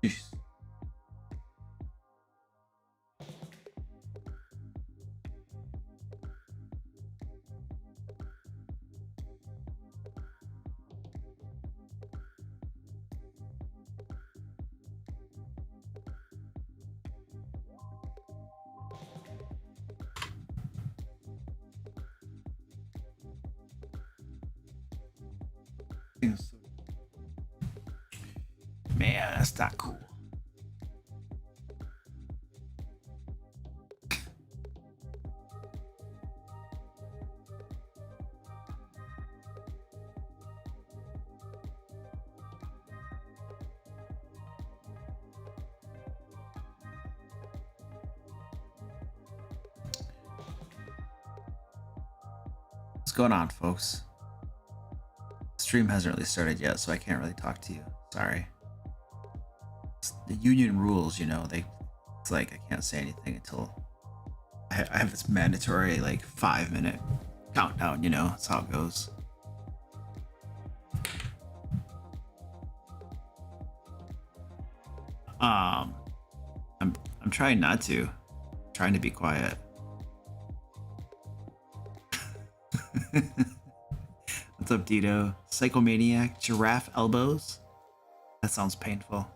Jeez. Man, that's not cool. What's going on, folks? Stream hasn't really started yet, so I can't really talk to you. Sorry. It's the union rules, you know, it's like I can't say anything until I have this mandatory like 5-minute countdown, you know, that's how it goes. I'm trying not to. I'm trying to be quiet. What's up, Dito? Psychomaniac, giraffe elbows? That sounds painful.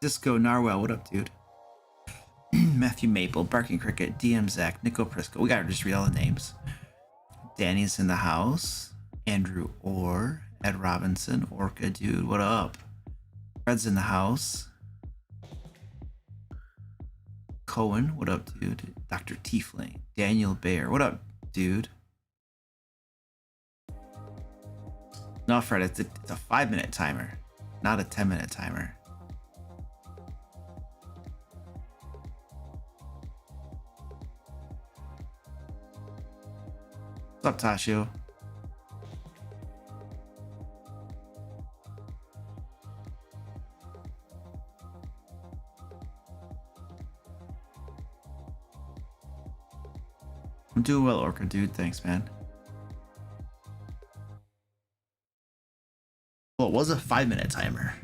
Disco Narwhal, what up, dude? Matthew Maple, Barking Cricket, DM Zach, Nico Prisco. We gotta just read all the names. Danny's in the house. Andrew Orr, Ed Robinson, Orca, dude, what up? Fred's in the house. Cohen, what up, dude? Dr. Tiefling, Daniel Bayer, what up, dude? No, Fred, it's a 5-minute timer, not a 10-minute timer. What's up, Tashio? I'm doing well, Orca, dude. Thanks, man. Well, it was a 5-minute timer.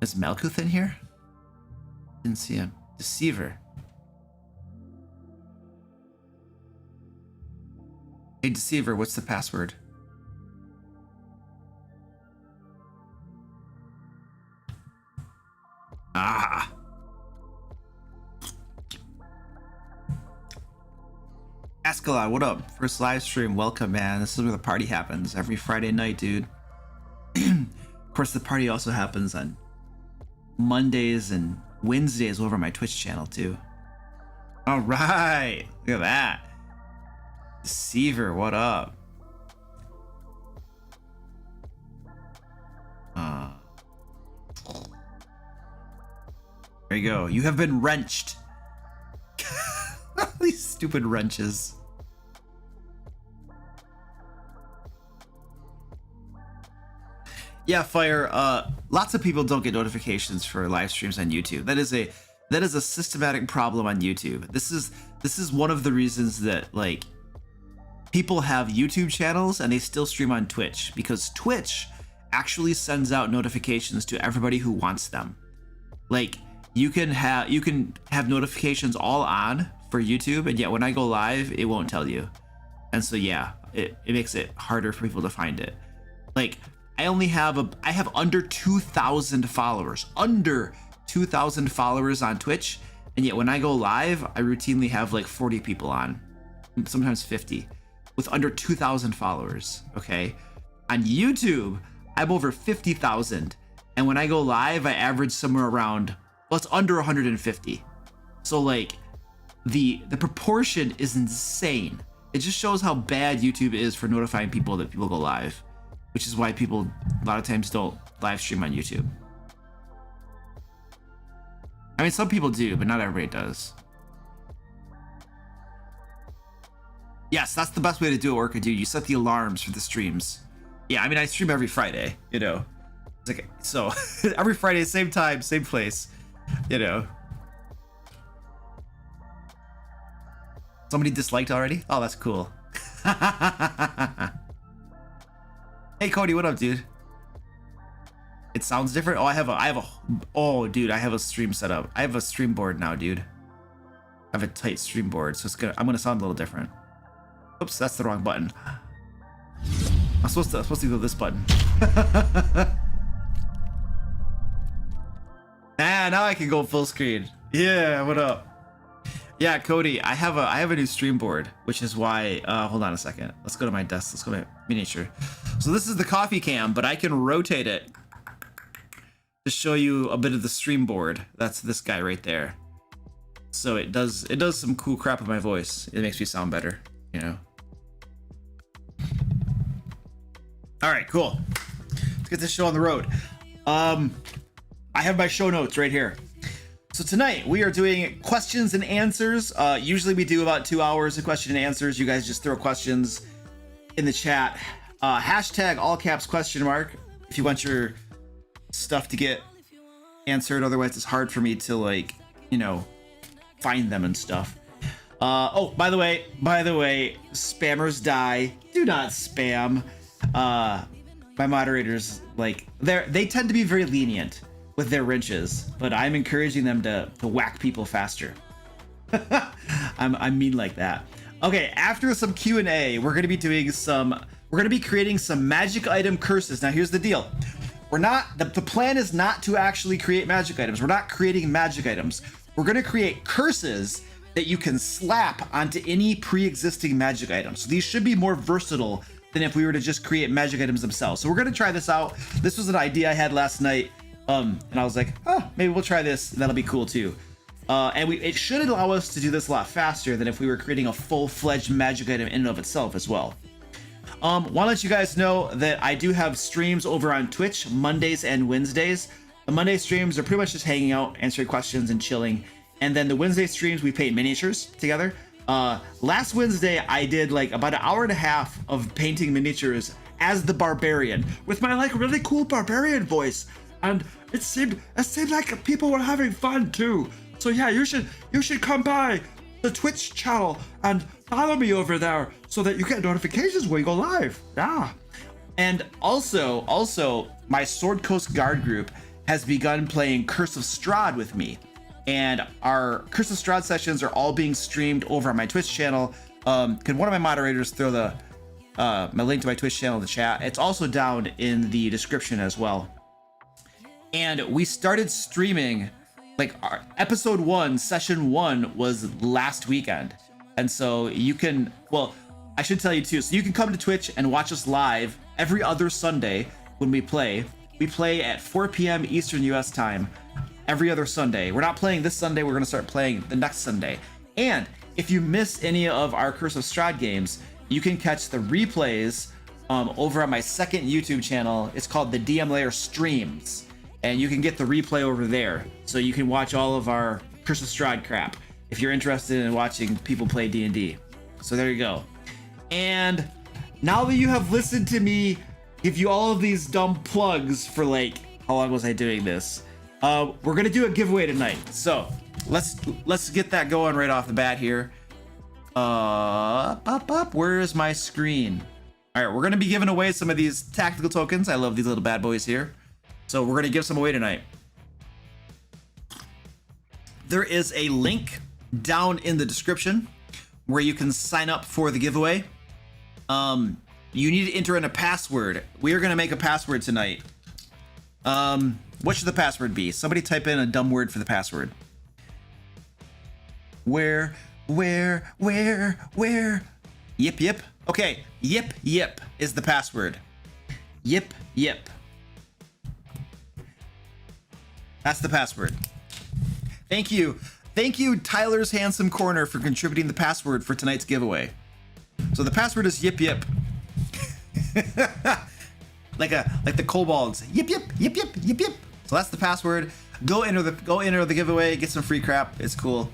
Is Malkuth in here? Didn't see him. Deceiver. Hey, Deceiver, what's the password? Ah. Ascalon, what up? First live stream, welcome, man. This is where the party happens every Friday night, dude. Of course, the party also happens on Mondays and Wednesdays over my Twitch channel, too. All right, look at that. Deceiver, what up? There you go. You have been wrenched. These stupid wrenches. Yeah, Fire. Lots of people don't get notifications for live streams on YouTube. That is a systematic problem on YouTube. This is one of the reasons that like people have YouTube channels and they still stream on Twitch, because Twitch actually sends out notifications to everybody who wants them. Like you can have notifications all on for YouTube, and yet when I go live, it won't tell you. And so yeah, it makes it harder for people to find it. Like I have under 2,000 followers, under 2,000 followers on Twitch, and yet when I go live, I routinely have like 40 people on, sometimes 50, with under 2,000 followers. Okay, on YouTube, I'm over 50,000, and when I go live, I average somewhere around, well, it's under 150. So like the proportion is insane. It just shows how bad YouTube is for notifying people that people go live, which is why people a lot of times don't live stream on YouTube. I mean, some people do, but not everybody does. Yes, that's the best way to do it, Orca, dude. You set the alarms for the streams. Yeah, I mean, I stream every Friday, you know. It's like, so every Friday, same time, same place, you know. Somebody disliked already? Oh, that's cool. Hey Cody, what up, dude? It sounds different. Oh, I have a. Oh, dude, I have a stream set up. I have a stream board now, dude. I have a tight stream board, so I'm gonna sound a little different. Oops, that's the wrong button. I'm supposed to go this button. Now I can go full screen. Yeah, what up? Yeah, Cody, I have a new stream board, which is why. Hold on a second. Let's go to my desk. Let's go to miniature. So this is the coffee cam, but I can rotate it to show you a bit of the stream board. That's this guy right there. So it does some cool crap with my voice. It makes me sound better, you know. All right, cool. Let's get this show on the road. I have my show notes right here. So tonight we are doing questions and answers. Usually we do about 2 hours of question and answers. You guys just throw questions in the chat. Hashtag all caps question mark if you want your stuff to get answered. Otherwise it's hard for me to, like, you know, find them and stuff. Oh, by the way, spammers die. Do not spam. My moderators, like, they tend to be very lenient with their wrenches, but I'm encouraging them to whack people faster. I'm mean like that. Okay, after some Q&A, we're gonna be creating some magic item curses. Now here's the deal. The plan is not to actually create magic items. We're not creating magic items. We're gonna create curses that you can slap onto any pre-existing magic item. So these should be more versatile than if we were to just create magic items themselves. So we're gonna try this out. This was an idea I had last night. And I was like, oh, maybe we'll try this. That'll be cool too. And it should allow us to do this a lot faster than if we were creating a full-fledged magic item in and of itself as well. Want to let you guys know that I do have streams over on Twitch Mondays and Wednesdays. The Monday streams are pretty much just hanging out, answering questions and chilling. And then the Wednesday streams, we paint miniatures together. Last Wednesday, I did like about an hour and a half of painting miniatures as the barbarian with my like really cool barbarian voice. And it seemed like people were having fun too. So yeah, you should come by the Twitch channel and follow me over there so that you get notifications when we go live. Yeah. And also my Sword Coast Guard group has begun playing Curse of Strahd with me. And our Curse of Strahd sessions are all being streamed over on my Twitch channel. Can one of my moderators throw my link to my Twitch channel in the chat? It's also down in the description as well. And we started streaming, like, our episode 1, session 1 was last weekend. And so you can, well, I should tell you too, so you can come to Twitch and watch us live every other Sunday when we play. We play at 4 p.m. Eastern US time every other Sunday. We're not playing this Sunday, we're gonna start playing the next Sunday. And if you miss any of our Curse of Strahd games, you can catch the replays over on my second YouTube channel. It's called the DM Lair Streams. And you can get the replay over there. So you can watch all of our Curse of Strahd crap if you're interested in watching people play D&D. So there you go. And now that you have listened to me give you all of these dumb plugs for, like, how long was I doing this? We're gonna do a giveaway tonight. So let's get that going right off the bat here. Where is my screen? All right, we're gonna be giving away some of these tactical tokens. I love these little bad boys here. So we're gonna give some away tonight. There is a link down in the description where you can sign up for the giveaway. You need to enter in a password. We are gonna make a password tonight. What should the password be? Somebody type in a dumb word for the password. Where? Yip. Okay, yip is the password. Yip. That's the password. Thank you, Tyler's Handsome Corner, for contributing the password for tonight's giveaway. So the password is yip. like the kobolds. Yip. So that's the password. Go enter the giveaway. Get some free crap. It's cool.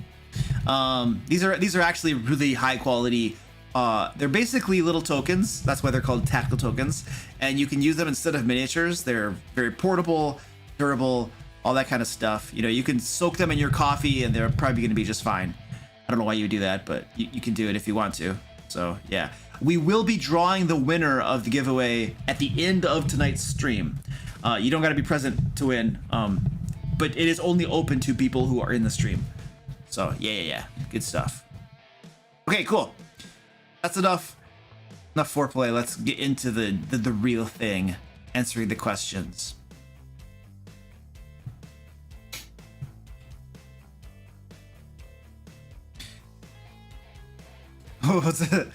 These are actually really high quality. They're basically little tokens. That's why they're called tactical tokens. And you can use them instead of miniatures. They're very portable, durable, all that kind of stuff. You know, you can soak them in your coffee and they're probably going to be just fine. I don't know why you would do that, but you can do it if you want to. So yeah. we will be drawing the winner of the giveaway at the end of tonight's stream. You don't got to be present to win, but it is only open to people who are in the stream. So yeah, good stuff. Okay, cool. That's enough foreplay. Let's get into the real thing, answering the questions. What's it?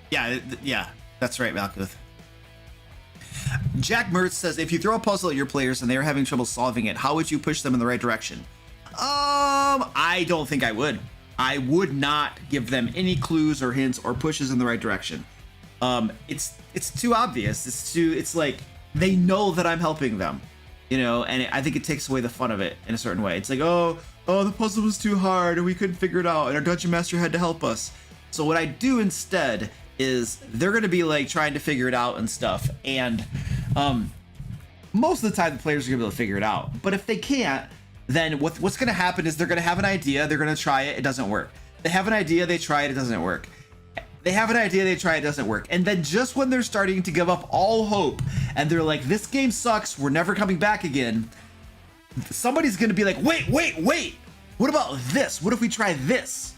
Yeah, that's right, Malkuth. Jack Mertz says, if you throw a puzzle at your players and they are having trouble solving it, how would you push them in the right direction? I don't think I would. I would not give them any clues or hints or pushes in the right direction. It's too obvious. It's like they know that I'm helping them, you know, and I think it takes away the fun of it in a certain way. It's like, oh, the puzzle was too hard and we couldn't figure it out and our dungeon master had to help us. So what I do instead is they're going to be like trying to figure it out and stuff. And most of the time the players are going to be able to figure it out. But if they can't, then what's going to happen is they're going to have an idea. They're going to try it. It doesn't work. They have an idea. They try it. It doesn't work. They have an idea. They try it. It doesn't work. And then just when they're starting to give up all hope and they're like, this game sucks, we're never coming back again, somebody's going to be like, wait, what about this? What if we try this?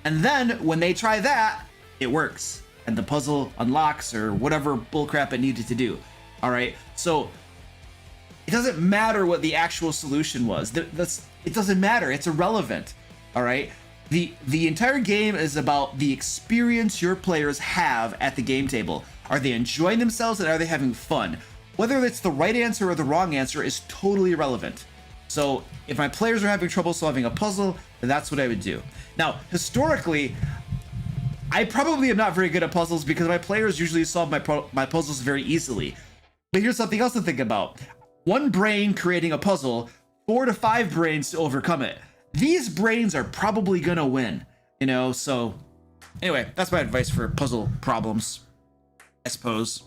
And then when they try that, it works and the puzzle unlocks or whatever bullcrap it needed to do. All right. So it doesn't matter what the actual solution was. It doesn't matter. It's irrelevant. All right. The entire game is about the experience your players have at the game table. Are they enjoying themselves and are they having fun? Whether it's the right answer or the wrong answer is totally irrelevant. So if my players are having trouble solving a puzzle, then that's what I would do. Now, historically, I probably am not very good at puzzles because my players usually solve my puzzles very easily. But here's something else to think about. One brain creating a puzzle, 4 to 5 brains to overcome it. These brains are probably gonna win, you know? So anyway, that's my advice for puzzle problems, I suppose.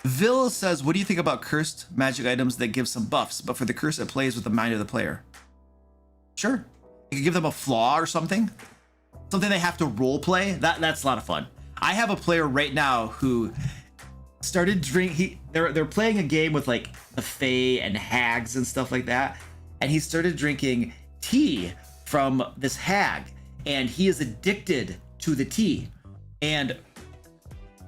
Vil says, what do you think about cursed magic items that give some buffs, but for the curse it plays with the mind of the player? Sure. You could give them a flaw or something they have to role play. That's a lot of fun. I have a player right now who started they're playing a game with like the fae and hags and stuff like that, and he started drinking tea from this hag, and he is addicted to the tea. And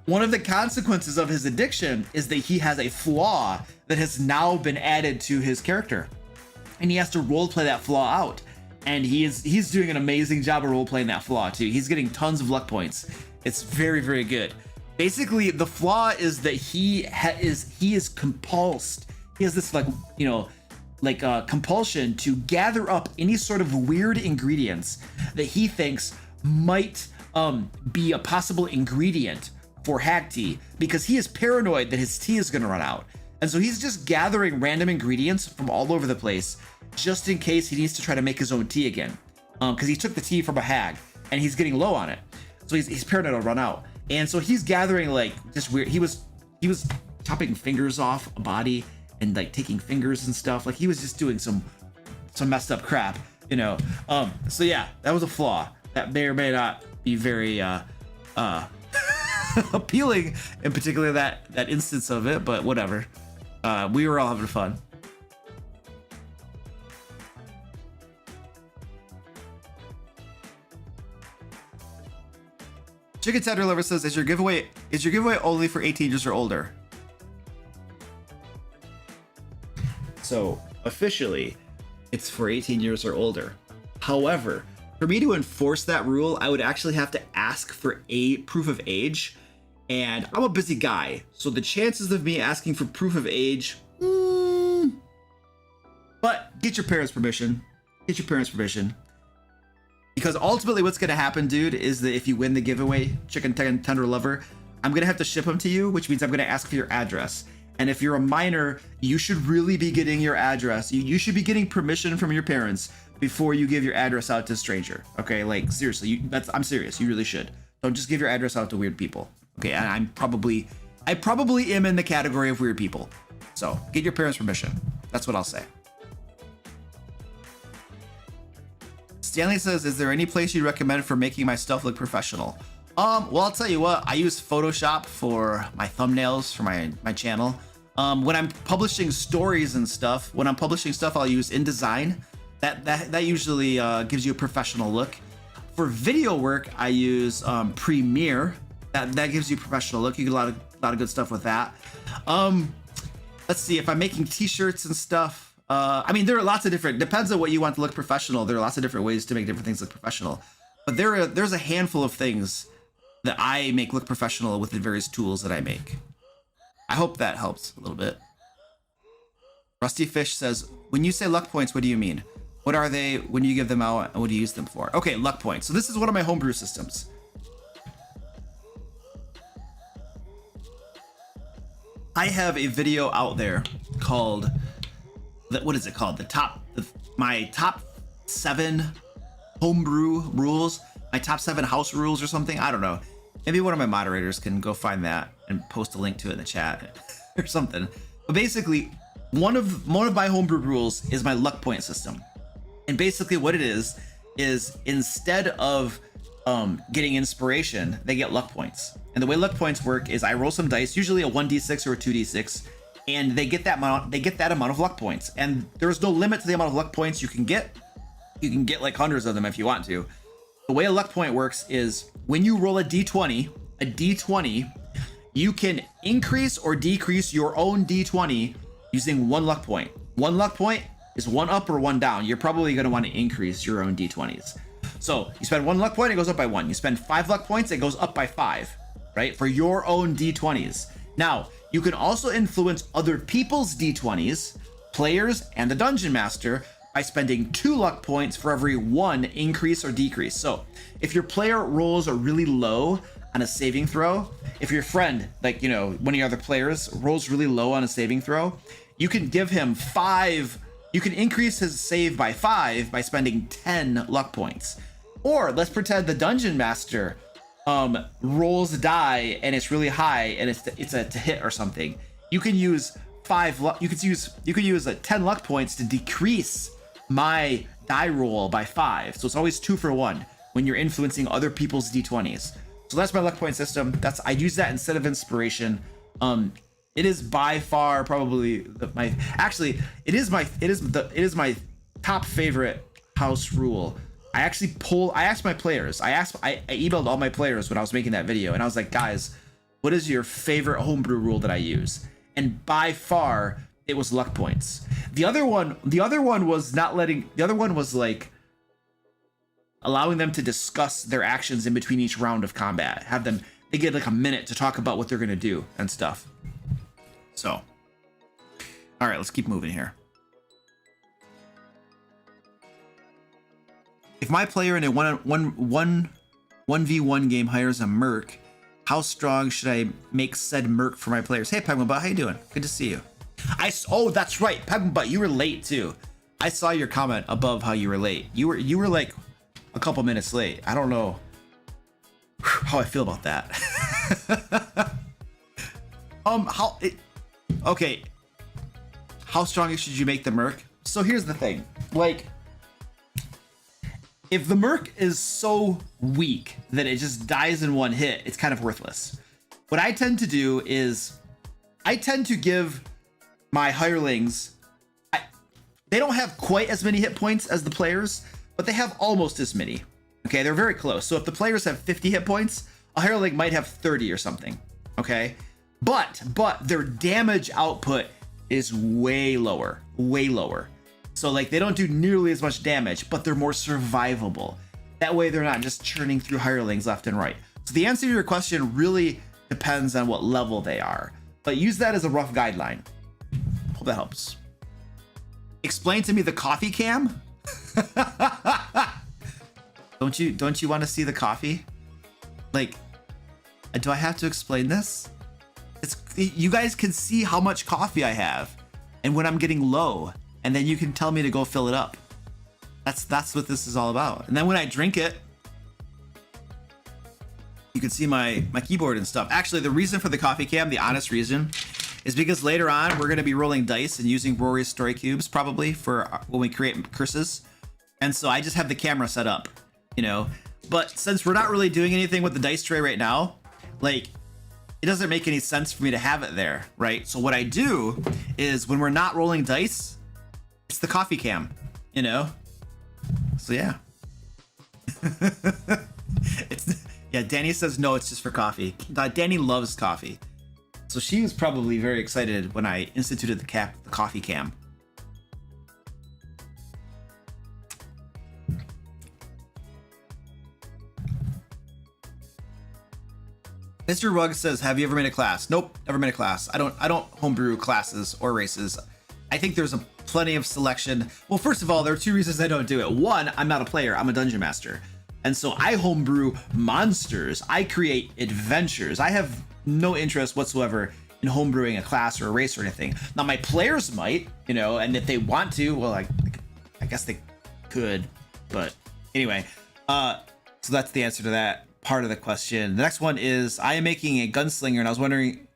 one of the consequences of his addiction is that he has a flaw that has now been added to his character, and he has to role play that flaw out. And he's doing an amazing job of role playing that flaw too. He's getting tons of luck points. It's very, very good. Basically, the flaw is that he is compulsed. He has this compulsion to gather up any sort of weird ingredients that he thinks might be a possible ingredient for hag tea, because he is paranoid that his tea is going to run out. And so he's just gathering random ingredients from all over the place just in case he needs to try to make his own tea again. Because he took the tea from a hag and he's getting low on it. So he's paranoid it'll run out. And so he's gathering like just weird. He was chopping fingers off a body and like taking fingers and stuff. Like he was just doing some messed up crap, you know. So yeah, that was a flaw that may or may not be very appealing, in particular that instance of it, but whatever. We were all having fun. Chicken Tender Lover says, is your giveaway only for 18 years or older? So officially, it's for 18 years or older. However, for me to enforce that rule, I would actually have to ask for a proof of age, and I'm a busy guy, so the chances of me asking for proof of age, but get your parents' permission. Get your parents' permission. Because ultimately what's going to happen, dude, is that if you win the giveaway, Chicken Tender Lover, I'm going to have to ship them to you, which means I'm going to ask for your address. And if you're a minor, you should really be getting your address. You should be getting permission from your parents before you give your address out to a stranger. Okay, like seriously, I'm serious. You really should. Don't just give your address out to weird people. Okay, and I probably am in the category of weird people. So get your parents' permission. That's what I'll say. Stanley says, is there any place you'd recommend for making my stuff look professional? Well, I'll tell you what, I use Photoshop for my thumbnails for my channel. When I'm publishing stories and stuff, I'll use InDesign. That usually gives you a professional look. For video work, I use Premiere. That gives you a professional look. You get a lot of good stuff with that. Let's see, if I'm making t-shirts and stuff, I mean, there are lots of different, depends on what you want to look professional. There are lots of different ways to make different things look professional. But there's a handful of things that I make look professional with the various tools that I make. I hope that helps a little bit. Rusty Fish says, when you say luck points, what do you mean? What are they when you give them out and what do you use them for? Okay, luck points. So this is one of my homebrew systems. I have a video out there called, what is it called? My top 7 homebrew rules, my top 7 house rules or something. I don't know. Maybe one of my moderators can go find that and post a link to it in the chat or something. But basically, one of my homebrew rules is my luck point system. And basically what it is instead of getting inspiration, they get luck points. And the way luck points work is I roll some dice, usually a 1d6 or a 2d6, and they get that amount of luck points. And there's no limit to the amount of luck points you can get. You can get like hundreds of them if you want to. The way a luck point works is when you roll a d20, you can increase or decrease your own d20 using 1 luck point. 1 luck point is 1 up or 1 down. You're probably going to want to increase your own d20s. So you spend 1 luck point, it goes up by 1. You spend 5 luck points, it goes up by 5, right? For your own d20s. Now, you can also influence other people's d20s, players and the dungeon master, by spending 2 luck points for every 1 increase or decrease. So if your player rolls a really low on a saving throw, if your friend, like, you know, one of your other players rolls really low on a saving throw, you can give him 5, you can increase his save by 5 by spending 10 luck points. Or let's pretend the dungeon master rolls a die and it's really high and it's a to hit or something. You can use 5 luck, you could use 10 luck points to decrease my die roll by 5. So it's always 2 for 1 when you're influencing other people's d20s. So that's my luck point system. I use that instead of inspiration. It is by far probably my top favorite house rule. I asked my players. I emailed all my players when I was making that video, and I was like, guys, what is your favorite homebrew rule that I use? And by far, it was luck points. The other one was like allowing them to discuss their actions in between each round of combat. They get like a minute to talk about what they're gonna do and stuff. So, all right, let's keep moving here. If my player in a 1v1 game hires a merc, how strong should I make said merc for my players? Hey, Pegmabot, how you doing? Good to see you. Oh, that's right, Pegmabot, you were late too. I saw your comment above how you were late. You were like a couple minutes late. I don't know how I feel about that. Okay. How strong should you make the merc? So here's the thing. Like, if the merc is so weak that it just dies in 1 hit, it's kind of worthless. What I tend to do is I tend to give my hirelings, they don't have quite as many hit points as the players, but they have almost as many. Okay, they're very close. So if the players have 50 hit points, a hireling might have 30 or something. Okay, but their damage output is way lower. So like they don't do nearly as much damage, but they're more survivable. That way they're not just churning through hirelings left and right. So the answer to your question really depends on what level they are, but use that as a rough guideline. Hope that helps. Explain to me the coffee cam. Don't you want to see the coffee? Like, do I have to explain this? You guys can see how much coffee I have and when I'm getting low, and then you can tell me to go fill it up. That's what this is all about. And then when I drink it, you can see my keyboard and stuff. Actually, the reason for the coffee cam, the honest reason, is because later on we're going to be rolling dice and using Rory's story cubes probably for when we create curses. And so I just have the camera set up, you know. But since we're not really doing anything with the dice tray right now, like, it doesn't make any sense for me to have it there, right? So what I do is when we're not rolling dice, it's the coffee cam, you know? So yeah. Yeah, Danny says no, it's just for coffee. Danny loves coffee. So she was probably very excited when I instituted the coffee cam. Mr. Rugg says, have you ever made a class? Nope, never made a class. I don't homebrew classes or races. I think there's plenty of selection. Well, first of all, there are two reasons I don't do it. One, I'm not a player, I'm a dungeon master. And so I homebrew monsters. I create adventures. I have no interest whatsoever in homebrewing a class or a race or anything. Now my players might, you know, and if they want to, well, I guess they could, but anyway, so that's the answer to that part of the question. The next one is, I am making a gunslinger and I was wondering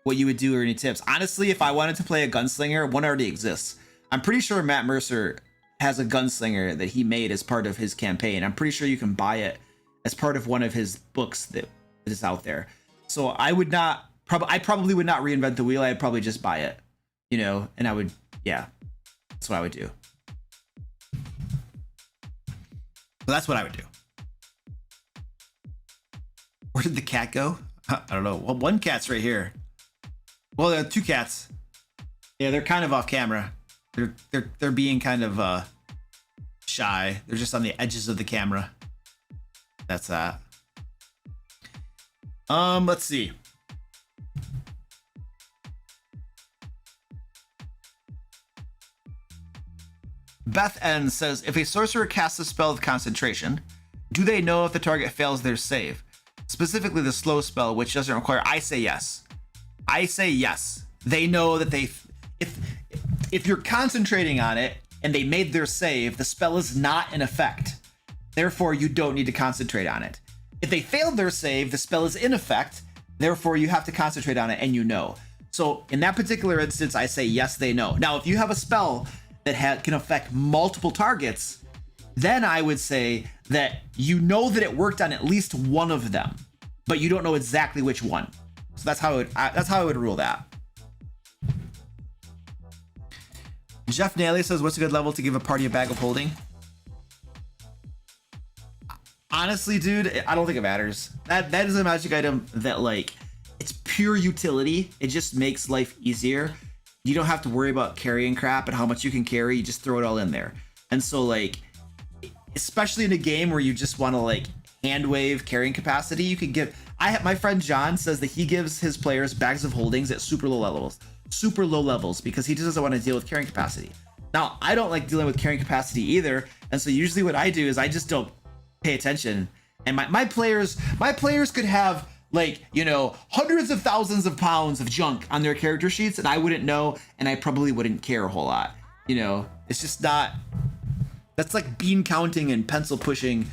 what you would do or any tips. Honestly, if I wanted to play a gunslinger, one already exists. I'm pretty sure Matt Mercer has a gunslinger that he made as part of his campaign. I'm pretty sure you can buy it as part of one of his books that is out there. So I probably would not reinvent the wheel. I'd probably just buy it, you know, and I would, yeah, that's what I would do. So that's what I would do. Where did the cat go? I don't know. Well, one cat's right here. Well, there are two cats. Yeah, they're kind of off camera. They're being kind of shy. They're just on the edges of the camera. That's that. Let's see. Beth N says, if a sorcerer casts a spell of concentration, do they know if the target fails their save? Specifically the slow spell, which doesn't require. I say yes. I say yes. They know that if you're concentrating on it and they made their save, the spell is not in effect. Therefore, you don't need to concentrate on it. If they failed their save, the spell is in effect. Therefore, you have to concentrate on it, and you know. So in that particular instance, I say yes, they know. Now, if you have a spell that can affect multiple targets, then I would say that you know that it worked on at least one of them, but you don't know exactly which one. So that's how I would rule that. Jeff Naley says, what's a good level to give a party a bag of holding? Honestly, dude, I don't think it matters. That is a magic item that, like, it's pure utility. It just makes life easier. You don't have to worry about carrying crap and how much you can carry. You just throw it all in there. And so, like, especially in a game where you just want to, like, hand wave carrying capacity, you can give. My friend John says that he gives his players bags of holdings at super low levels because he just doesn't want to deal with carrying capacity. Now, I don't like dealing with carrying capacity either, and so usually what I do is I just don't pay attention. And my players could have, like, you know, hundreds of thousands of pounds of junk on their character sheets, and I wouldn't know, and I probably wouldn't care a whole lot. You know, it's just not. That's like bean counting and pencil pushing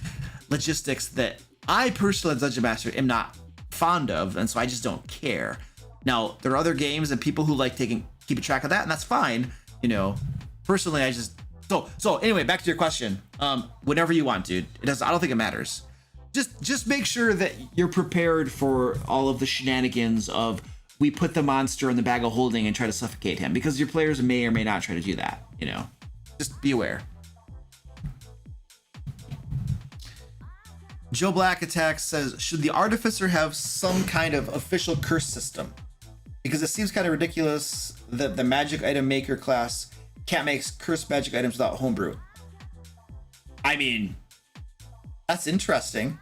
logistics that I personally, as Dungeon Master, am not fond of, and so I just don't care. Now, there are other games and people who like keeping track of that, and that's fine. You know, personally, I just so anyway, back to your question. Whenever you want, dude. I don't think it matters. Just make sure that you're prepared for all of the shenanigans of we put the monster in the bag of holding and try to suffocate him, because your players may or may not try to do that. You know, just be aware. Joe Black Attacks says, should the Artificer have some kind of official curse system? Because it seems kind of ridiculous that the magic item maker class can't make cursed magic items without homebrew. I mean, that's interesting.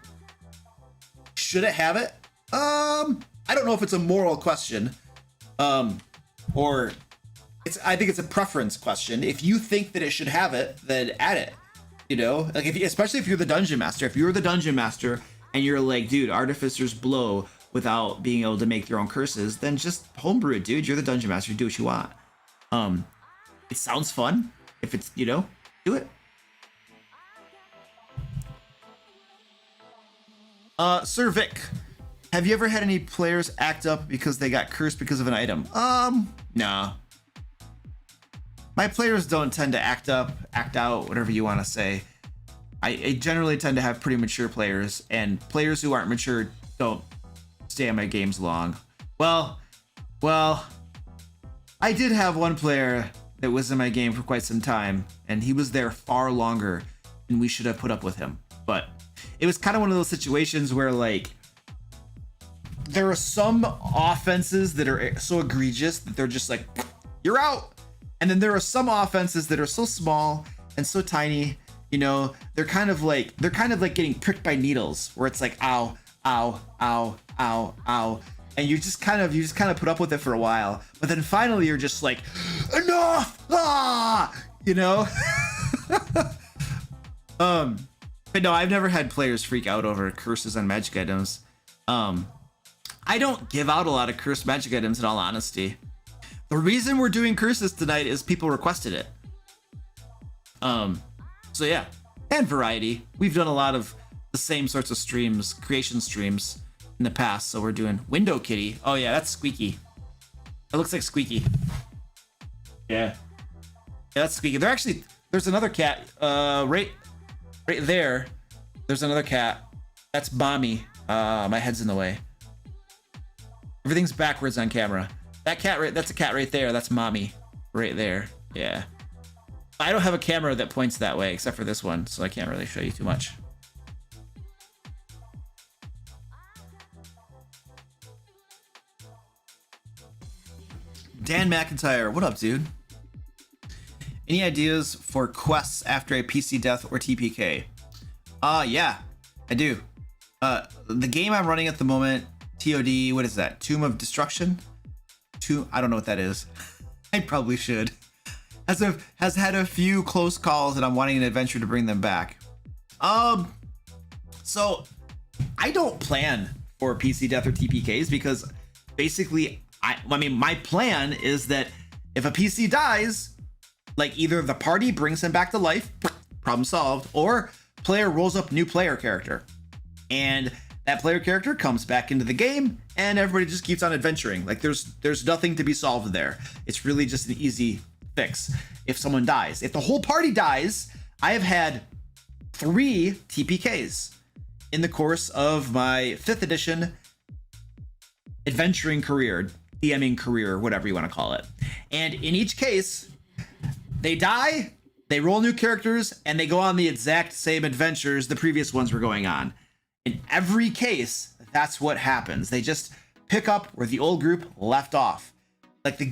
Should it have it? I don't know if it's a moral question, or I think it's a preference question. If you think that it should have it, then add it. You know, like especially if you're the dungeon master. If you're the dungeon master and you're like, dude, artificers blow without being able to make their own curses, then just homebrew it, dude. You're the dungeon master. Do what you want. It sounds fun. If it's, you know, do it. Sir Vic, have you ever had any players act up because they got cursed because of an item? Nah. my players don't tend to act up, act out, whatever you want to say. I generally tend to have pretty mature players, and players who aren't mature don't stay on my games long. Well, I did have one player that was in my game for quite some time, and he was there far longer than we should have put up with him. But it was kind of one of those situations where, like, there are some offenses that are so egregious that they're just like, you're out. And then there are some offenses that are so small and so tiny, you know, they're kind of like getting pricked by needles, where it's like, ow, ow, ow, ow, ow. And you just kind of put up with it for a while, but then finally you're just like, enough, you know. But no, I've never had players freak out over curses on magic items. I don't give out a lot of cursed magic items, in all honesty. The reason we're doing curses tonight is people requested it. So yeah, and variety. We've done a lot of the same sorts of streams, creation streams, in the past, so we're doing Window Kitty. Oh yeah, that's Squeaky. It looks like Squeaky. Yeah, that's Squeaky. There's another cat. Right there. There's another cat. That's Mommy. My head's in the way. Everything's backwards on camera. That's a cat right there. That's Mommy, right there. Yeah. I don't have a camera that points that way, except for this one, so I can't really show you too much. Dan McIntyre, what up, dude? Any ideas for quests after a PC death or TPK? Yeah, I do. The game I'm running at the moment, TOD, what is that? Tomb of Destruction? I don't know what that is. I probably should. Has had a few close calls, and I'm wanting an adventure to bring them back. So I don't plan for PC death or TPKs, because basically I mean, my plan is that if a PC dies, like, either the party brings him back to life, problem solved, or player rolls up new player character, and that player character comes back into the game, and everybody just keeps on adventuring. Like, there's nothing to be solved there. It's really just an easy fix if someone dies. If the whole party dies, I have had 3 TPKs in the course of my 5th edition adventuring career, DMing career, whatever you want to call it. And in each case, they die, they roll new characters, and they go on the exact same adventures the previous ones were going on. In every case, that's what happens. They just pick up where the old group left off. Like, the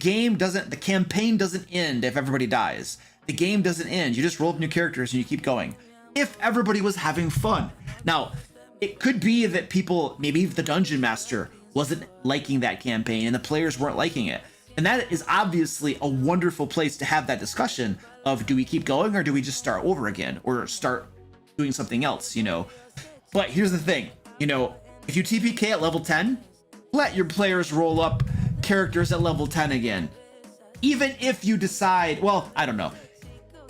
campaign doesn't end if everybody dies. The game doesn't end. You just roll up new characters and you keep going. If everybody was having fun. Now, it could be that people, maybe the dungeon master wasn't liking that campaign and the players weren't liking it. And that is obviously a wonderful place to have that discussion of, do we keep going or do we just start over again or start doing something else, you know? But here's the thing, you know, if you TPK at level 10, let your players roll up characters at level 10 again. Even if you decide, well, I don't know.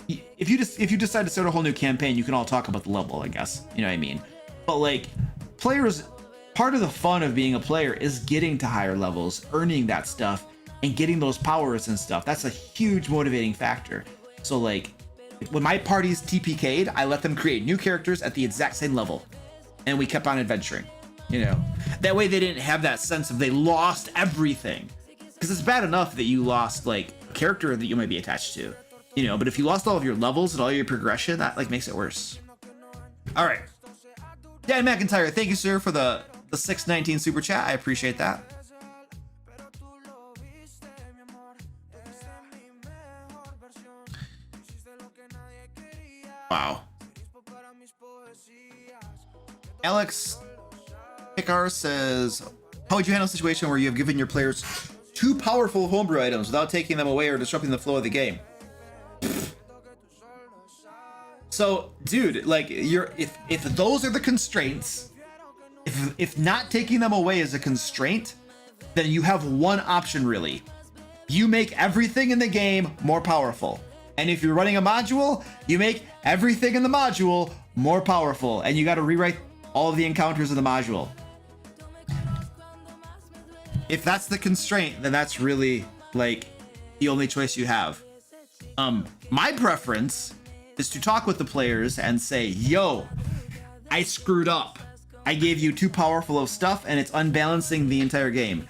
If you decide to start a whole new campaign, you can all talk about the level, I guess. You know what I mean? But, like, players, part of the fun of being a player is getting to higher levels, earning that stuff, and getting those powers and stuff. That's a huge motivating factor. So, like, when my parties TPK'd, I let them create new characters at the exact same level, and we kept on adventuring, you know? That way they didn't have that sense of they lost everything. Because it's bad enough that you lost, like, a character that you might be attached to, you know? But if you lost all of your levels and all your progression, that, like, makes it worse. All right. Dan McIntyre, thank you, sir, for the 619 super chat. I appreciate that. Wow. Alex Picar says, how would you handle a situation where you have given your players 2 powerful homebrew items without taking them away or disrupting the flow of the game? So, dude, like, if those are the constraints, if not taking them away is a constraint, then you have one option, really. You make everything in the game more powerful. And if you're running a module, you make everything in the module more powerful, and you got to rewrite all of the encounters in the module. If that's the constraint, then that's really, like, the only choice you have. My preference is to talk with the players and say, yo, I screwed up. I gave you too powerful of stuff and it's unbalancing the entire game.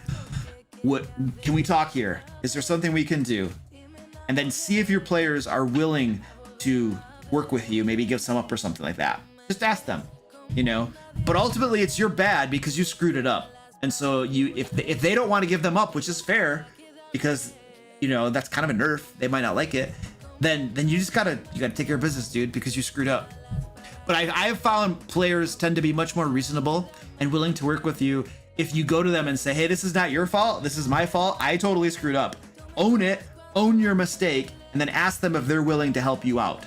What can we talk here? Is there something we can do? And then see if your players are willing to work with you, maybe give some up or something like that. Just ask them, you know. But ultimately it's your bad because you screwed it up. And so if they don't want to give them up, which is fair, because you know that's kind of a nerf, they might not like it, then you just gotta take care of business, dude, because you screwed up. But I have found players tend to be much more reasonable and willing to work with you if you go to them and say, hey, this is not your fault, this is my fault, I totally screwed up. Own it, own your mistake, and then ask them if they're willing to help you out,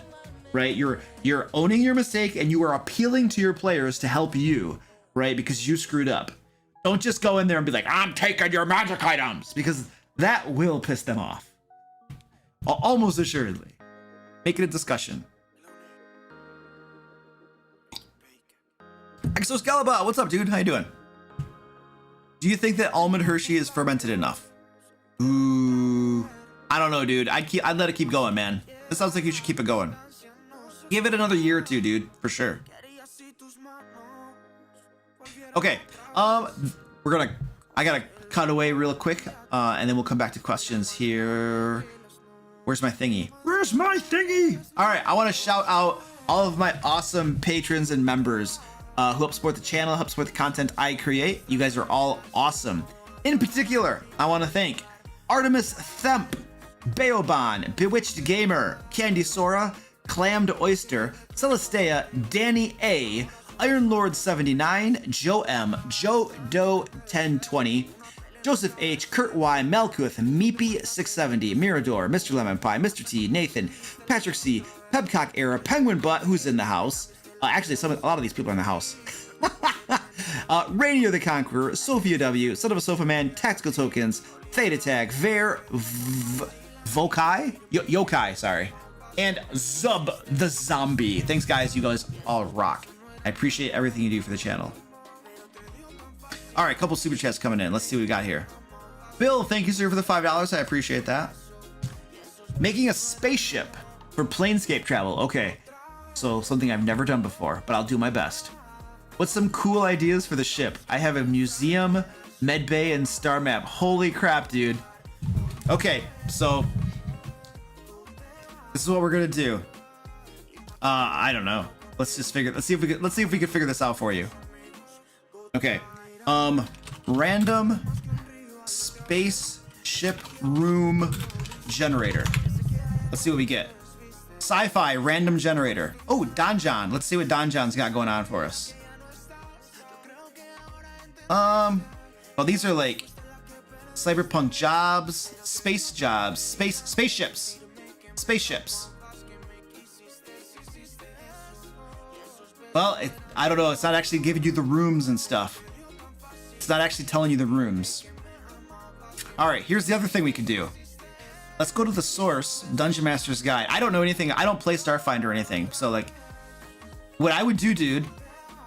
right? You're owning your mistake and you are appealing to your players to help you, right? Because you screwed up. Don't just go in there and be like, I'm taking your magic items, because that will piss them off. Almost assuredly. Make it a discussion. Exoscalibur, what's up, dude? How you doing? Do you think that almond Hershey is fermented enough? Ooh, I don't know, dude. I'd let it keep going, man. This sounds like you should keep it going. Give it another year or two, dude, for sure. Okay, I gotta cut away real quick, and then we'll come back to questions here. Where's my thingy? Where's my thingy? All right, I want to shout out all of my awesome patrons and members who help support the channel, help support the content I create. You guys are all awesome. In particular, I want to thank Artemis Themp, Beoban, Bewitched Gamer, Candy Sora, Clammed Oyster, Celestea, Danny A, Iron Lord 79, Joe M, Joe Doe 1020, Joseph H, Kurt Y, Malkuth, Meepy 670, Mirador, Mr. Lemon Pie, Mr. T, Nathan, Patrick C, Pebcock Era, Penguin Butt, who's in the house. Actually, a lot of these people are in the house. Rainier the Conqueror, Sophia W, Son of a Sofa Man, Tactical Tokens, Theta Tag, Vokai, Yokai, sorry, and Zub the Zombie. Thanks, guys. You guys all rock. I appreciate everything you do for the channel. All right, couple super chats coming in. Let's see what we got here. Bill, thank you, sir, for the $5. I appreciate that. Making a spaceship for planescape travel. Okay, so something I've never done before, but I'll do my best. What's some cool ideas for the ship? I have a museum, medbay, and star map. Holy crap, dude. Okay, so this is what we're gonna do. I don't know. Let's see if we can figure this out for you. Okay. Random spaceship room generator. Let's see what we get. Sci-fi random generator. Oh, Donjon. Let's see what Donjon's got going on for us. Well, these are like cyberpunk jobs, spaceships. Well, I don't know. It's not actually giving you the rooms and stuff. It's not actually telling you the rooms. All right, here's the other thing we can do. Let's go to the source, Dungeon Master's Guide. I don't know anything. I don't play Starfinder or anything. So like, what I would do, dude,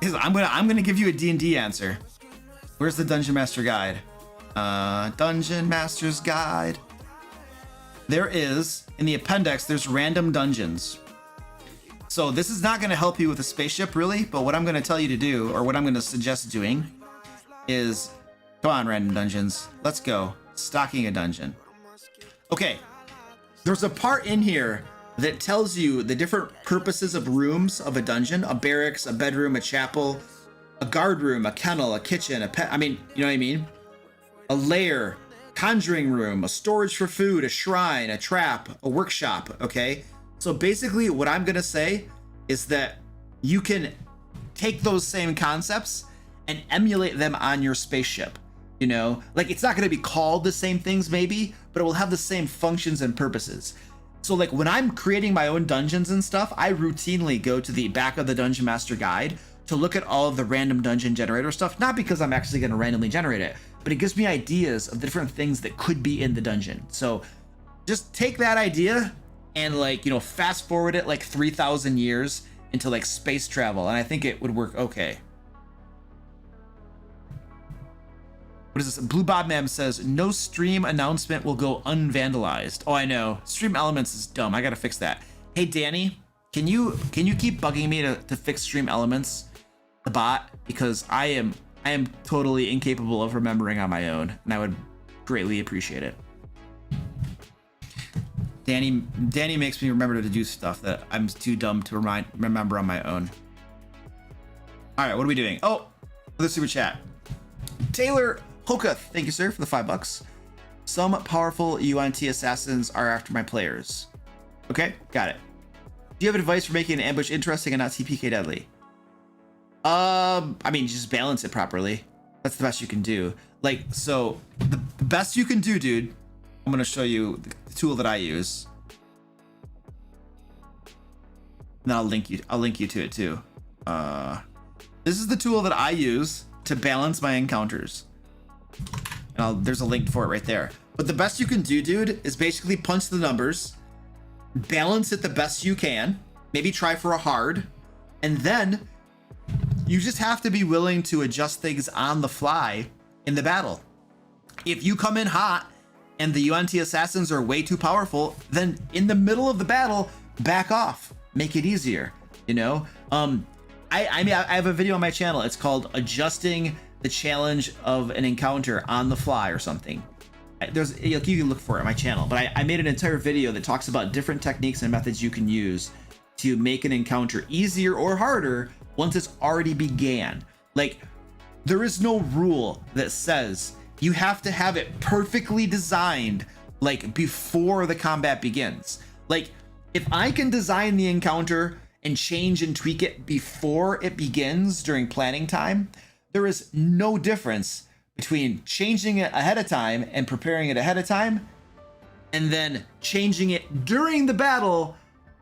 is I'm gonna give you a D&D answer. Where's the Dungeon Master Guide? Dungeon Master's Guide. There is, in the appendix, there's random dungeons. So this is not going to help you with a spaceship, really, but what I'm going to tell you to do, or what I'm going to suggest doing, is, come on, random dungeons, let's go. Stocking a dungeon. Okay, there's a part in here that tells you the different purposes of rooms of a dungeon: a barracks, a bedroom, a chapel, a guard room, a kennel, a kitchen, a pet. I mean, you know what I mean? A lair, conjuring room, a storage for food, a shrine, a trap, a workshop. Okay. So basically what I'm going to say is that you can take those same concepts and emulate them on your spaceship. You know, like it's not going to be called the same things maybe, but it will have the same functions and purposes. So like when I'm creating my own dungeons and stuff, I routinely go to the back of the Dungeon Master Guide to look at all of the random dungeon generator stuff, not because I'm actually going to randomly generate it, but it gives me ideas of the different things that could be in the dungeon. So just take that idea and like, you know, fast forward it like 3,000 years into like space travel, and I think it would work okay. What is this? Blue Bob Mam says, no stream announcement will go unvandalized. Oh, I know. Stream Elements is dumb. I gotta fix that. Hey, Danny, can you keep bugging me to fix Stream Elements, the bot? Because I am totally incapable of remembering on my own, and I would greatly appreciate it. Danny makes me remember to do stuff that I'm too dumb to remember on my own. All right, what are we doing? Oh, the super chat. Taylor Hokuth, thank you, sir, for the $5. Some powerful UNT assassins are after my players. Okay, got it. Do you have advice for making an ambush interesting and not TPK deadly? I mean, just balance it properly. That's the best you can do. Like, so the best you can do, dude, I'm gonna show you the tool that I use. And I'll link you to it too. This is the tool that I use to balance my encounters. And there's a link for it right there. But the best you can do, dude, is basically punch the numbers, balance it the best you can, maybe try for a hard, and then you just have to be willing to adjust things on the fly in the battle. If you come in hot and the UNT assassins are way too powerful, then in the middle of the battle, back off, make it easier, you know? I have a video on my channel. It's called Adjusting the Challenge of an Encounter on the Fly or something. You can look for it on my channel, but I made an entire video that talks about different techniques and methods you can use to make an encounter easier or harder once it's already began. Like, there is no rule that says you have to have it perfectly designed like before the combat begins. Like, if I can design the encounter and change and tweak it before it begins during planning time, there is no difference between changing it ahead of time and preparing it ahead of time, and then changing it during the battle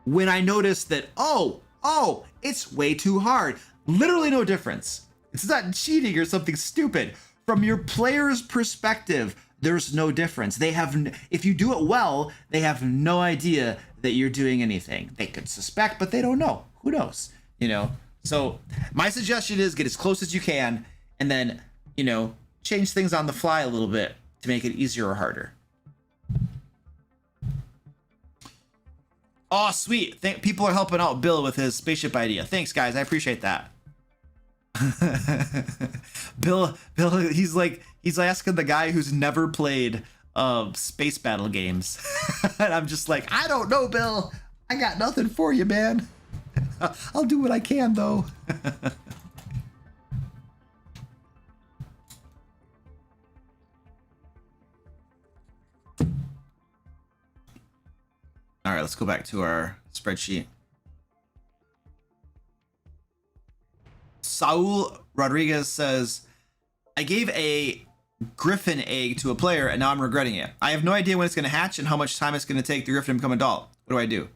when I notice that, oh, it's way too hard. Literally no difference. It's not cheating or something stupid. From your player's perspective, there's no difference. They have, if you do it well, they have no idea that you're doing anything. They could suspect, but they don't know. Who knows? You know? So my suggestion is get as close as you can, and then, you know, change things on the fly a little bit to make it easier or harder. Oh, sweet. People are helping out Bill with his spaceship idea. Thanks, guys. I appreciate that. Bill, he's asking the guy who's never played space battle games. And I'm just like, I don't know, Bill. I got nothing for you, man. I'll do what I can, though. All right, let's go back to our spreadsheet. Saul Rodriguez says, I gave a griffin egg to a player and now I'm regretting it. I have no idea when it's going to hatch and how much time it's going to take the griffin to become adult. What do I do?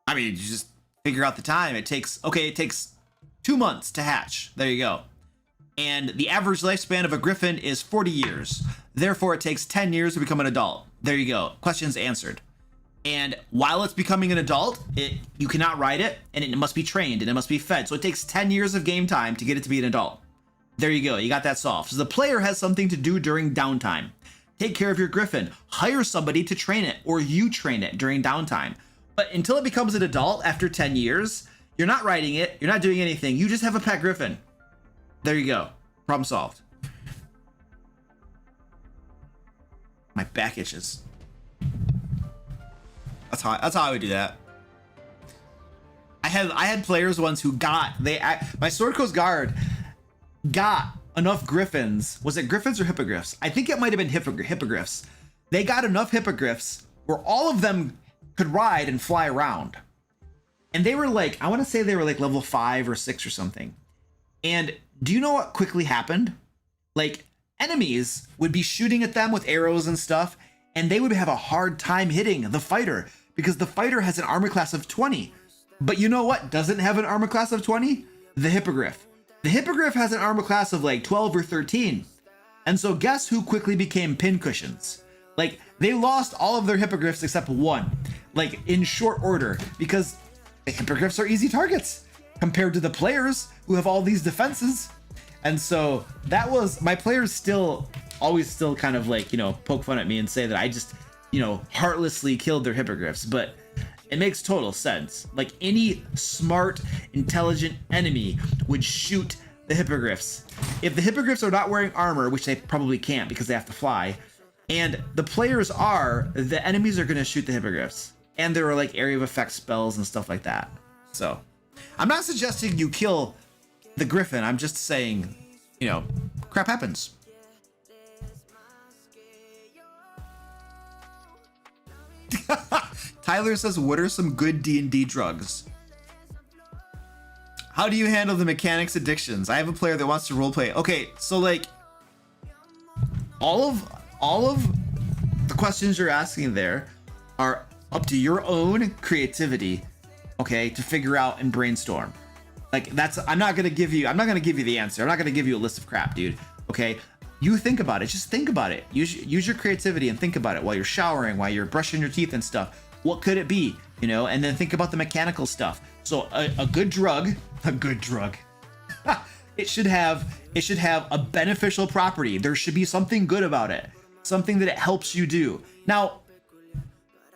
I mean, you just figure out the time. It takes 2 months to hatch. There you go. And the average lifespan of a griffin is 40 years. Therefore, it takes 10 years to become an adult. There you go. Questions answered. And while it's becoming an adult, you cannot ride it, and it must be trained, and it must be fed. So it takes 10 years of game time to get it to be an adult. There you go. You got that solved. So the player has something to do during downtime. Take care of your griffin. Hire somebody to train it, or you train it during downtime. But until it becomes an adult after 10 years, you're not riding it. You're not doing anything. You just have a pet griffin. There you go. Problem solved. My back itches. That's how I would do that. I had players once who my Sword Coast Guard got enough griffins. Was it griffins or hippogriffs? I think it might have been hippogriffs. They got enough hippogriffs where all of them could ride and fly around. And they were like, I want to say they were like level 5 or 6 or something. And do you know what quickly happened? Like, enemies would be shooting at them with arrows and stuff, and they would have a hard time hitting the fighter because the fighter has an armor class of 20. But you know what doesn't have an armor class of 20? The hippogriff. The hippogriff has an armor class of like 12 or 13. And so guess who quickly became pincushions? Like, they lost all of their hippogriffs except one, like in short order, because the hippogriffs are easy targets compared to the players who have all these defenses. And so that was, my players still always still kind of like, you know, poke fun at me and say that I just, you know, heartlessly killed their hippogriffs, but it makes total sense. Like any smart, intelligent enemy would shoot the hippogriffs. If the hippogriffs are not wearing armor, which they probably can't because they have to fly, and the players are, the enemies are going to shoot the hippogriffs. And there are like area of effect spells and stuff like that. So I'm not suggesting you kill the griffin. I'm just saying, you know, crap happens. Tyler says, what are some good D&D drugs? How do you handle the mechanics addictions? I have a player that wants to roleplay. Okay, so like all of the questions you're asking there are up to your own creativity, okay, to figure out and brainstorm. Like I'm not gonna give you the answer. I'm not gonna give you a list of crap, dude. Okay, you think about it. Just think about it. Use your creativity and think about it while you're showering, while you're brushing your teeth and stuff. What could it be? You know, and then think about the mechanical stuff. So a good drug, it should have a beneficial property. There should be something good about it, something that it helps you do. Now,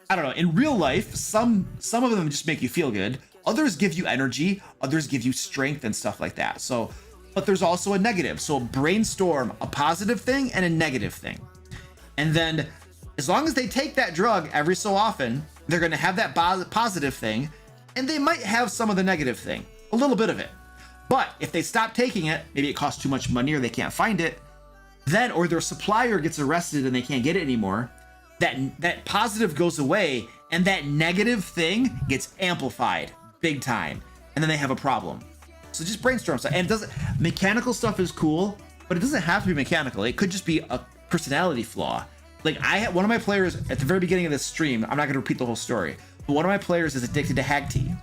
I don't know, in real life, some of them just make you feel good. Others give you energy, others give you strength and stuff like that. So, but there's also a negative. So brainstorm a positive thing and a negative thing. And then as long as they take that drug every so often, they're going to have that positive thing, and they might have some of the negative thing, a little bit of it. But if they stop taking it, maybe it costs too much money or they can't find it, then, or their supplier gets arrested and they can't get it anymore, that positive goes away and that negative thing gets amplified big time. And then they have a problem. So just brainstorm stuff. And mechanical stuff is cool, but it doesn't have to be mechanical. It could just be a personality flaw. Like I had one of my players at the very beginning of this stream, I'm not going to repeat the whole story, but one of my players is addicted to hag tea.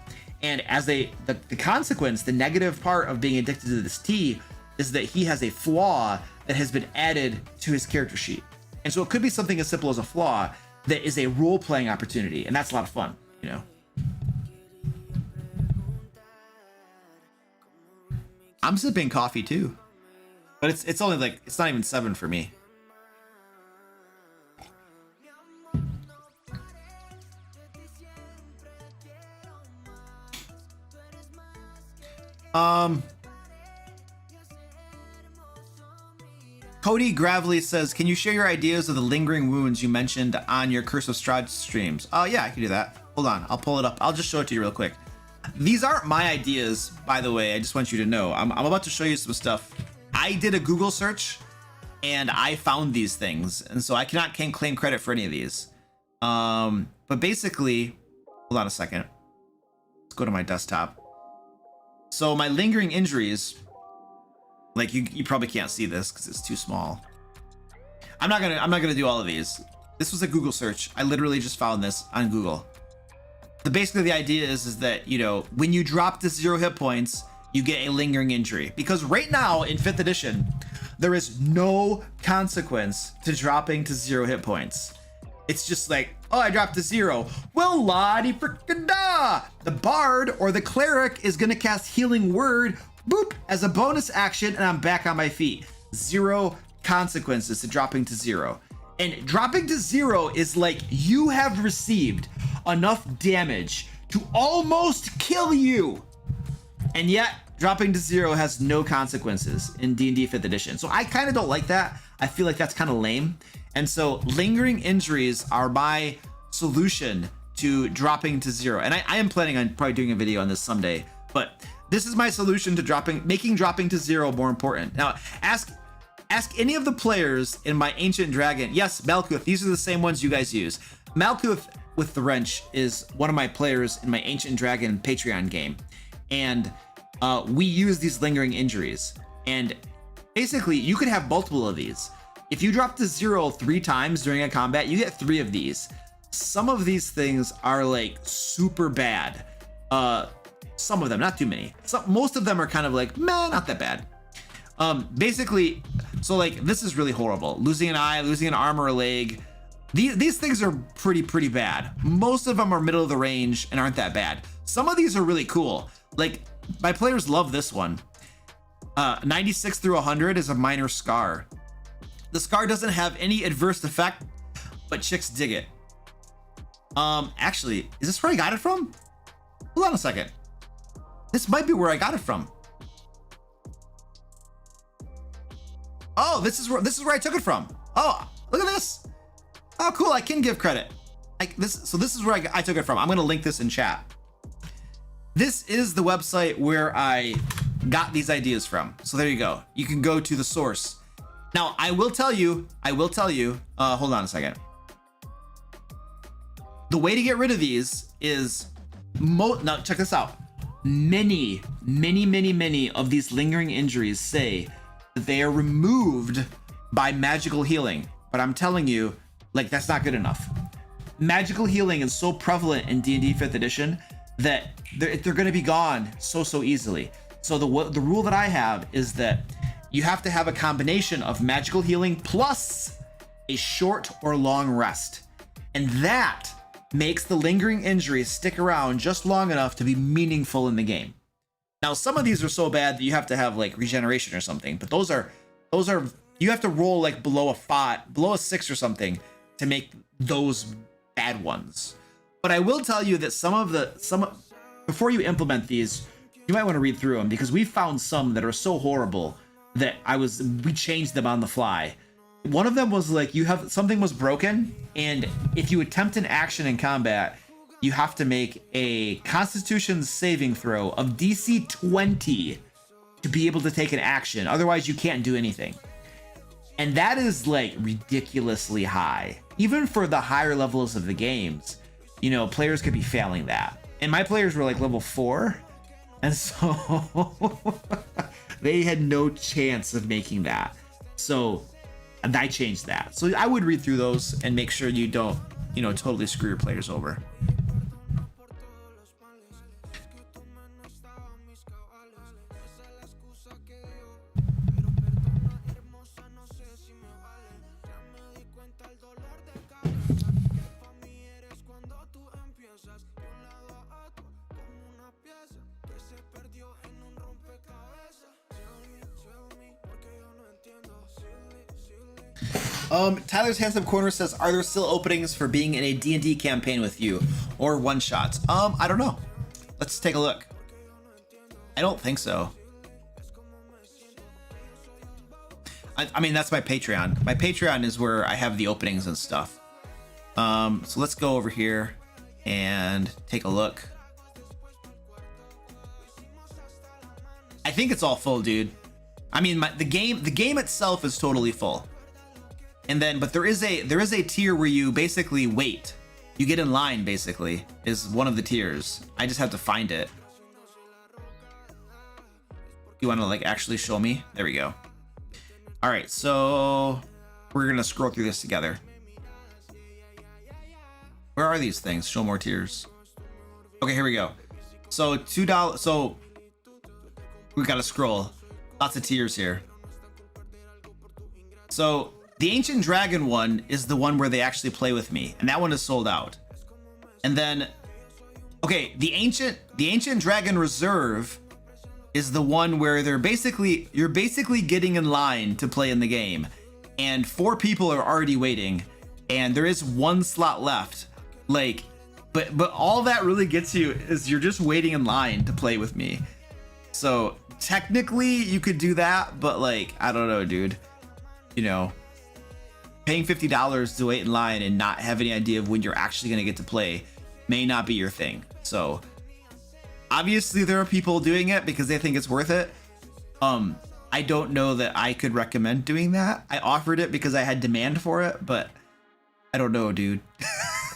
And as the consequence, the negative part of being addicted to this tea is that he has a flaw that has been added to his character sheet. And so it could be something as simple as a flaw that is a role-playing opportunity. And that's a lot of fun, you know? I'm sipping coffee too, but it's only like, it's not even 7 for me. Cody Gravely says, can you share your ideas of the lingering wounds you mentioned on your Curse of Strahd streams? Oh yeah, I can do that. Hold on, I'll pull it up. I'll just show it to you real quick. These aren't my ideas, by the way. I just want you to know. I'm about to show you some stuff. I did a Google search and I found these things, and so I can't claim credit for any of these. But basically, hold on a second. Let's go to my desktop. So my lingering injuries, like you probably can't see this because it's too small. I'm not gonna do all of these. This was a Google search. I literally just found this on Google. Basically the idea is that, you know, when you drop to 0 hit points, you get a lingering injury. Because right now in 5th edition, there is no consequence to dropping to 0 hit points. It's just like, oh, I dropped to 0. Well, la-di frickin' da! The bard or the cleric is gonna cast Healing Word, boop, as a bonus action, and I'm back on my feet. 0 consequences to dropping to 0. And dropping to 0 is like you have received enough damage to almost kill you. And yet, dropping to 0 has no consequences in D&D 5th edition. So I kind of don't like that. I feel like that's kind of lame. And so lingering injuries are my solution to dropping to 0. And I am planning on probably doing a video on this someday, but this is my solution to making dropping to 0 more important. Now, ask any of the players in my Ancient Dragon. Yes, Malkuth, these are the same ones you guys use. Malkuth with the wrench is one of my players in my Ancient Dragon Patreon game. And we use these lingering injuries. And basically, you could have multiple of these. If you drop to 0 3 times during a combat, you get 3 of these. Some of these things are like super bad. Some of them, not too many. Most of them are kind of like, meh, not that bad. Basically, so like this is really horrible. Losing an eye, losing an arm or a leg. These things are pretty bad. Most of them are middle of the range and aren't that bad. Some of these are really cool. Like my players love this one. 96 through 100 is a minor scar. The scar doesn't have any adverse effect, but chicks dig it. Actually, is this where I got it from? Hold on a second. This might be where I got it from. Oh, this is where I took it from. Oh, look at this. Oh, cool. I can give credit. So this is where I took it from. I'm going to link this in chat. This is the website where I got these ideas from. So there you go. You can go to the source. Now, I will tell you, hold on a second. The way to get rid of these is, now check this out. Many of these lingering injuries say that they are removed by magical healing. But I'm telling you, like, that's not good enough. Magical healing is so prevalent in D&D 5th edition that they're going to be gone so easily. So the rule that I have is that you have to have a combination of magical healing plus a short or long rest. And that makes the lingering injuries stick around just long enough to be meaningful in the game. Now, some of these are so bad that you have to have like regeneration or something, but those are you have to roll like below a 6 or something to make those bad ones. But I will tell you that before you implement these, you might want to read through them, because we found some that are so horrible that we changed them on the fly. One of them was like, something was broken, and if you attempt an action in combat, you have to make a Constitution saving throw of DC 20 to be able to take an action. Otherwise, you can't do anything. And that is like ridiculously high. Even for the higher levels of the games, you know, players could be failing that. And my players were like level 4. And so they had no chance of making that. So I changed that. So I would read through those and make sure you don't, you know, totally screw your players over. Tyler's Handsome Corner says, are there still openings for being in a D&D campaign with you or one shots? I don't know. Let's take a look. I don't think so. I mean, that's my Patreon. My Patreon is where I have the openings and stuff. So let's go over here and take a look. I think it's all full, dude. I mean, the game itself is totally full. And then, but there is a tier where you basically wait. You get in line, basically, is one of the tiers. I just have to find it. You want to like actually show me? There we go. All right, so we're gonna scroll through this together. Where are these things? Show more tiers. Okay, here we go. So $2. So we gotta scroll. Lots of tiers here. So the Ancient Dragon one is the one where they actually play with me, and that one is sold out. And then, okay, the Ancient Dragon Reserve is the one where you're basically getting in line to play in the game, and 4 people are already waiting, and there is 1 slot left. Like, but all that really gets you is you're just waiting in line to play with me. So technically you could do that, but like, I don't know, dude. You know, paying $50 to wait in line and not have any idea of when you're actually going to get to play may not be your thing. So obviously there are people doing it because they think it's worth it. I don't know that I could recommend doing that. I offered it because I had demand for it, but I don't know, dude.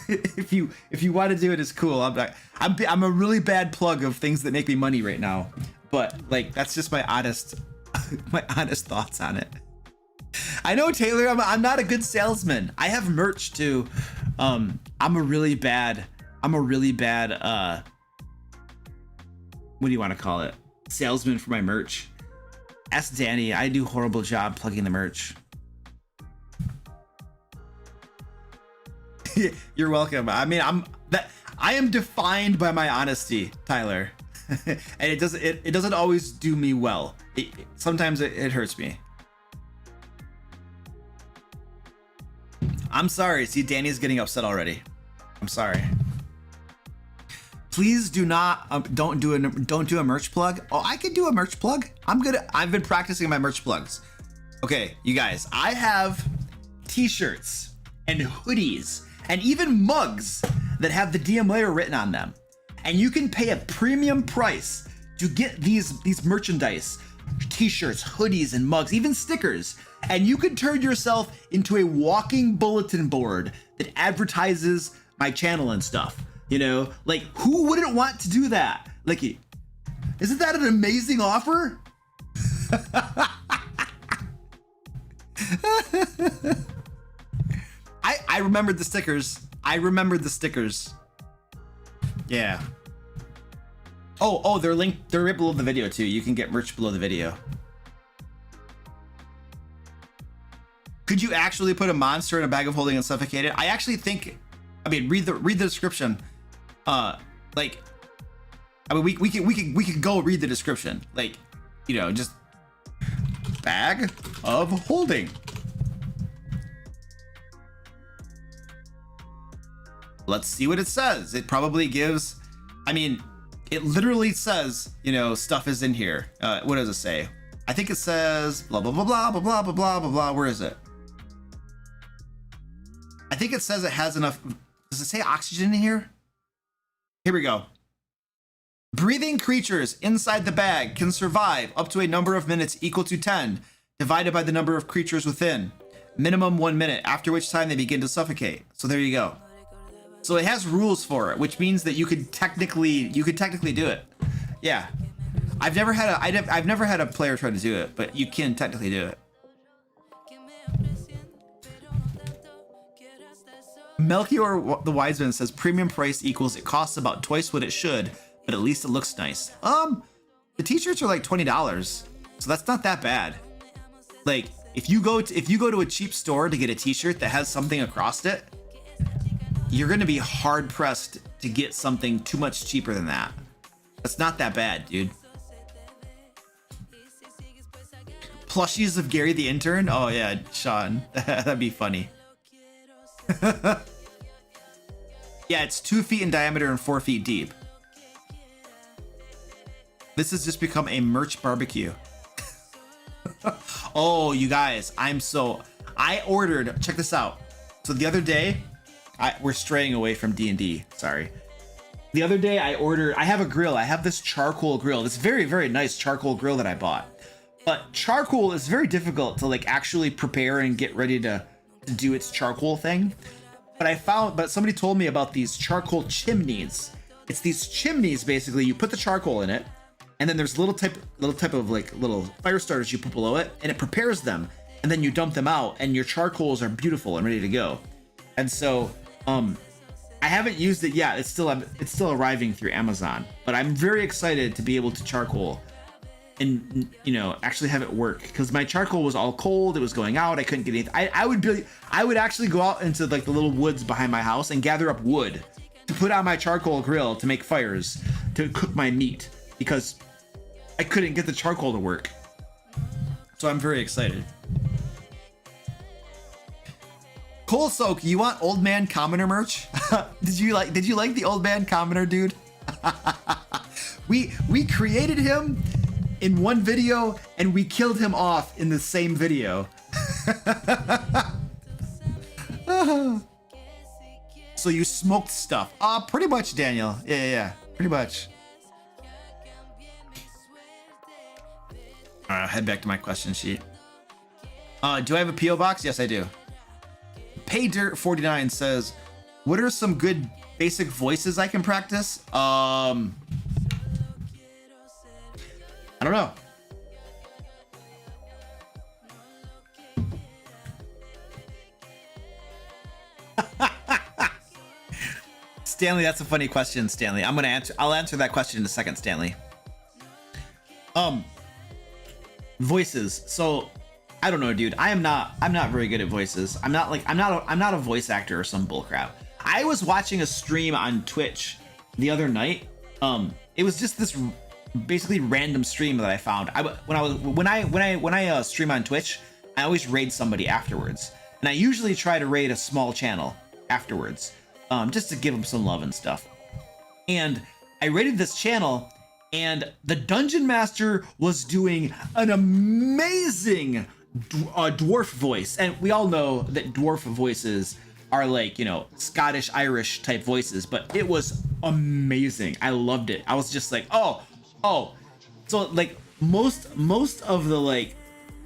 if you want to do it, it's cool. I'm a really bad plug of things that make me money right now, but like, that's just my honest thoughts on it. I know, Taylor, I'm not a good salesman. I have merch too. I'm a really bad what do you want to call it? Salesman for my merch. Ask Danny. I do a horrible job plugging the merch. You're welcome. I mean, I am defined by my honesty, Tyler. and it doesn't always do me well. Sometimes it hurts me. I'm sorry. See, Danny's getting upset already. I'm sorry. Please do not don't do a merch plug. Oh, I could do a merch plug. I've been practicing my merch plugs. Okay, you guys, I have t-shirts and hoodies and even mugs that have the DM Lair written on them. And you can pay a premium price to get these merchandise, t-shirts, hoodies, and mugs, even stickers. And you can turn yourself into a walking bulletin board that advertises my channel and stuff. You know, like, who wouldn't want to do that? Like, isn't that an amazing offer? I remembered the stickers. Yeah. Oh, they're linked. They're right below the video too. You can get merch below the video. Could you actually put a monster in a bag of holding and suffocate it? I actually think. I mean, read the description. Like, I mean, we could go read the description. Like, you know, just bag of holding. Let's see what it says. It probably gives. I mean, it literally says, you know, stuff is in here. What does it say? I think it says blah blah blah blah blah blah blah blah blah blah. Where is it? I think it says it has enough. Does it say oxygen in here? Here we go. Breathing creatures inside the bag can survive up to a number of minutes equal to 10, divided by the number of creatures within. Minimum 1 minute, after which time they begin to suffocate. So there you go. So it has rules for it, which means that you could technically do it. Yeah. I've never had a player try to do it, but you can technically do it. Melchior the Wiseman says premium price equals it costs about twice what it should, but at least it looks nice. The t-shirts are like $20, so that's not that bad. Like, if you go to a cheap store to get a t-shirt that has something across it, you're gonna be hard pressed to get something too much cheaper than that. That's not that bad, dude. Plushies of Gary the Intern? Oh yeah, Sean, that'd be funny. Yeah, it's 2 feet in diameter and 4 feet deep. This has just become a merch barbecue. Oh, you guys, I ordered, check this out. So the other day, we're straying away from D&D, sorry. The other day I have a grill. I have this charcoal grill, this very, very nice charcoal grill that I bought. But charcoal is very difficult to like actually prepare and get ready to do its charcoal thing. But somebody told me about these charcoal chimneys. It's these chimneys, basically, you put the charcoal in it, and then there's little type of like little fire starters you put below it, and it prepares them, and then you dump them out, and your charcoals are beautiful and ready to go. And so, I haven't used it yet. It's still arriving through Amazon, but I'm very excited to be able to charcoal and, you know, actually have it work, because my charcoal was all cold. It was going out. I couldn't get anything. I would actually go out into like the little woods behind my house and gather up wood to put on my charcoal grill to make fires to cook my meat, because I couldn't get the charcoal to work. So I'm very excited. Coal Soak, you want Old Man Commoner merch? Did you like the Old Man Commoner, dude? We created him in one video and we killed him off in the same video. So you smoked stuff. Pretty much, Daniel. Yeah, pretty much. All right, I'll head back to my question sheet. Do I have a PO box? Yes, I do. Paydirt49 says, what are some good basic voices I can practice? I don't know. Stanley, that's a funny question, Stanley. I'll answer that question in a second, Stanley. Voices. So I don't know, dude. I'm not very good at voices. I'm not a voice actor or some bullcrap. I was watching a stream on Twitch the other night. it was just this basically random stream that I found. When I stream on Twitch, I always raid somebody afterwards, and I usually try to raid a small channel afterwards, just to give them some love and stuff. And I raided this channel, and the dungeon master was doing an amazing dwarf voice, and we all know that dwarf voices are like, you know, Scottish, Irish type voices, but it was amazing. I loved it. I was just like, oh. So like most of the like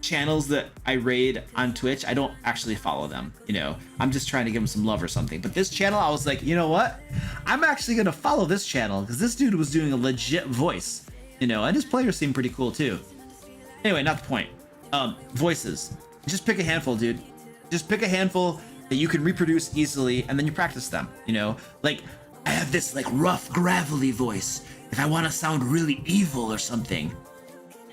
channels that I raid on Twitch, I don't actually follow them, you know, I'm just trying to give them some love or something. But this channel, I was like, you know what, I'm actually gonna follow this channel because this dude was doing a legit voice, you know, and his players seemed pretty cool too. Anyway, not the point. Voices, just pick a handful, dude. Just pick a handful that you can reproduce easily, and then you practice them, you know. Like, I have this like rough, gravelly voice if I want to sound really evil or something.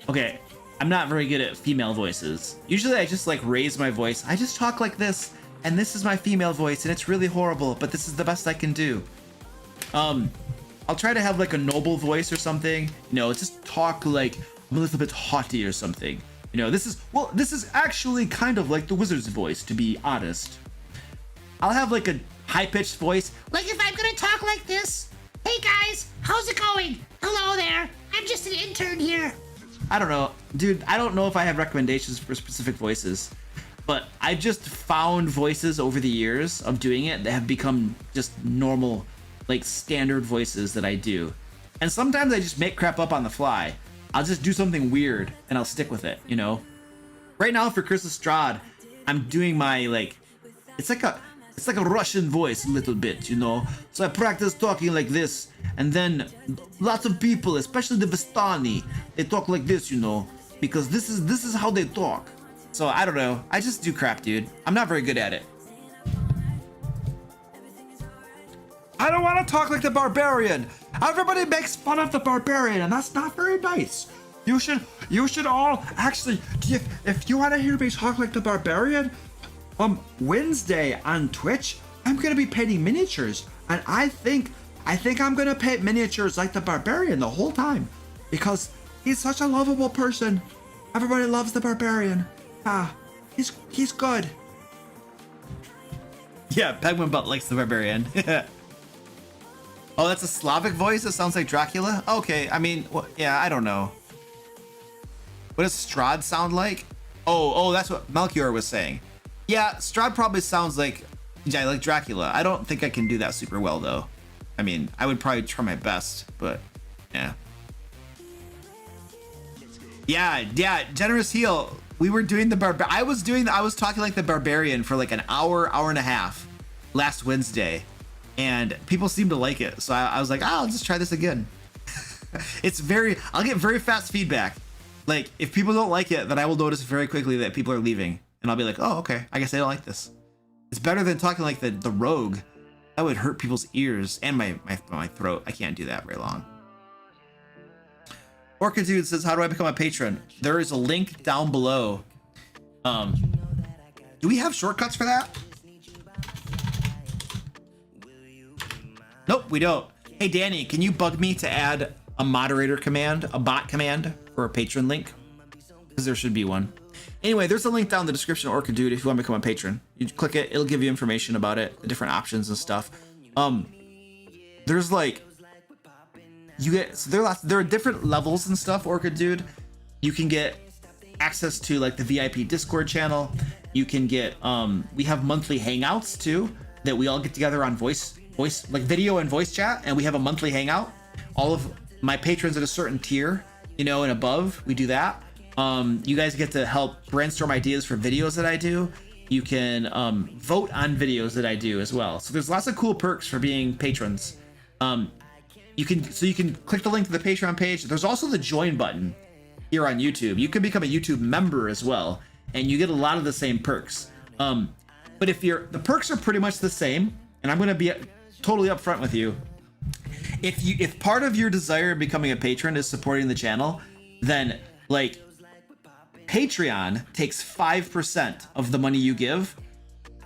Okay, I'm not very good at female voices. Usually I just like raise my voice. I just talk like this, and this is my female voice, and it's really horrible, but this is the best I can do. I'll try to have like a noble voice or something, you know, just talk like I'm a little bit haughty or something. You know, this is actually kind of like the wizard's voice, to be honest. I'll have like a high-pitched voice, like if I'm gonna talk like this. Hey guys, how's it going? Hello there, I'm just an intern here. I don't know, dude, I don't know if I have recommendations for specific voices, but I just found voices over the years of doing it that have become just normal, like standard voices that I do. And sometimes I just make crap up on the fly. I'll just do something weird and I'll stick with it, you know? Right now for Chris Estrad, I'm doing my like, it's like a Russian voice a little bit, you know? So I practice talking like this, and then lots of people, especially the Vistani, they talk like this, you know? Because this is how they talk. So I don't know, I just do crap, dude. I'm not very good at it. I don't want to talk like the barbarian. Everybody makes fun of the barbarian, and that's not very nice. You should all actually, if you want to hear me talk like the barbarian, Wednesday on Twitch, I'm gonna be painting miniatures, and I think I'm gonna paint miniatures like the barbarian the whole time, because he's such a lovable person. Everybody loves the barbarian. He's good. Yeah, Penguin Butt likes the barbarian. Oh, that's a Slavic voice? That sounds like Dracula? Okay, I mean, well, yeah, I don't know. What does Strahd sound like? Oh, that's what Melchior was saying. Yeah, Strahd probably sounds like, yeah, like Dracula. I don't think I can do that super well, though. I mean, I would probably try my best, but yeah. Yeah, Generous Heel. We were doing I was talking like the barbarian for like an hour and a half last Wednesday. And people seem to like it, so I was like, I'll just try this again. I'll get very fast feedback. Like, if people don't like it, then I will notice very quickly that people are leaving, and I'll be like, oh, okay, I guess I don't like this. It's better than talking like the rogue. That would hurt people's ears and my throat. I can't do that very long. Orca Dude says, how do I become a patron? There is a link down below. Do we have shortcuts for that? Nope, we don't. Hey, Danny, can you bug me to add a moderator command, a bot command for a patron link? Because there should be one. Anyway, there's a link down in the description of Orca Dude if you want to become a patron. You click it, it'll give you information about it, the different options and stuff. There's like, there are different levels and stuff, Orca Dude. You can get access to like the VIP Discord channel. You can get, we have monthly hangouts too, that we all get together on voice, like video and voice chat, and we have a monthly hangout. All of my patrons at a certain tier, you know, and above, we do that. You guys get to help brainstorm ideas for videos that I do. You can vote on videos that I do as well. So there's lots of cool perks for being patrons. You can click the link to the Patreon page. There's also the join button here on YouTube. You can become a YouTube member as well, and you get a lot of the same perks. But the perks are pretty much the same, and I'm going to be totally upfront with you. If part of your desire of becoming a patron is supporting the channel, then like Patreon takes 5% of the money you give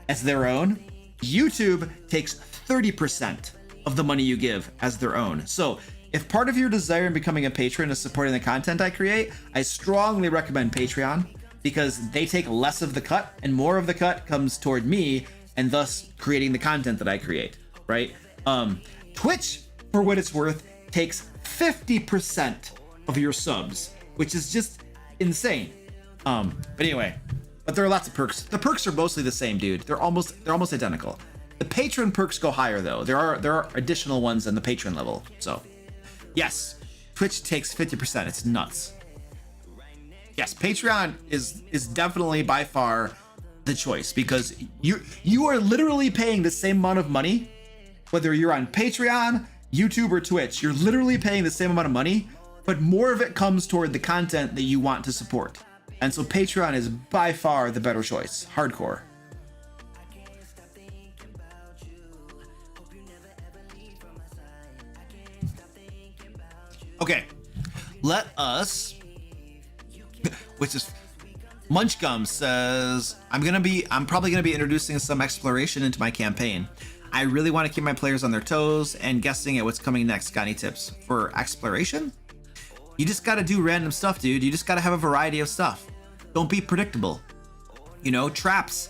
as their own. YouTube takes 30% of the money you give as their own. So If part of your desire in becoming a patron is supporting the content I create, I strongly recommend Patreon, because they take less of the cut and more of the cut comes toward me and thus creating the content that I create, right? Twitch, for what it's worth, takes 50% of your subs, which is just insane. But anyway, but there are lots of perks. The perks are mostly the same, dude. They're almost identical. The patron perks go higher though. There are additional ones in the patron level. So yes, Twitch takes 50%. It's nuts. Yes, Patreon is definitely by far the choice, because you are literally paying the same amount of money, whether you're on Patreon, YouTube, or Twitch. You're literally paying the same amount of money, but more of it comes toward the content that you want to support. And so Patreon is by far the better choice. Hardcore. Okay, let us, which is Munchgum says, I'm probably gonna be introducing some exploration into my campaign. I really want to keep my players on their toes and guessing at what's coming next. Got any tips for exploration? You just gotta do random stuff, dude. You just gotta have a variety of stuff. Don't be predictable. You know, traps,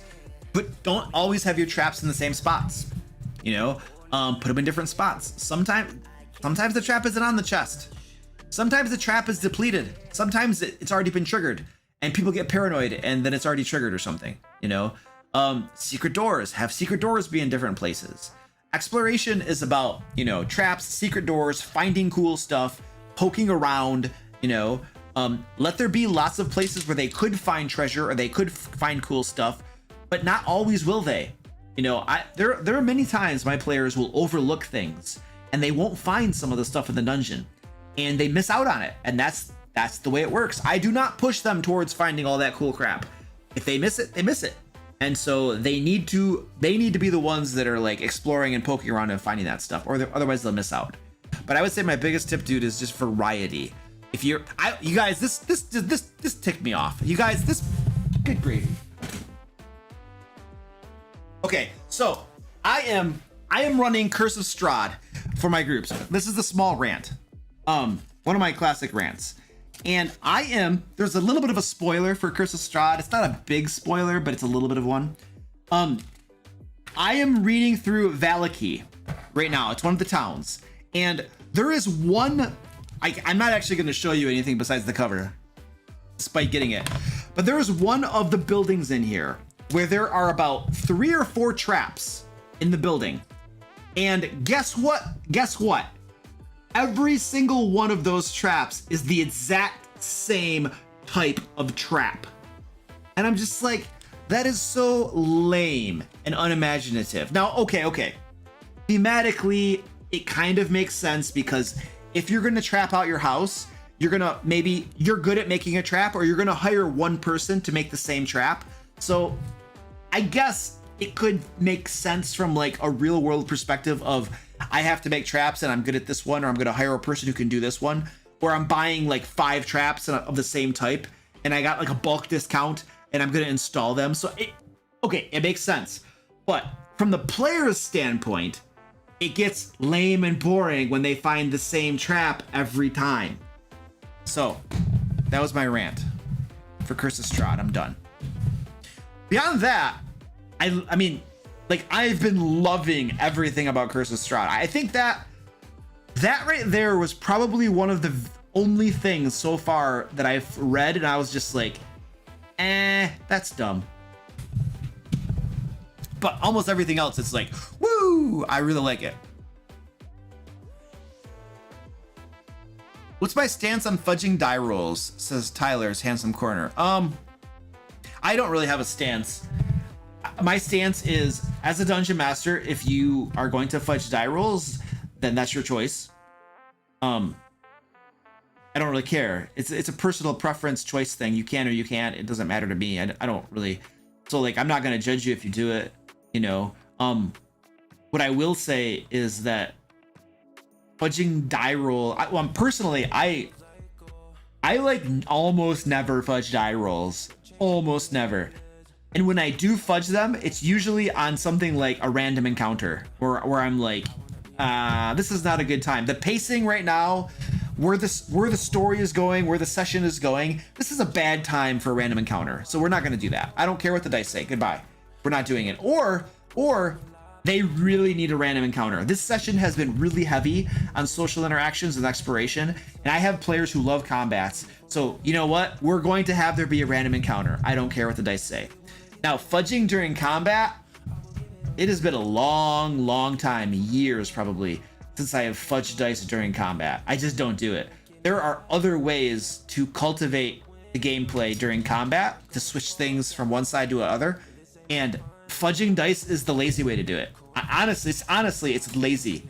but don't always have your traps in the same spots. You know, put them in different spots. Sometimes the trap isn't on the chest. Sometimes the trap is depleted. Sometimes it's already been triggered and people get paranoid and then it's already triggered or something, you know? Secret doors, have secret doors be in different places. Exploration is about, you know, traps, secret doors, finding cool stuff, poking around, you know, let there be lots of places where they could find treasure or they could find cool stuff, but not always will they. You know, there are many times my players will overlook things and they won't find some of the stuff in the dungeon and they miss out on it. And that's the way it works. I do not push them towards finding all that cool crap. If they miss it, they miss it. And so they need to be the ones that are like exploring and poking around and finding that stuff, or otherwise they'll miss out. But I would say my biggest tip, dude, is just variety. If you guys, this ticked me off. You guys, this, good gravy. Okay, so I am running Curse of Strahd for my groups. This is the small rant, one of my classic rants, and there's a little bit of a spoiler for Curse of Strahd. It's not a big spoiler, but it's a little bit of one. I am reading through Valaki right now. It's one of the towns, and there is one. I'm not actually going to show you anything besides the cover, despite getting it. But there is one of the buildings in here where there are about 3 or 4 traps in the building. And guess what? Guess what? Every single one of those traps is the exact same type of trap. And I'm just like, that is so lame and unimaginative. Now, okay. Thematically, it kind of makes sense, because if you're going to trap out your house, you're good at making a trap, or you're going to hire one person to make the same trap. So I guess it could make sense from like a real world perspective of, I have to make traps and I'm good at this one, or I'm going to hire a person who can do this one, or I'm buying like 5 traps of the same type and I got like a bulk discount and I'm going to install them. So it makes sense. But from the player's standpoint, it gets lame and boring when they find the same trap every time. So that was my rant for Curse of Strahd. I'm done. Beyond that, I mean, like, I've been loving everything about Curse of Strahd. I think that right there was probably one of the only things so far that I've read and I was just like, that's dumb. But almost everything else, it's like, woo, I really like it. What's my stance on fudging die rolls? Says Tyler's Handsome Corner. I don't really have a stance. My stance is, as a dungeon master, if you are going to fudge die rolls, then that's your choice. I don't really care. It's a personal preference choice thing. You can or you can't. It doesn't matter to me. I don't really. So like, I'm not gonna judge you if you do it. You know. What I will say is that fudging die roll. Personally, I like almost never fudge die rolls. Almost never. And when I do fudge them, it's usually on something like a random encounter where I'm like, This is not a good time. The pacing right now, where the story is going, where the session is going, this is a bad time for a random encounter. So we're not going to do that. I don't care what the dice say. Goodbye. We're not doing it. Or they really need a random encounter. This session has been really heavy on social interactions and exploration, and I have players who love combats. So you know what? We're going to have there be a random encounter. I don't care what the dice say. Now, fudging during combat, it has been a long time, years probably, since I have fudged dice during combat. I just don't do it. There are other ways to cultivate the gameplay during combat, to switch things from one side to the other, and fudging dice is the lazy way to do it. Honestly, it's lazy.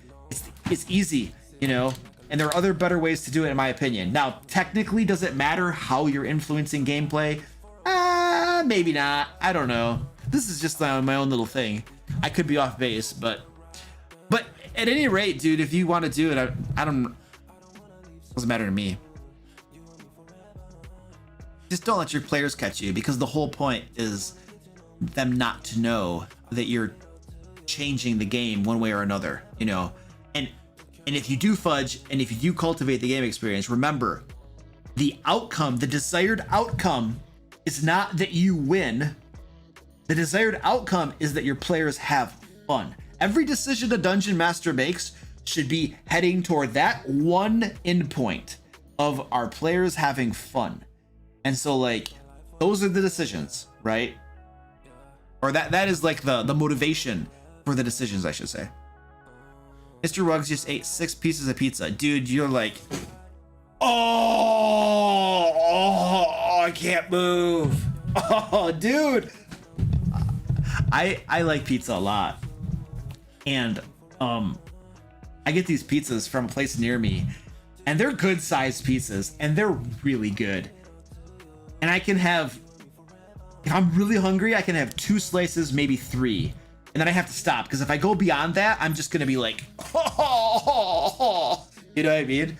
It's easy, you know, and there are other better ways to do it, in my opinion. Now, technically, does it matter how you're influencing gameplay? Maybe not. I don't know. This is just my own little thing. I could be off base, but at any rate, dude, if you want to do it, I don't. Doesn't matter to me. Just don't let your players catch you, because the whole point is them not to know that you're changing the game one way or another, you know. And if you do fudge, and if you do cultivate the game experience, remember, the outcome, the desired outcome, is not that you win. The desired outcome is that your players have fun. Every decision a dungeon master makes should be heading toward that one endpoint of our players having fun. And so, like, those are the decisions, right? Or that is like the motivation for the decisions, I should say. Mr. Ruggs just ate 6 pieces of pizza. Dude, you're like, I can't move. Oh, dude. I like pizza a lot. And I get these pizzas from a place near me, and they're good sized pizzas, and they're really good. And I can have, if I'm really hungry, I can have 2 slices, maybe 3. And then I have to stop, because if I go beyond that, I'm just going to be like, you know what I mean?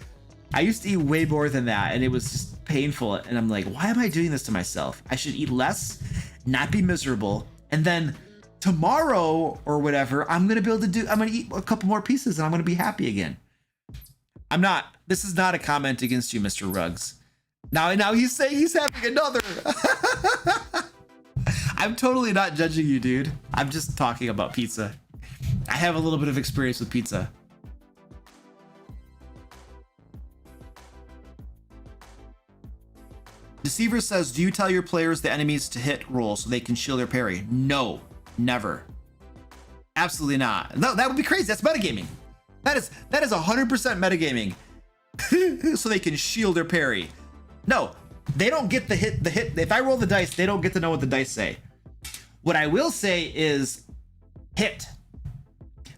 I used to eat way more than that, and it was just painful. And I'm like, why am I doing this to myself? I should eat less, not be miserable. And then tomorrow or whatever, I'm going to eat a couple more pieces, and I'm going to be happy again. This is not a comment against you, Mr. Ruggs. Now he's saying he's having another. I'm totally not judging you, dude. I'm just talking about pizza. I have a little bit of experience with pizza. Deceiver says, do you tell your players the enemies to hit roll so they can shield their parry? No, never. Absolutely not. No, that would be crazy. That's metagaming. That is 100% metagaming. So they can shield their parry. No, they don't get the hit. If I roll the dice, they don't get to know what the dice say. What I will say is hit.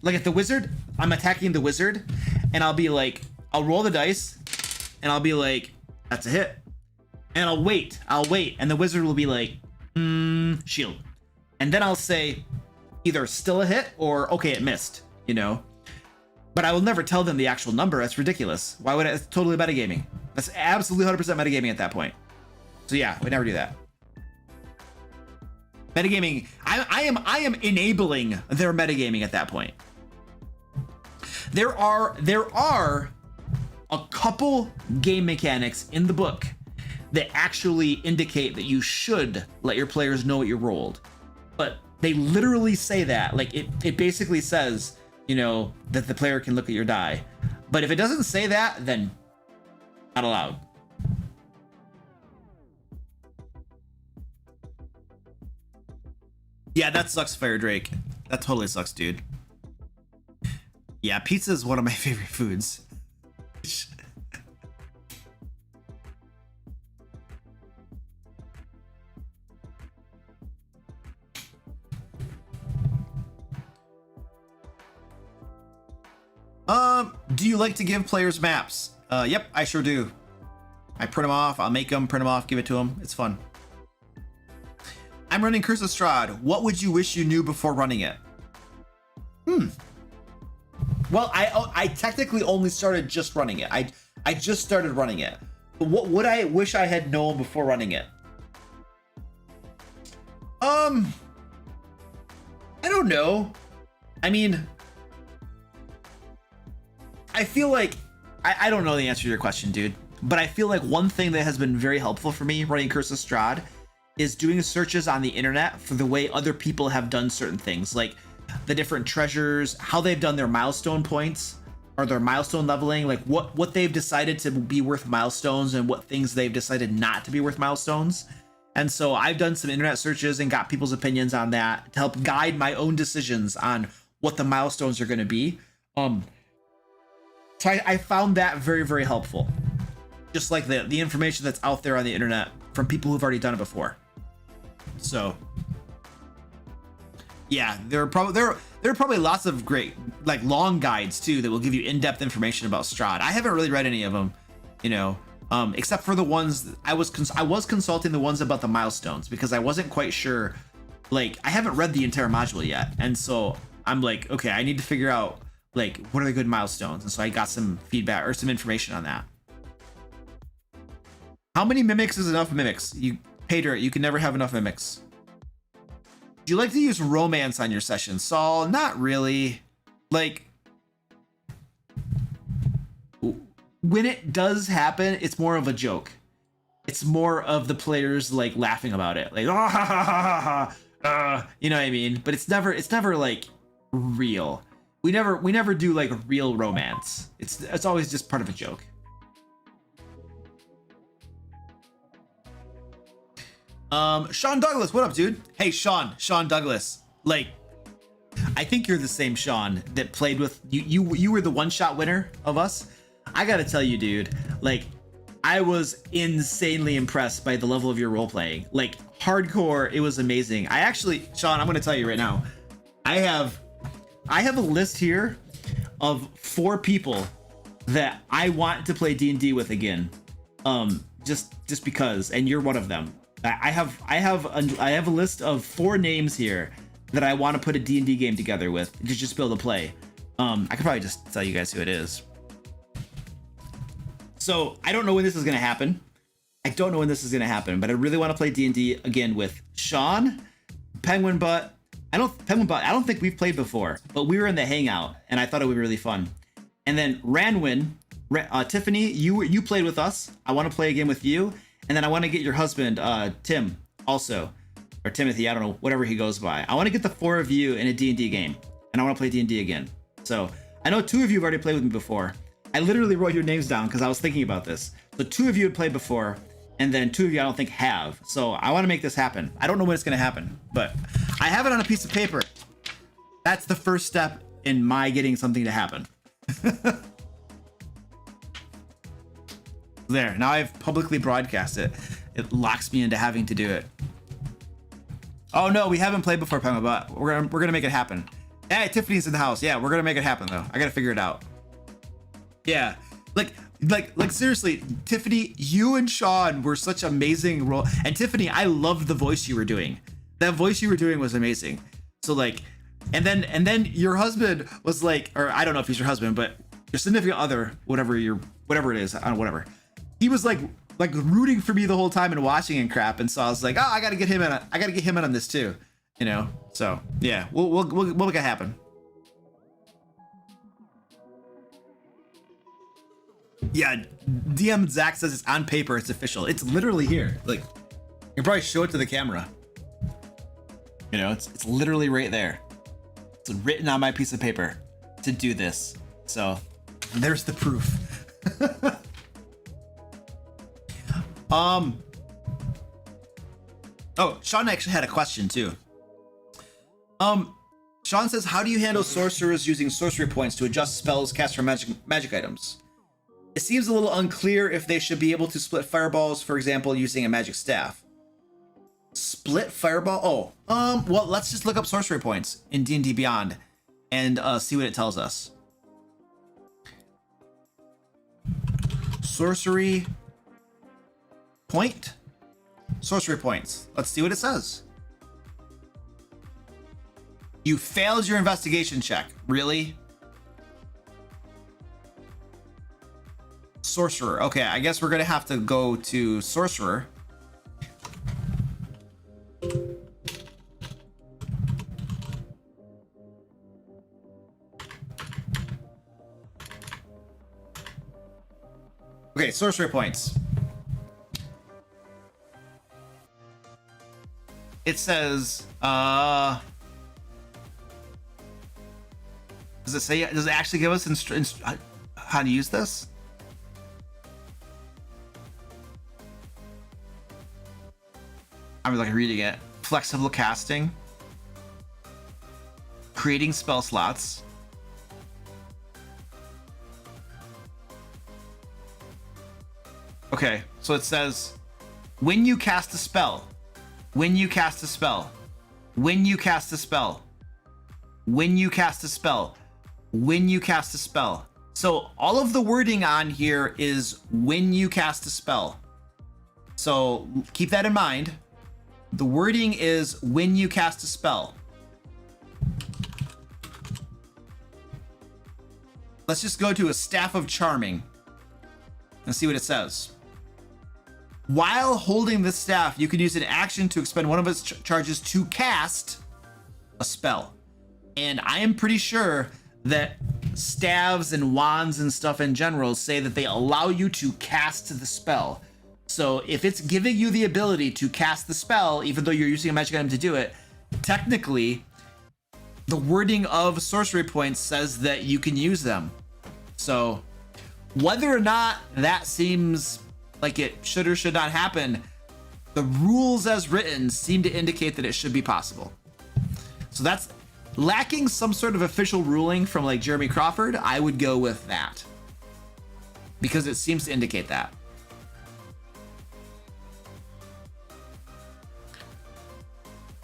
Like if the wizard, I'm attacking the wizard, and I'll be like, I'll roll the dice, and I'll be like, that's a hit. And I'll wait, and the wizard will be like, shield. And then I'll say either still a hit or okay, it missed, you know? But I will never tell them the actual number. That's ridiculous. Why would I? It's totally metagaming. That's absolutely 100% metagaming at that point. So yeah, we never do that. Metagaming, I am enabling their metagaming at that point. There are a couple game mechanics in the book that actually indicate that you should let your players know what you rolled. But they literally say that. Like it basically says, you know, that the player can look at your die. But if it doesn't say that, then not allowed. Yeah, that sucks, Fire Drake. That totally sucks, dude. Yeah, pizza is one of my favorite foods. Do you like to give players maps? Yep, I sure do. I print them off, I'll make them, print them off, give it to them. It's fun. I'm running Curse of Strahd. What would you wish you knew before running it? Well, I technically only started just running it. I just started running it. But what would I wish I had known before running it? I don't know. I mean, I feel like I don't know the answer to your question, dude, but I feel like one thing that has been very helpful for me running Curse of Strahd is doing searches on the internet for the way other people have done certain things, like the different treasures, how they've done their milestone points or their milestone leveling, like what they've decided to be worth milestones and what things they've decided not to be worth milestones. And so I've done some internet searches and got people's opinions on that to help guide my own decisions on what the milestones are going to be. So I found that very, very helpful. Just like the information that's out there on the internet from people who've already done it before. So yeah, there are probably lots of great, like, long guides too that will give you in-depth information about Strahd. I haven't really read any of them, you know, except for the ones I was consulting the ones about the milestones, because I wasn't quite sure. Like, I haven't read the entire module yet, and so I'm like, okay, I need to figure out, like, what are the good milestones, and so I got some feedback or some information on that. How many mimics is enough mimics? You Pater, you can never have enough mimics. Do you like to use romance on your sessions, Saul? Not really. Like, when it does happen, it's more of a joke. It's more of the players, like, laughing about it, like, ah, ha, ha, ha, ha, you know what I mean? But it's never like real. We never do like real romance. It's always just part of a joke. Sean Douglas, what up, dude? Hey, Sean Douglas. Like, I think you're the same Sean that played with you. You were the one-shot winner of us. I gotta tell you, dude, like, I was insanely impressed by the level of your role playing. Like, hardcore, it was amazing. I actually, Sean, I'm gonna tell you right now, I have a list here of 4 people that I want to play D&D with again. Just because, and you're one of them. I have a list of 4 names here that I want to put a D&D game together with to just be able to play. I could probably just tell you guys who it is. So I don't know when this is gonna happen. But I really want to play D&D again with Sean, Penguin Butt. I don't think we've played before, but we were in the hangout and I thought it would be really fun. And then Ranwin, Tiffany, you played with us. I want to play again with you. And then I want to get your husband, Tim, also, or Timothy, I don't know, whatever he goes by. I want to get the 4 of you in a D&D game, and I want to play D&D again. So I know 2 of you have already played with me before. I literally wrote your names down because I was thinking about this. So 2 of you had played before, and then 2 of you I don't think have. So I want to make this happen. I don't know when it's going to happen, but I have it on a piece of paper. That's the first step in my getting something to happen. There, now I've publicly broadcast it. It locks me into having to do it. Oh no, we haven't played before, Pema, but we're gonna make it happen. Hey, Tiffany's in the house. Yeah, we're gonna make it happen though. I gotta figure it out. Yeah, like seriously, Tiffany, you and Sean were such amazing role. And Tiffany, I loved the voice you were doing. That voice you were doing was amazing. So like, and then your husband was like, or I don't know if he's your husband, but your significant other, whatever it is, I don't know, whatever. He was like rooting for me the whole time and watching and crap, and so I was like, oh, I gotta get him in on this too, you know. So yeah, we'll make it happen. Yeah, DM Zach says it's on paper, it's official. It's literally here. Like, you can probably show it to the camera. You know, it's literally right there. It's written on my piece of paper to do this. So there's the proof. Oh, Sean actually had a question too. Sean says, how do you handle sorcerers using sorcery points to adjust spells cast from magic items? It seems a little unclear if they should be able to split fireballs, for example, using a magic staff. Split fireball? Oh, well, let's just look up sorcery points in D&D Beyond and see what it tells us. Sorcery point? Sorcery points. Let's see what it says. You failed your investigation check. Really? Sorcerer. Okay, I guess we're gonna have to go to sorcerer. Okay, sorcery points. It says, does it say, does it actually give us how to use this? I'm like reading it. Flexible casting, creating spell slots, okay, so it says when you cast a spell, when you cast a spell, when you cast a spell, when you cast a spell, when you cast a spell. So all of the wording on here is when you cast a spell. So keep that in mind. The wording is when you cast a spell. Let's just go to a Staff of Charming and see what it says. While holding this staff, you can use an action to expend one of its charges to cast a spell. And I am pretty sure that staves and wands and stuff in general say that they allow you to cast the spell. So if it's giving you the ability to cast the spell, even though you're using a magic item to do it, technically the wording of sorcery points says that you can use them. So whether or not that seems like it should or should not happen, the rules as written seem to indicate that it should be possible. So that's lacking some sort of official ruling from like Jeremy Crawford. I would go with that because it seems to indicate that.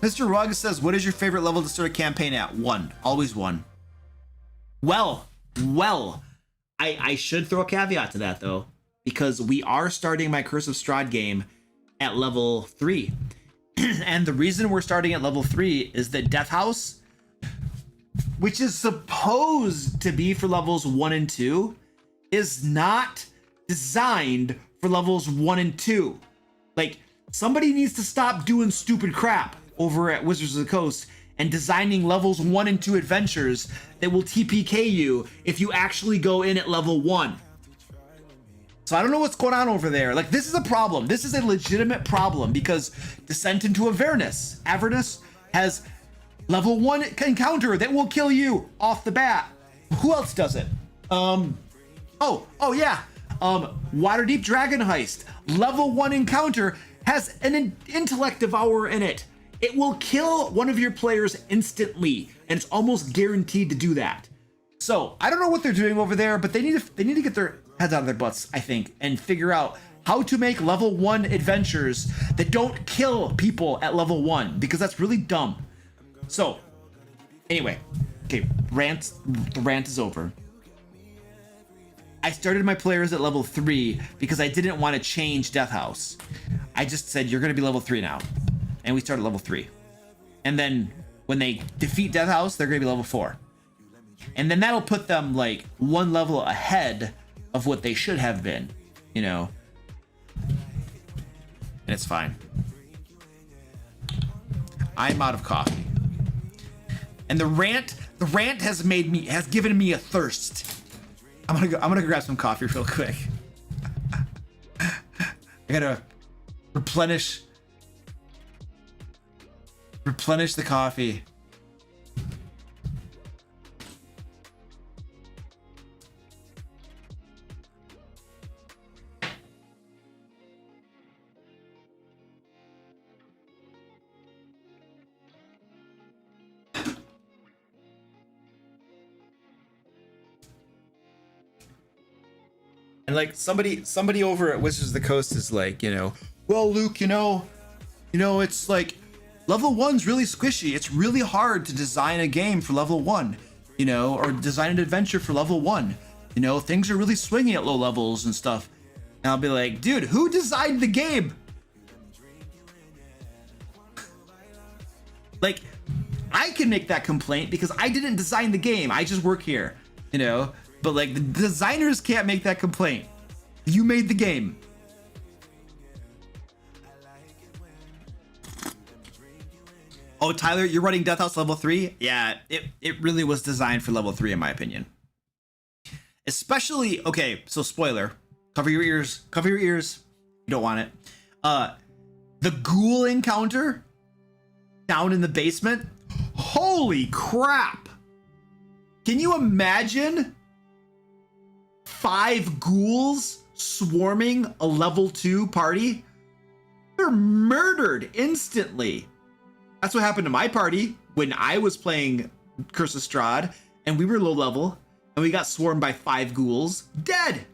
Mr. Rugg says, what is your favorite level to start a campaign at? 1. Always 1. Well, I should throw a caveat to that though, because we are starting my Curse of Strahd game at level 3. And the reason we're starting at level 3 is that Death House, which is supposed to be for levels 1 and 2, is not designed for levels 1 and 2. Like, somebody needs to stop doing stupid crap over at Wizards of the Coast and designing levels 1 and 2 adventures that will TPK you if you actually go in at level 1. So I don't know what's going on over there. Like, this is a problem. This is a legitimate problem because Descent into Avernus has level 1 encounter that will kill you off the bat. Who else does it? Oh yeah. Waterdeep Dragon Heist, level 1 encounter has an intellect devourer in it. It will kill one of your players instantly, and it's almost guaranteed to do that. So I don't know what they're doing over there, but they need to get their heads out of their butts, I think, and figure out how to make level 1 adventures that don't kill people at level 1, because that's really dumb. So anyway, okay, the rant is over. I started my players at level 3 because I didn't want to change Death House. I just said, you're going to be level 3 now. And we started level 3. And then when they defeat Death House, they're going to be level 4. And then that'll put them like 1 level ahead of what they should have been, you know. And it's fine. I'm out of coffee. And the rant has given me a thirst. I'm gonna grab some coffee real quick. I gotta replenish the coffee. And like somebody over at Wizards of the Coast is like, you know, well, Luke, you know, it's like level 1's really squishy. It's really hard to design a game for level 1, you know, or design an adventure for level 1. You know, things are really swingy at low levels and stuff. And I'll be like, dude, who designed the game? Like, I can make that complaint because I didn't design the game. I just work here, you know. But like, the designers can't make that complaint. You made the game. Oh, Tyler, you're running Death House level 3? Yeah, it really was designed for level 3 in my opinion. Especially, okay, so spoiler. Cover your ears. Cover your ears. You don't want it. The ghoul encounter down in the basement. Holy crap. Can you imagine 5 ghouls swarming a level 2 party? They're murdered instantly. That's what happened to my party when I was playing Curse of Strahd and we were low level and we got swarmed by 5 ghouls. Dead.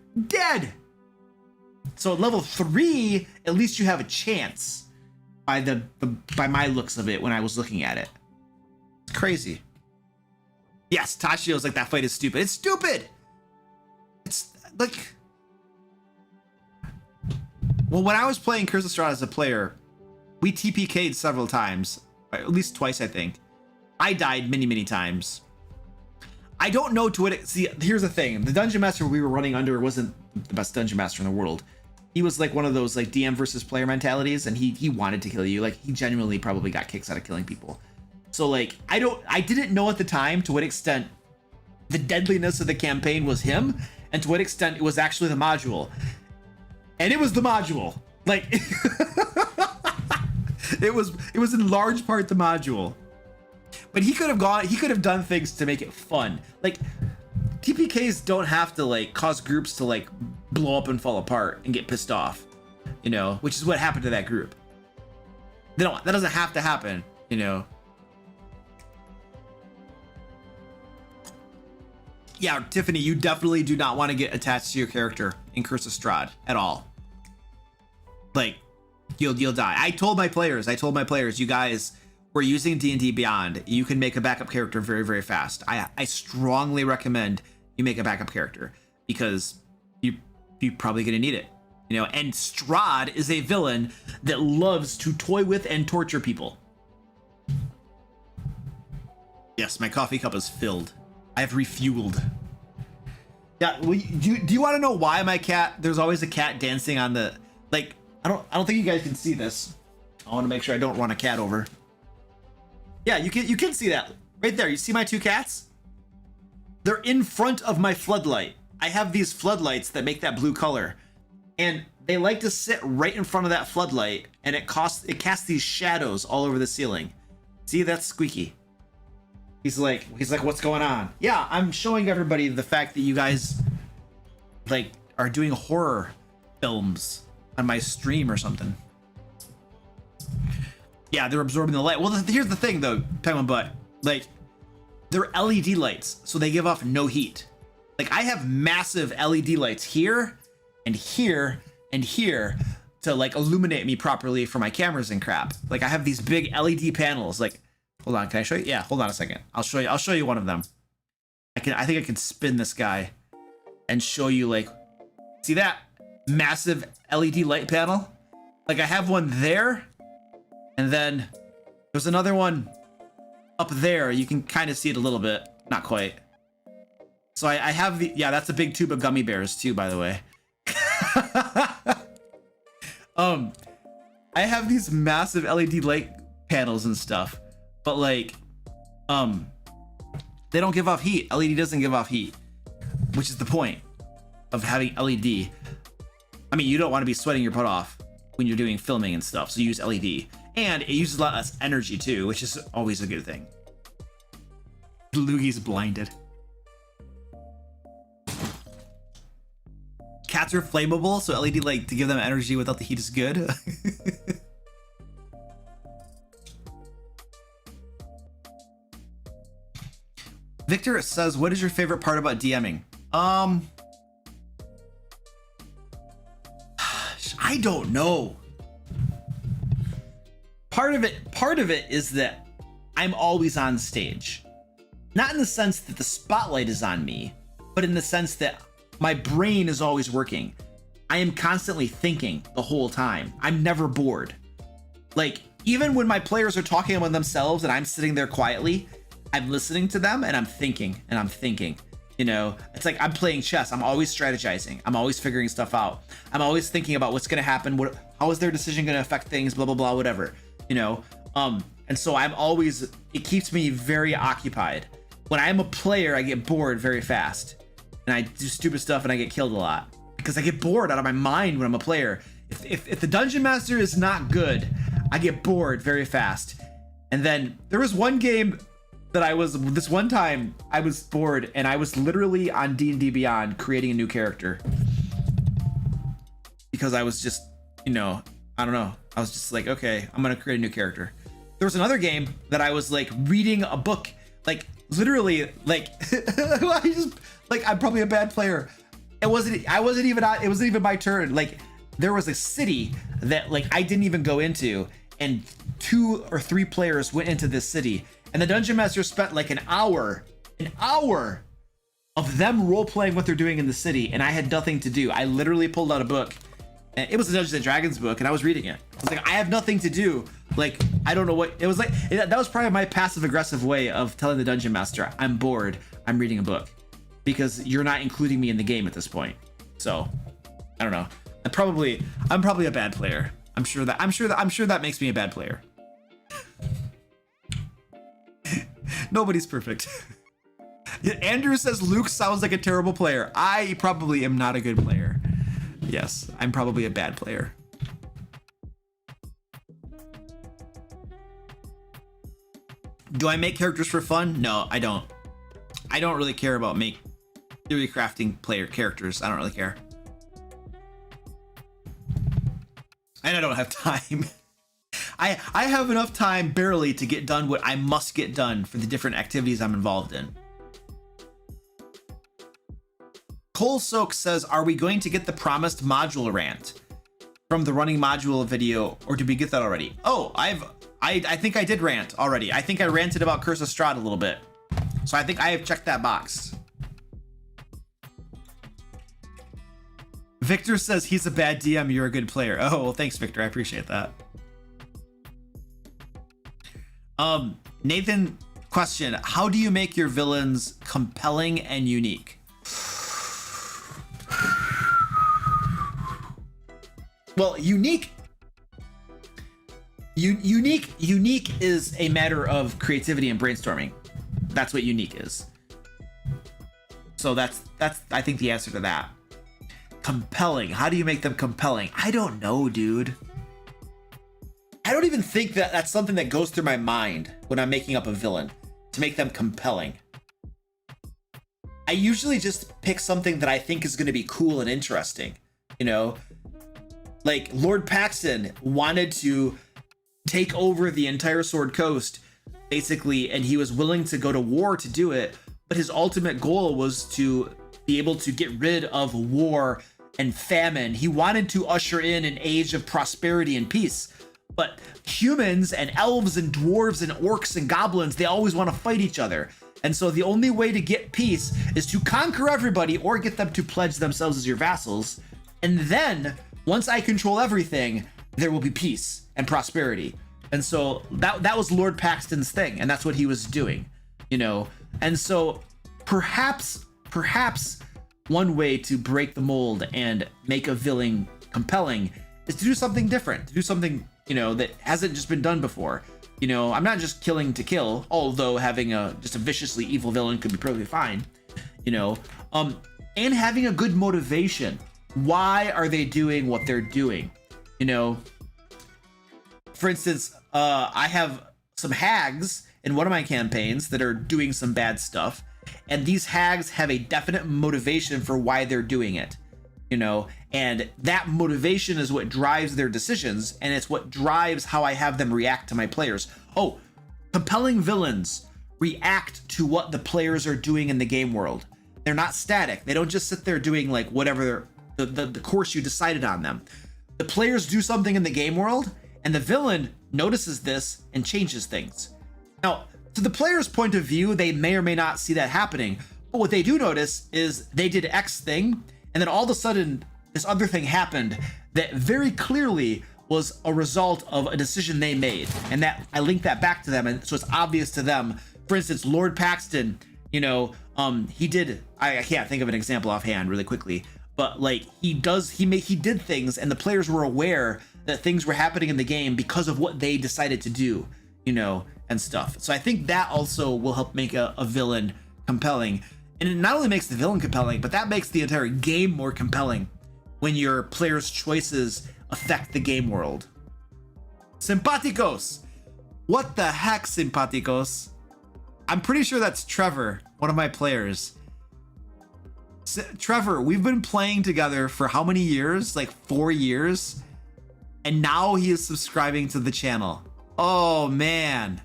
So at level 3, at least you have a chance by by my looks of it when I was looking at it. It's crazy. Yes, Tachio's like, that fight is stupid. It's stupid. It's like, well, when I was playing Curse of Strahd as a player, we TPK'd several times, at least twice, I think. I died many times. I don't know to what see, here's the thing. The dungeon master we were running under wasn't the best dungeon master in the world. He was like one of those like DM versus player mentalities, and he wanted to kill you. Like, he genuinely probably got kicks out of killing people. So like, I didn't know at the time to what extent the deadliness of the campaign was him, and to what extent it was actually the module. And it was the module. Like, it was in large part the module. But he could have done things to make it fun. Like, TPKs don't have to like cause groups to like blow up and fall apart and get pissed off, you know, which is what happened to that group. That doesn't have to happen, you know. Yeah, Tiffany, you definitely do not want to get attached to your character in Curse of Strahd at all. Like, you'll die. I told my players, you guys, we're using D&D Beyond. You can make a backup character very fast. I strongly recommend you make a backup character because you're probably gonna need it, you know. And Strahd is a villain that loves to toy with and torture people. Yes, my coffee cup is filled. I've refueled. Yeah, well, do you want to know why my cat? There's always a cat dancing on the, like, I don't think you guys can see this. I want to make sure I don't run a cat over. Yeah, you can see that right there. You see my 2 cats? They're in front of my floodlight. I have these floodlights that make that blue color, and they like to sit right in front of that floodlight, and it casts these shadows all over the ceiling. See, that's Squeaky. He's like, what's going on? Yeah, I'm showing everybody the fact that you guys like are doing horror films on my stream or something. Yeah, they're absorbing the light. Well, here's the thing though, Penguin Butt. Like, they're LED lights, so they give off no heat. Like, I have massive LED lights here and here and here to like illuminate me properly for my cameras and crap. Like, I have these big LED panels. Like, hold on, can I show you? Yeah, hold on a second. I'll show you one of them. I think I can spin this guy and show you, like, see that massive LED light panel? Like, I have one there, and then there's another one up there. You can kind of see it a little bit, not quite. So I have the, yeah, that's a big tube of gummy bears too, by the way. I have these massive LED light panels and stuff, but like, they don't give off heat. LED doesn't give off heat, which is the point of having LED. I mean, you don't want to be sweating your butt off when you're doing filming and stuff, so you use LED. And it uses a lot less energy too, which is always a good thing. Lugie's blinded. Cats are flammable, so LED like to give them energy without the heat is good. Victor says, what is your favorite part about DMing? I don't know. Part of it is that I'm always on stage. Not in the sense that the spotlight is on me, but in the sense that my brain is always working. I am constantly thinking the whole time. I'm never bored. Like, even when my players are talking among themselves and I'm sitting there quietly, I'm listening to them and I'm thinking and I'm thinking. You know, it's like I'm playing chess. I'm always strategizing. I'm always figuring stuff out. I'm always thinking about what's going to happen. How is their decision going to affect things? Blah, blah, blah, whatever, you know? And so I'm always, it keeps me very occupied. When I'm a player, I get bored very fast and I do stupid stuff and I get killed a lot because I get bored out of my mind when I'm a player. If the dungeon master is not good, I get bored very fast. And then there was one game that this one time I was bored, and I was literally on D&D Beyond creating a new character because I was just, I don't know. I was just like, okay, I'm gonna create a new character. There was another game that I was like reading a book, like literally, like I'm probably a bad player. It wasn't even my turn. Like there was a city that like I didn't even go into, and 2 or 3 players went into this city, and the dungeon master spent like an hour of them role playing what they're doing in the city, and I had nothing to do. I literally pulled out a book. It was a Dungeons and Dragons book, and I was reading it. I was like, I have nothing to do. Like, I don't know what it was like. That was probably my passive aggressive way of telling the dungeon master, I'm bored. I'm reading a book because you're not including me in the game at this point. So, I don't know. I'm probably a bad player. I'm sure that makes me a bad player. Nobody's perfect. Andrew says Luke sounds like a terrible player. I probably am not a good player. Yes, I'm probably a bad player. Do I make characters for fun? No, I don't. I don't really care about theory crafting player characters. I don't really care. And I don't have time. I have enough time barely to get done what I must get done for the different activities I'm involved in. Cole Soak says, are we going to get the promised module rant from the running module video, or did we get that already? Oh, I think I did rant already. I think I ranted about Curse of Strahd a little bit. So I think I have checked that box. Victor says he's a bad DM, you're a good player. Oh, well, thanks, Victor. I appreciate that. Nathan, question. How do you make your villains compelling and unique? Well, unique is a matter of creativity and brainstorming. That's what unique is. So that's I think the answer to that. Compelling. How do you make them compelling? I don't know, dude. I don't even think that that's something that goes through my mind when I'm making up a villain to make them compelling. I usually just pick something that I think is going to be cool and interesting, Like Lord Paxton wanted to take over the entire Sword Coast, basically, and he was willing to go to war to do it, but his ultimate goal was to be able to get rid of war and famine. He wanted to usher in an age of prosperity and peace, but humans and elves and dwarves and orcs and goblins, they always want to fight each other. And so the only way to get peace is to conquer everybody or get them to pledge themselves as your vassals. And then once I control everything, there will be peace and prosperity. And so that was Lord Paxton's thing, and that's what he was doing, And so perhaps one way to break the mold and make a villain compelling is to do something different, to do something, that hasn't just been done before. I'm not just killing to kill, although having just a viciously evil villain could be perfectly fine, and having a good motivation. Why are they doing what they're doing? For instance, I have some hags in one of my campaigns that are doing some bad stuff, and these hags have a definite motivation for why they're doing it, and that motivation is what drives their decisions, and it's what drives how I have them react to my players. Oh, compelling villains react to what the players are doing in the game world. They're not static. They don't just sit there doing like whatever the course you decided on them. The players do something in the game world, and the villain notices this and changes things. Now, to the player's point of view, they may or may not see that happening, but what they do notice is they did X thing, and then all of a sudden this other thing happened that very clearly was a result of a decision they made, and that I link that back to them, and so it's obvious to them. For instance, Lord Paxton, he did, I can't think of an example offhand really quickly, but like he did things, and the players were aware that things were happening in the game because of what they decided to do, and stuff. So I think that also will help make a villain compelling. And it not only makes the villain compelling, but that makes the entire game more compelling, when your players' choices affect the game world. Simpaticos. What the heck, Simpaticos? I'm pretty sure that's Trevor, one of my players. Trevor, we've been playing together for how many years? Like 4 years. And now he is subscribing to the channel. Oh man.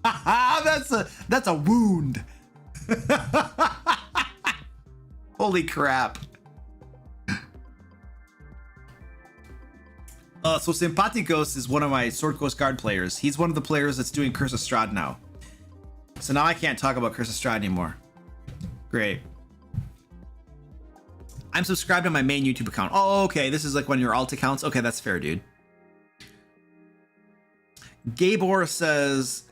that's a wound. Holy crap. So Simpaticos is one of my Sword Coast Guard players. He's one of the players that's doing Curse of Strahd now. So now I can't talk about Curse of Strahd anymore. Great. I'm subscribed to my main YouTube account. Oh, okay. This is like one of your alt accounts. Okay, that's fair, dude. Gabor says,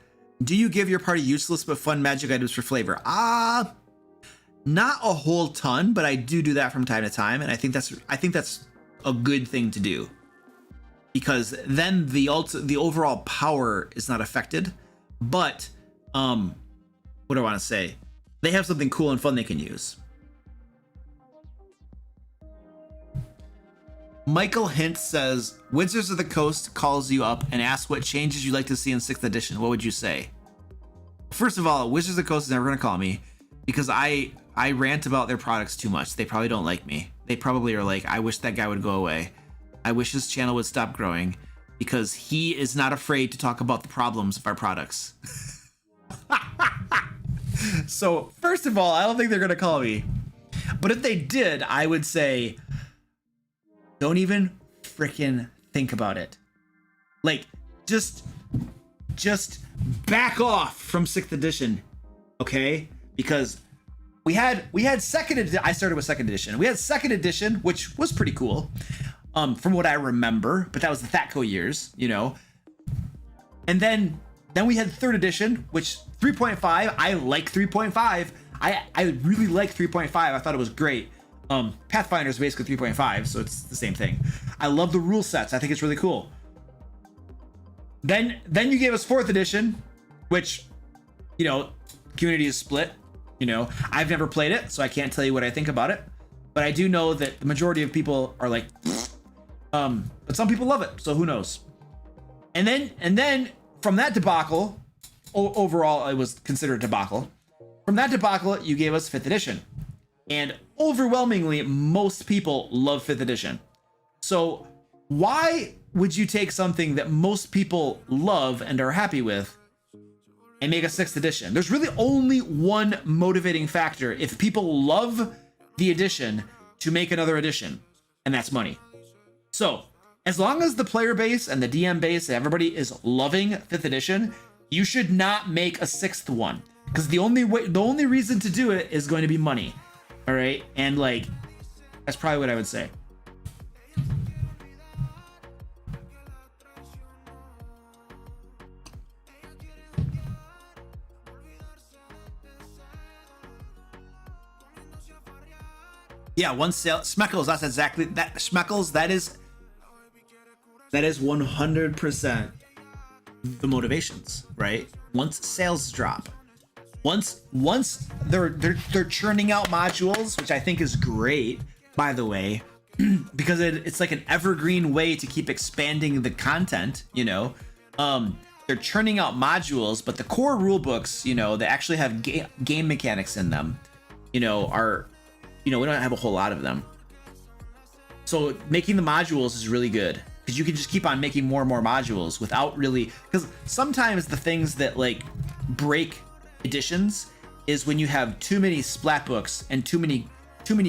do you give your party useless but fun magic items for flavor? Not a whole ton, but I do that from time to time, and I think that's a good thing to do, because then the overall power is not affected. But what do I want to say? They have something cool and fun they can use. Michael Hint says, Wizards of the Coast calls you up and asks what changes you'd like to see in 6th edition. What would you say? First of all, Wizards of the Coast is never going to call me because I rant about their products too much. They probably don't like me. They probably are like, I wish that guy would go away. I wish his channel would stop growing, because he is not afraid to talk about the problems of our products. So first of all, I don't think they're going to call me. But if they did, I would say, don't even freaking think about it. Like, just back off from 6th edition, okay? Because we had 2nd edition. I started with 2nd edition. We had 2nd edition, which was pretty cool, from what I remember. But that was the THATCO years, you know. And then we had 3rd edition, which 3.5. I like 3.5. I really like 3.5. I thought it was great. Pathfinder is basically 3.5, so it's the same thing. I love the rule sets. I think it's really cool. Then you gave us 4th edition, which, you know, community is split. You know, I've never played it, so I can't tell you what I think about it. But I do know that the majority of people are like, but some people love it, so who knows? And then from that debacle, overall it was considered a debacle. From that debacle, you gave us 5th edition. And overwhelmingly, most people love 5th edition. So why would you take something that most people love and are happy with and make a 6th edition? There's really only one motivating factor if people love the edition to make another edition, and that's money. So as long as the player base and the DM base and everybody is loving 5th edition, you should not make a 6th one, because the only reason to do it is going to be money. All right, and like, that's probably what I would say. Yeah, one sale. Schmeckles, that's exactly that. Schmeckles, that is 100% the motivations, right? Once sales drop, once they're churning out modules, which I think is great, by the way, because it's like an evergreen way to keep expanding the content, you know. They're churning out modules, but the core rule books, you know, they actually have game mechanics in them, you know, we don't have a whole lot of them. So making the modules is really good, because you can just keep on making more and more modules without really, because sometimes the things that like break editions is when you have too many splat books and too many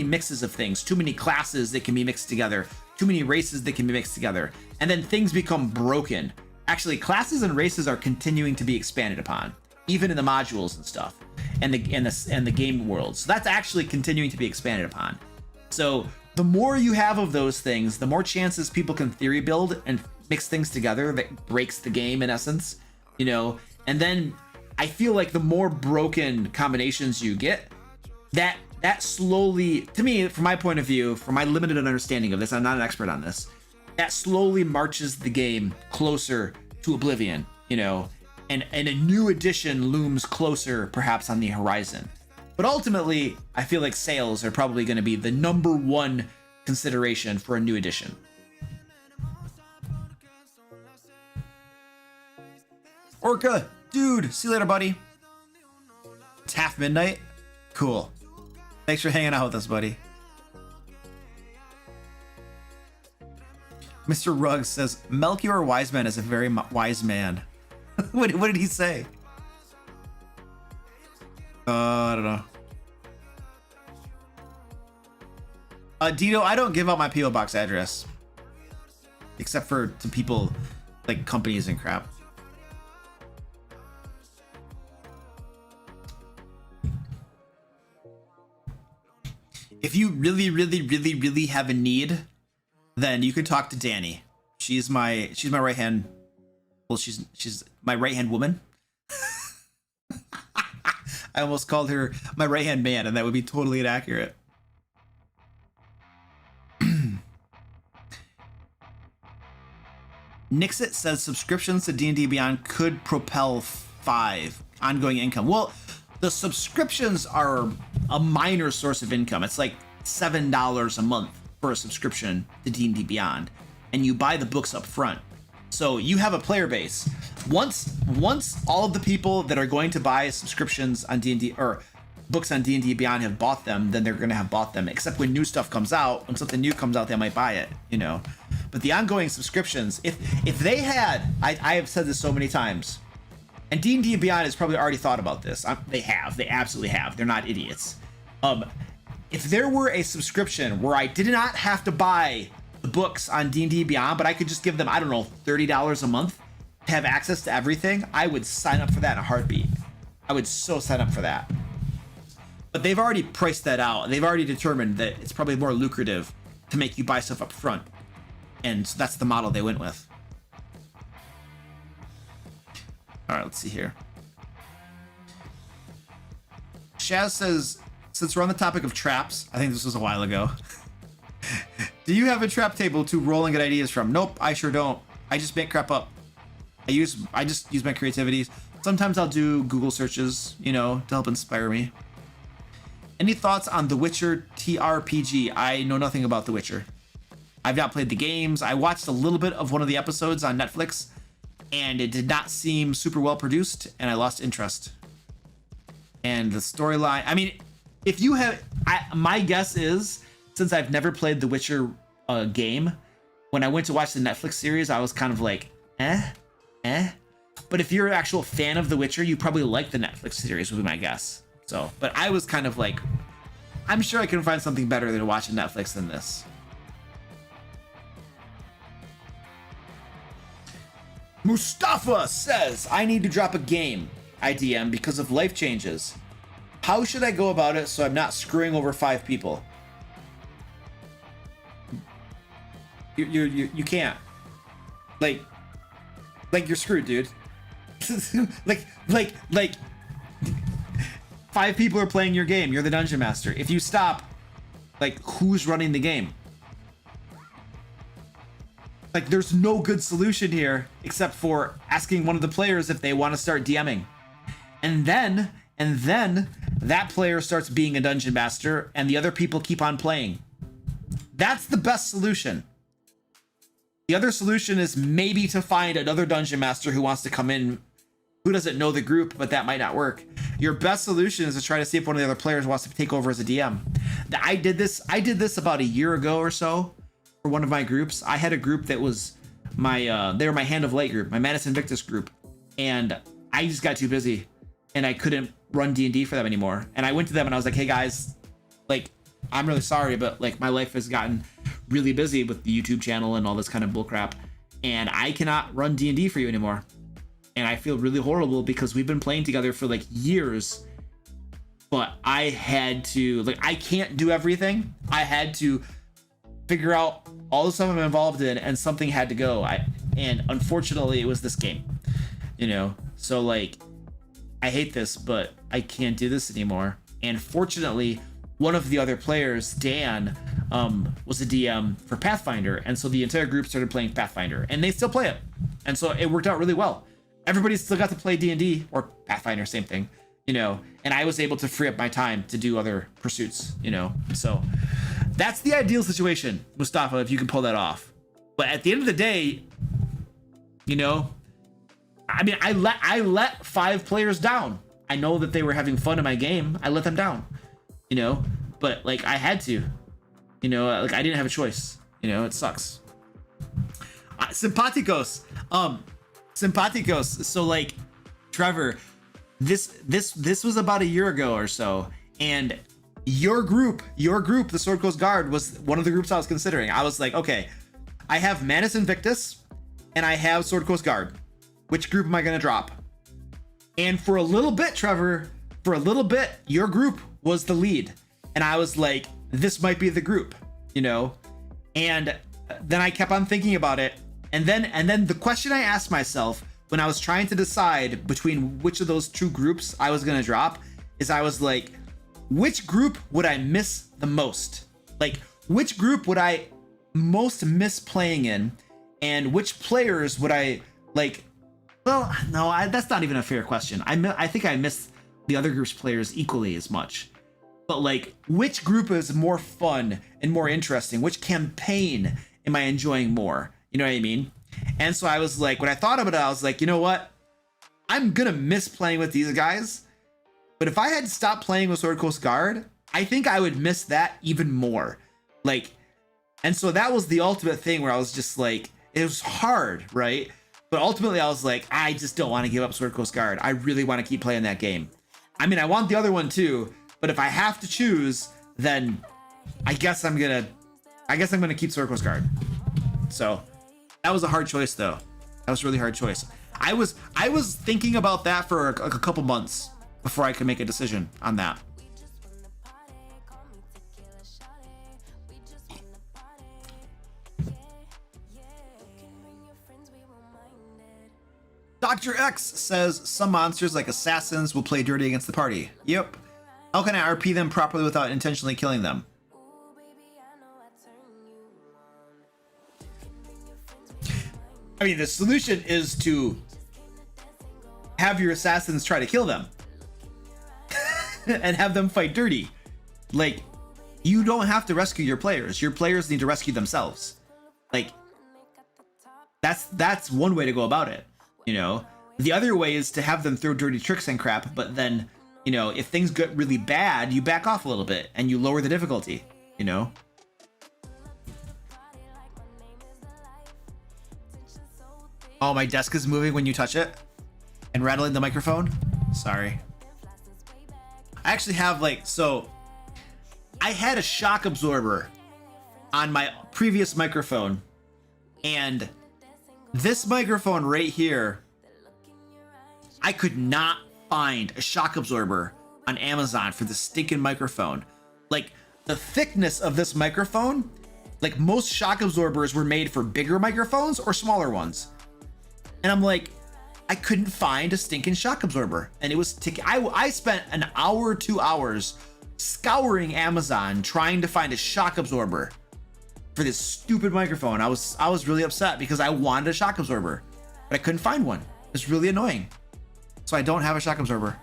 mixes of things, too many classes that can be mixed together, too many races that can be mixed together, and then things become broken. Actually, classes and races are continuing to be expanded upon, even in the modules and stuff, and the game world. So that's actually continuing to be expanded upon. So the more you have of those things, the more chances people can theory build and mix things together that breaks the game in essence, you know. And then I feel like the more broken combinations you get, that slowly, to me, from my point of view, from my limited understanding of this, I'm not an expert on this, that slowly marches the game closer to oblivion, you know, and a new edition looms closer perhaps on the horizon. But ultimately, I feel like sales are probably going to be the #1 consideration for a new edition. Orca, dude, see you later, buddy. It's half midnight. Cool. Thanks for hanging out with us, buddy. Mr. Ruggs says, Melchior Wiseman is a very wise man. what did he say? I don't know. Dito, I don't give out my P.O. Box address. Except for to people like companies and crap. If you really have a need, then you can talk to Danny. She's my right hand. Well, she's my right hand woman. I almost called her my right hand man, and that would be totally inaccurate. Nixit says subscriptions to D&D Beyond could propel 5 ongoing income. Well, the subscriptions are a minor source of income. It's like $7 a month for a subscription to D&D Beyond, and you buy the books up front. So you have a player base. Once all of the people that are going to buy subscriptions on D&D or books on D&D Beyond have bought them, then they're going to have bought them. Except when new stuff comes out, when something new comes out, they might buy it, you know. But the ongoing subscriptions, if they had, I have said this so many times, and D&D Beyond has probably already thought about this. They absolutely have. They're not idiots. If there were a subscription where I did not have to buy the books on D&D Beyond, but I could just give them, I don't know, $30 a month to have access to everything, I would sign up for that in a heartbeat. I would so sign up for that. But they've already priced that out. They've already determined that it's probably more lucrative to make you buy stuff up front. And so that's the model they went with. All right, let's see here. Shaz says, since we're on the topic of traps, I think this was a while ago. Do you have a trap table to roll and get ideas from? Nope, I sure don't. I just make crap up. I just use my creativity. Sometimes I'll do Google searches, you know, to help inspire me. Any thoughts on The Witcher TRPG? I know nothing about The Witcher. I've not played the games. I watched a little bit of one of the episodes on Netflix, and it did not seem super well produced, and I lost interest. And the storyline, I mean, if you have, my guess is, since I've never played the Witcher game, when I went to watch the Netflix series, I was kind of like, But if you're an actual fan of The Witcher, you probably like the Netflix series, would be my guess. So, but I was kind of like, I'm sure I can find something better than watching Netflix than this. Mustafa says, I need to drop a game I DM because of life changes. How should I go about it so I'm not screwing over 5 people? You can't. Like you're screwed, dude. like 5 people are playing your game. You're the dungeon master. If you stop, like, who's running the game? Like, there's no good solution here except for asking one of the players if they want to start DMing. And then that player starts being a dungeon master and the other people keep on playing. That's the best solution. The other solution is maybe to find another dungeon master who wants to come in, who doesn't know the group, but that might not work. Your best solution is to try to see if one of the other players wants to take over as a DM. I did this about a year ago or so for one of my groups. I had a group that was they were my Hand of Light group, my Manus Invictus group, and I just got too busy and I couldn't run D&D for them anymore. And I went to them and I was like, hey guys, like, I'm really sorry, but like my life has gotten really busy with the YouTube channel and all this kind of bullcrap, and I cannot run D&D for you anymore. And I feel really horrible because we've been playing together for like years, but I had to, like, I can't do everything. I had to figure out all the stuff I'm involved in, and something had to go. And unfortunately it was this game, you know? So like, I hate this, but I can't do this anymore. And fortunately, one of the other players, Dan, was a DM for Pathfinder, and so the entire group started playing Pathfinder, and they still play it, and so it worked out really well. Everybody still got to play D&D or Pathfinder, same thing, you know, and I was able to free up my time to do other pursuits, you know. So That's the ideal situation, Mustafa, if you can pull that off. But at the end of the day, you know, I mean, I let 5 players down. I know that they were having fun in my game. I let them down, you know, but like I had to, you know, like I didn't have a choice. You know, it sucks. Simpaticos. Simpaticos. So like, Trevor, this was about a year ago or so, and your group, the Sword Coast Guard, was one of the groups I was considering. I was like, okay, I have Manus Invictus, and I have Sword Coast Guard. Which group am I gonna drop? And for a little bit, Trevor, for a little bit, your group was the lead, and I was like, this might be the group, you know. And then I kept on thinking about it, and then the question I asked myself when I was trying to decide between which of those two groups I was gonna drop is I was like, which group would I miss the most? Like, which group would I most miss playing in, and which players would I like? Well, no, that's not even a fair question. I think I miss the other group's players equally as much. But like, which group is more fun and more interesting? Which campaign am I enjoying more? You know what I mean? And so I was like, when I thought about it, I was like, you know what? I'm gonna miss playing with these guys. But if I had stopped playing with Sword Coast Guard, I think I would miss that even more. Like, and so that was the ultimate thing where I was just like, it was hard, right? But ultimately I was like, I just don't want to give up Sword Coast Guard. I really want to keep playing that game. I mean, I want the other one too, but if I have to choose, then I guess I'm gonna keep Sword Coast Guard. So that was a hard choice though. That was a really hard choice. I was thinking about that for a couple months before I could make a decision on that. Dr. X says some monsters like assassins will play dirty against the party. Yep. How can I RP them properly without intentionally killing them? I mean, the solution is to have your assassins try to kill them and have them fight dirty. Like, you don't have to rescue your players. Your players need to rescue themselves. Like, that's one way to go about it. You know, the other way is to have them throw dirty tricks and crap, but then, you know, if things get really bad, you back off a little bit and you lower the difficulty, you know? Oh, my desk is moving when you touch it and rattling the microphone. Sorry. I actually have so I had a shock absorber on my previous microphone, and this microphone right here, I could not find a shock absorber on Amazon for this stinking microphone. Like, the thickness of this microphone, like most shock absorbers were made for bigger microphones or smaller ones. And I'm like, I couldn't find a stinking shock absorber. And it was ticking. I spent an hour, 2 hours scouring Amazon trying to find a shock absorber for this stupid microphone. I was really upset because I wanted a shock absorber, but I couldn't find one. It's really annoying. So I don't have a shock absorber.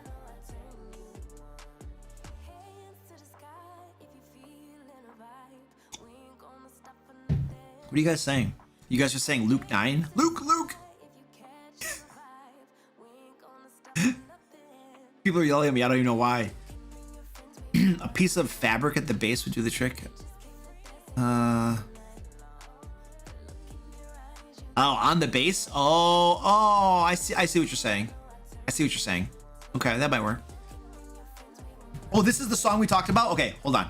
What are you guys saying? You guys are saying Luke 9? Luke! People are yelling at me. I don't even know why. A piece of fabric at the base would do the trick. Oh, on the base? Oh, I see what you're saying. Okay, that might work. Oh, this is the song we talked about? Okay, hold on.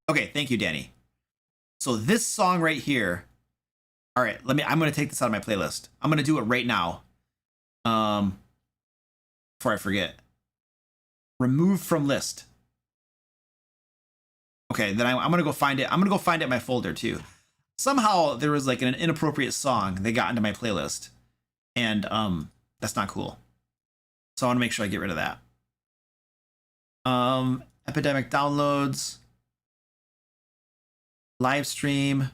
Okay, thank you, Danny. So this song right here. All right, I'm going to take this out of my playlist. I'm going to do it right now. Before I forget. Remove from list. Okay, then I'm gonna go find it. I'm gonna go find it in my folder too. Somehow there was like an inappropriate song that got into my playlist, and that's not cool. So I want to make sure I get rid of that. Epidemic downloads, live stream.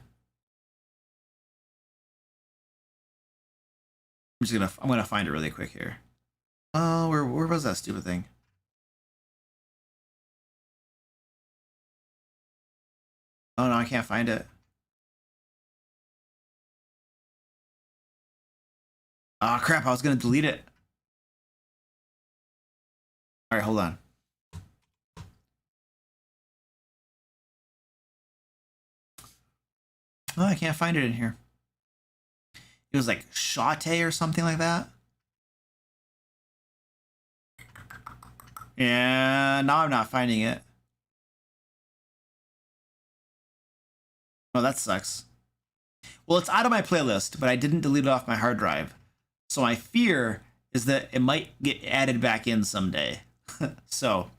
I'm gonna find it really quick here. Oh, where was that stupid thing? Oh no, I can't find it. Oh crap, I was gonna delete it. All right, hold on. Oh, I can't find it in here. It was like Shate or something like that. Yeah, now I'm not finding it. Oh, that sucks. Well, it's out of my playlist, but I didn't delete it off my hard drive. So my fear is that it might get added back in someday. So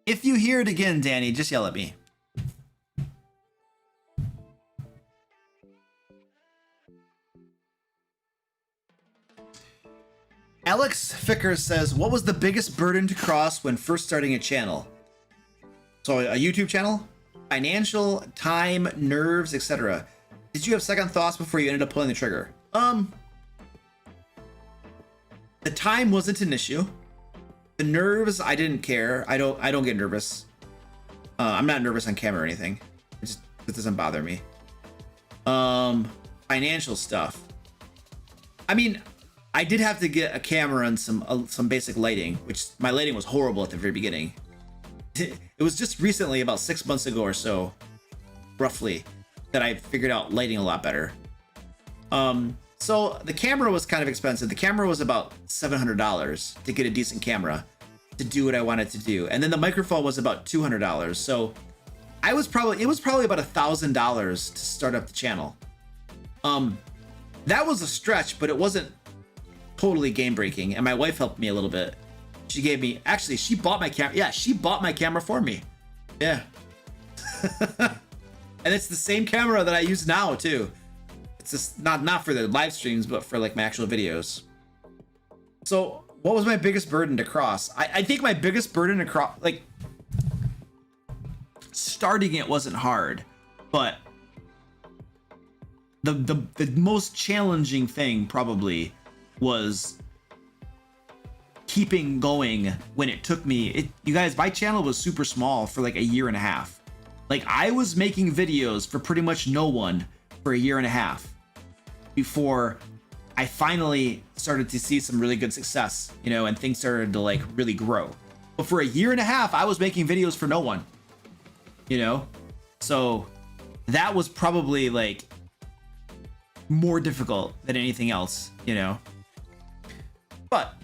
if you hear it again, Danny, just yell at me. Alex Ficker says, what was the biggest burden to cross when first starting a channel? So a YouTube channel? Financial, time, nerves, etc. Did you have second thoughts before you ended up pulling the trigger? The time wasn't an issue. The nerves, I didn't care. I don't get nervous. I'm not nervous on camera or anything. It doesn't bother me. Financial stuff. I mean, I did have to get a camera and some basic lighting, which my lighting was horrible at the very beginning. It was just recently, about 6 months ago or so, roughly, that I figured out lighting a lot better. So the camera was kind of expensive. The camera was about $700 to get a decent camera to do what I wanted to do, and then the microphone was about $200. So it was probably about $1,000 to start up the channel. That was a stretch, but it wasn't totally game breaking, and my wife helped me a little bit. She gave me, actually, she bought my camera. Yeah, she bought my camera for me. Yeah. And it's the same camera that I use now too. It's just not for the live streams, but for like my actual videos. So what was my biggest burden to cross? I think my biggest burden to cross, like, starting it wasn't hard, but the most challenging thing probably was keeping going when it took me, you guys, my channel was super small for like a year and a half. Like, I was making videos for pretty much no one for a year and a half before I finally started to see some really good success, you know, and things started to like really grow. But for a year and a half, I was making videos for no one, you know? So that was probably like more difficult than anything else, you know? But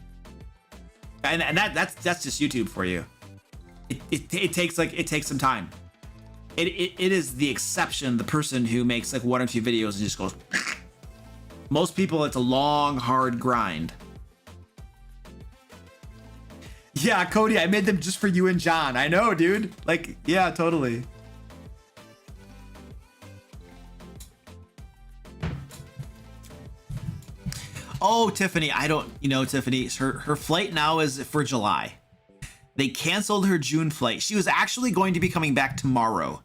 and that's just YouTube for you. It takes some time. It is the exception, the person who makes like 1 or 2 videos and just goes. Most people, it's a long, hard grind. Yeah, Cody, I made them just for you and John. I know, dude. Like, yeah, totally. Oh, Tiffany, Tiffany, her flight now is for July. They canceled her June flight. She was actually going to be coming back tomorrow,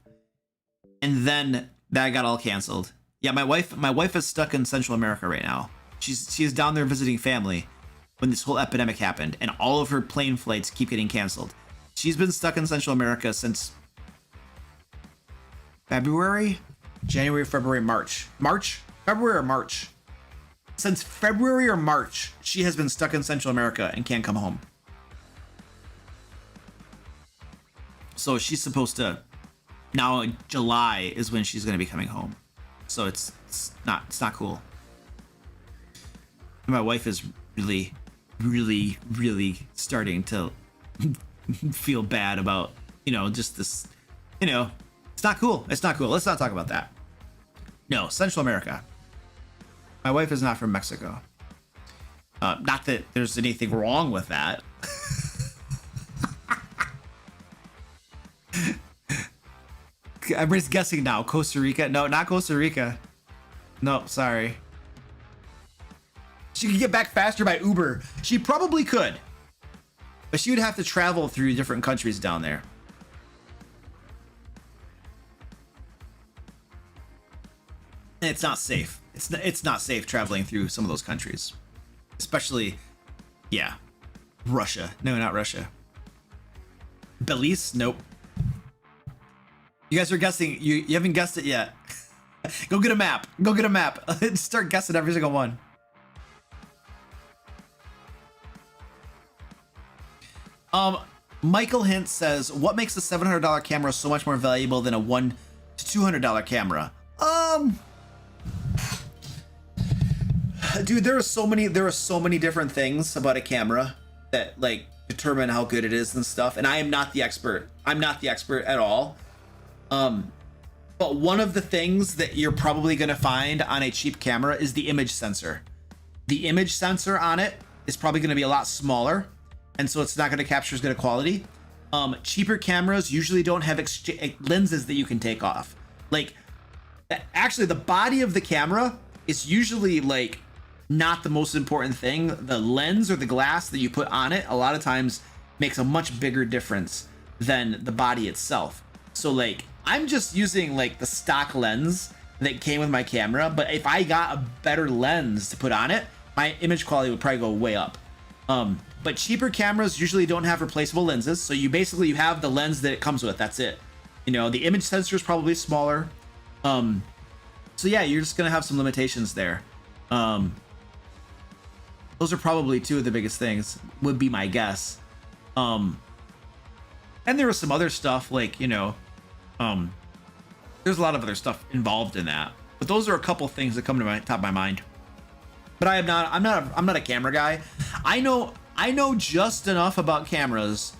and then that got all canceled. Yeah, my wife is stuck in Central America right now. She's down there visiting family when this whole epidemic happened, and all of her plane flights keep getting canceled. She's been stuck in Central America since February, January, February, March. February or March. Since February or March, she has been stuck in Central America and can't come home. So she's supposed to, now in July is when she's going to be coming home. So it's not cool. And my wife is really, really, really starting to feel bad about, just this, it's not cool. It's not cool. Let's not talk about that. No, Central America. My wife is not from Mexico. Not that there's anything wrong with that. Everybody's guessing now. Costa Rica? No, not Costa Rica. No, sorry. She could get back faster by Uber. She probably could. But she would have to travel through different countries down there. And it's not safe. It's not safe traveling through some of those countries. Especially, yeah, Russia. No, not Russia. Belize? Nope. You guys are guessing. You haven't guessed it yet. Go get a map. Go get a map. Start guessing every single one. Michael Hint says, what makes a $700 camera so much more valuable than a $100 to $200 camera? Dude, there are so many different things about a camera that like determine how good it is and stuff. And I am not the expert. I'm not the expert at all. But one of the things that you're probably going to find on a cheap camera is the image sensor. The image sensor on it is probably going to be a lot smaller, and so it's not going to capture as good a quality. Cheaper cameras usually don't have lenses that you can take off. Like, actually, the body of the camera is usually like not the most important thing. The lens or the glass that you put on it a lot of times makes a much bigger difference than the body itself. So like, I'm just using like the stock lens that came with my camera, but if I got a better lens to put on it, my image quality would probably go way up. But cheaper cameras usually don't have replaceable lenses, so you have the lens that it comes with. That's it. You know, the image sensor is probably smaller. So yeah, you're just gonna have some limitations there. Those are probably two of the biggest things, would be my guess. And there was some other stuff like, you know, there's a lot of other stuff involved in that, but those are a couple things that come to my top of my mind. But I'm not a camera guy. I know just enough about cameras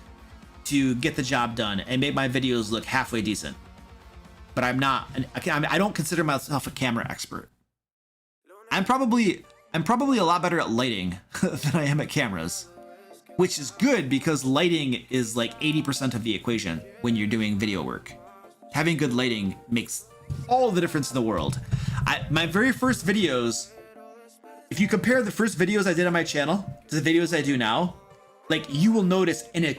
to get the job done and make my videos look halfway decent. But I don't consider myself a camera expert. I'm probably a lot better at lighting than I am at cameras, which is good because lighting is like 80% of the equation when you're doing video work. Having good lighting makes all the difference in the world. My very first videos, if you compare the first videos I did on my channel to the videos I do now, like you will notice an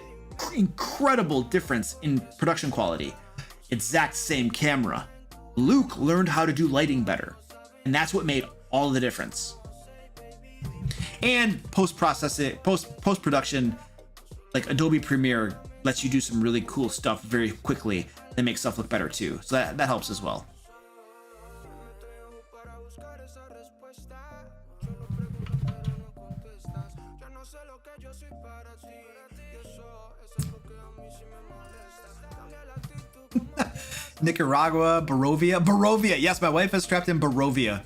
incredible difference in production quality. Exact same camera. Luke learned how to do lighting better, and that's what made all the difference. And post-production, like Adobe Premiere lets you do some really cool stuff very quickly that makes stuff look better too. So that helps as well. Nicaragua, Barovia. Yes, my wife is trapped in Barovia.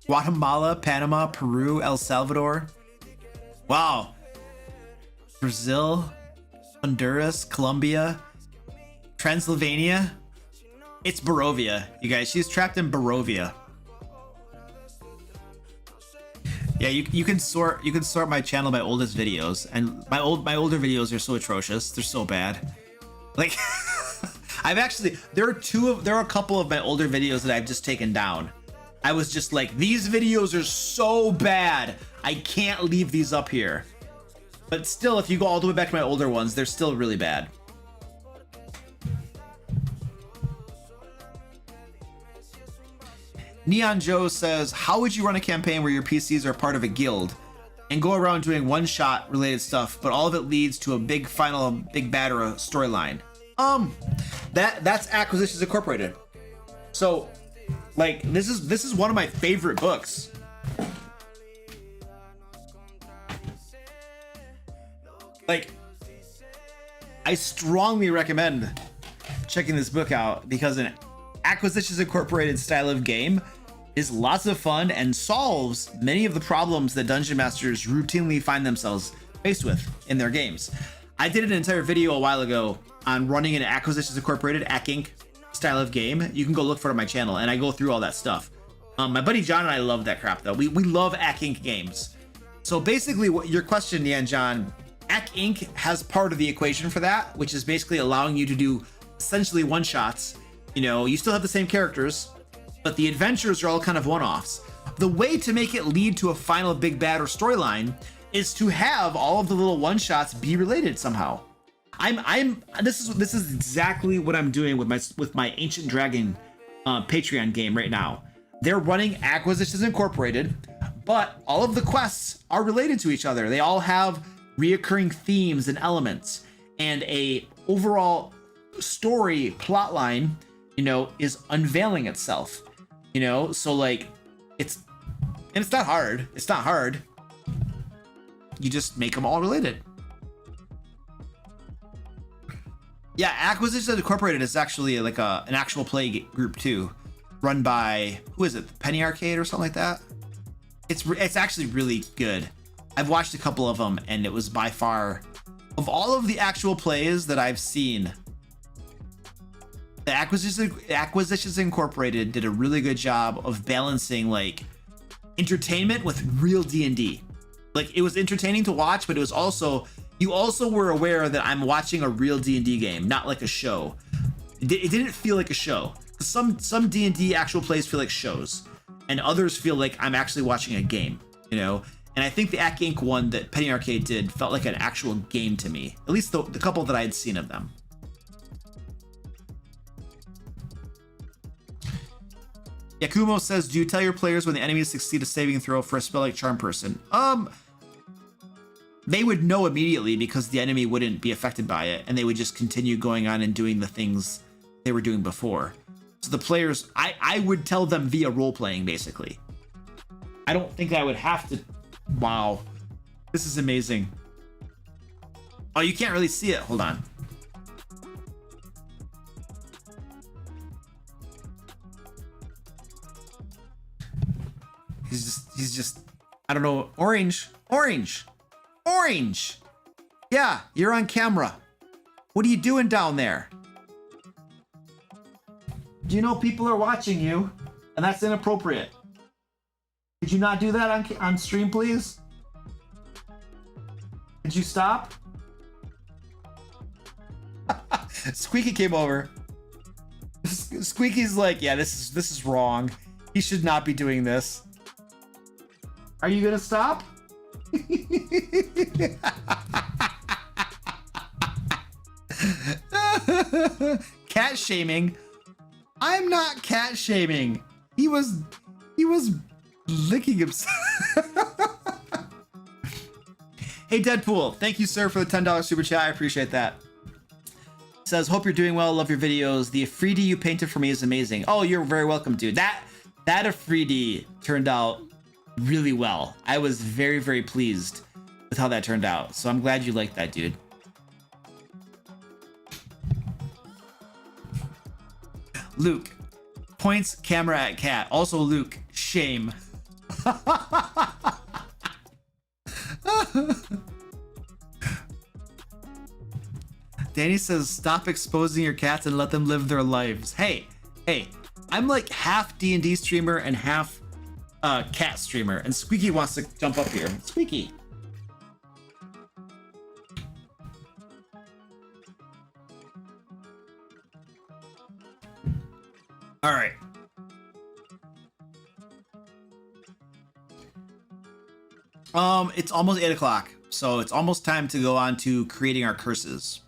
Guatemala, Panama, Peru, El Salvador. Wow. Brazil, Honduras, Colombia, Transylvania. It's Barovia, you guys. She's trapped in Barovia. Yeah, you can sort my channel by oldest videos, and my older videos are so atrocious. They're so bad. Like there are a couple of my older videos that I've just taken down. I was just like, these videos are so bad, I can't leave these up here. But still, if you go all the way back to my older ones, they're still really bad. Neon Joe says, how would you run a campaign where your PCs are part of a guild and go around doing one-shot related stuff, but all of it leads to a big bad or a storyline? That's Acquisitions Incorporated. So, like, this is one of my favorite books. Like, I strongly recommend checking this book out because an Acquisitions Incorporated style of game is lots of fun and solves many of the problems that dungeon masters routinely find themselves faced with in their games. I did an entire video a while ago on running an Acquisitions Incorporated Acq Inc. style of game. You can go look for it on my channel, and I go through all that stuff. My buddy John and I love that crap, though. We love Acq Inc. games. So basically, what your question, Neon John, Acq Inc. has part of the equation for that, which is basically allowing you to do essentially one-shots. You know, you still have the same characters, but the adventures are all kind of one-offs. The way to make it lead to a final big bad or storyline is to have all of the little one-shots be related somehow. This is exactly what I'm doing with my Ancient Dragon Patreon game right now. They're running Acquisitions Incorporated, but all of the quests are related to each other. They all have reoccurring themes and elements, and a overall story plotline you know, is unveiling itself, you know? So like it's not hard. It's not hard. You just make them all related. Yeah, Acquisitions Incorporated is actually like an actual play group too, run by, who is it? Penny Arcade or something like that. It's actually really good. I've watched a couple of them, and it was by far, of all of the actual plays that I've seen, the Acquisitions Incorporated did a really good job of balancing like entertainment with real D&D. Like it was entertaining to watch, but it was also, you also were aware that I'm watching a real D&D game, not like a show. It didn't feel like a show. Some D&D actual plays feel like shows, and others feel like I'm actually watching a game, you know? And I think the Ack Inc. one that Penny Arcade did felt like an actual game to me, at least the couple that I had seen of them. Yakumo says, do you tell your players when the enemies succeed a saving throw for a spell like Charm Person? They would know immediately because the enemy wouldn't be affected by it, and they would just continue going on and doing the things they were doing before. So the players, I would tell them via role-playing, basically. I don't think I would have to. Wow. This is amazing. Oh, you can't really see it. Hold on. He's just, I don't know. Orange. Yeah, you're on camera. What are you doing down there? Do you know people are watching you, and that's inappropriate? Could you not do that on stream, please? Could you stop? Squeaky came over. Squeaky's like, yeah, this is wrong. He should not be doing this. Are you gonna stop? Cat shaming. I'm not cat shaming. He was licking himself. Hey Deadpool, thank you sir for the $10 super chat. I appreciate that. Says, hope you're doing well. Love your videos. The Afridi you painted for me is amazing. Oh, you're very welcome, dude. That Afridi turned out really well. I was very, very pleased with how that turned out. So I'm glad you liked that, dude. Luke points camera at cat. Also, Luke, shame. Danny says, stop exposing your cats and let them live their lives. Hey, I'm like half D&D streamer and half cat streamer, and Squeaky wants to jump up here. Squeaky. All right. It's almost 8 o'clock, so it's almost time to go on to creating our curses.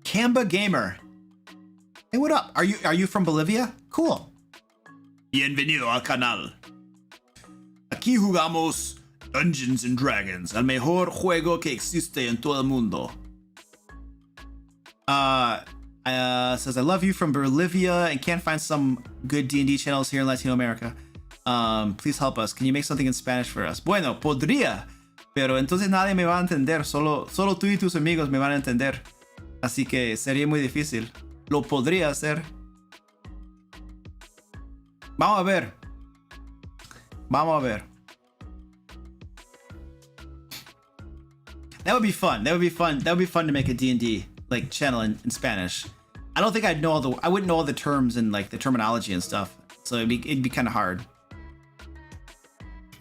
Kamba Gamer. Hey, what up? Are you from Bolivia? Cool. Bienvenido al canal. Aquí jugamos Dungeons and Dragons, el mejor juego que existe en todo el mundo. Says, I love you from Bolivia and can't find some good D&D channels here in Latino America. Please help us. Can you make something in Spanish for us? Bueno, podría, pero entonces nadie me va a entender. Solo tú y tus amigos me van a entender. Así que sería muy difícil. Lo podría hacer. Vamos a ver. That would be fun. That would be fun to make a D&D like channel in Spanish. I don't think I wouldn't know all the terms and like the terminology and stuff. So it'd be kind of hard.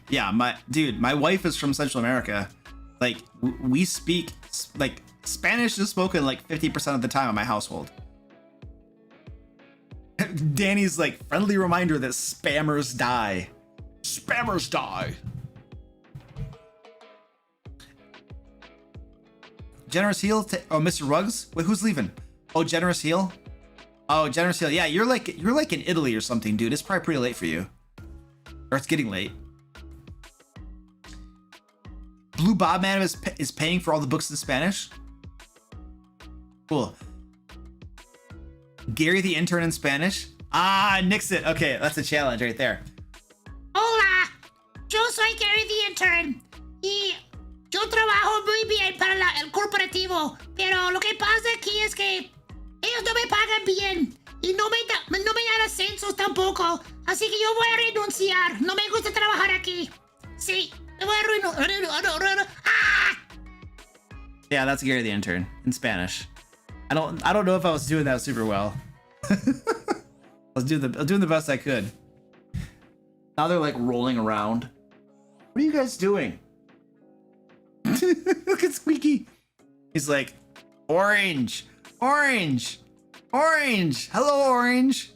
Yeah, my wife is from Central America. Like we speak like Spanish is spoken like 50% of the time in my household. Danny's like, friendly reminder that spammers die. Spammers die. Generous Heel. Oh, Mr. Ruggs. Wait, who's leaving? Oh, Generous Heel. Oh, Generous Heel. Yeah, you're like in Italy or something, dude. It's probably pretty late for you, or it's getting late. Blue Bob Man is paying for all the books in Spanish. Cool. Gary the intern in Spanish. Ah, nix it. Okay, that's a challenge right there. Hola, yo soy Gary the intern y yo trabajo muy bien para el corporativo, pero lo que pasa aquí es que ellos no me pagan bien y no me dan ascensos tampoco, así que yo voy a renunciar. No me gusta trabajar aquí. Sí, me voy a renunciar. ¡Ah! Yeah, that's Gary the intern in Spanish. I don't know if I was doing that super well. I was doing the best I could. Now they're like rolling around. What are you guys doing? Look at Squeaky. He's like, orange, orange, orange. Hello, orange.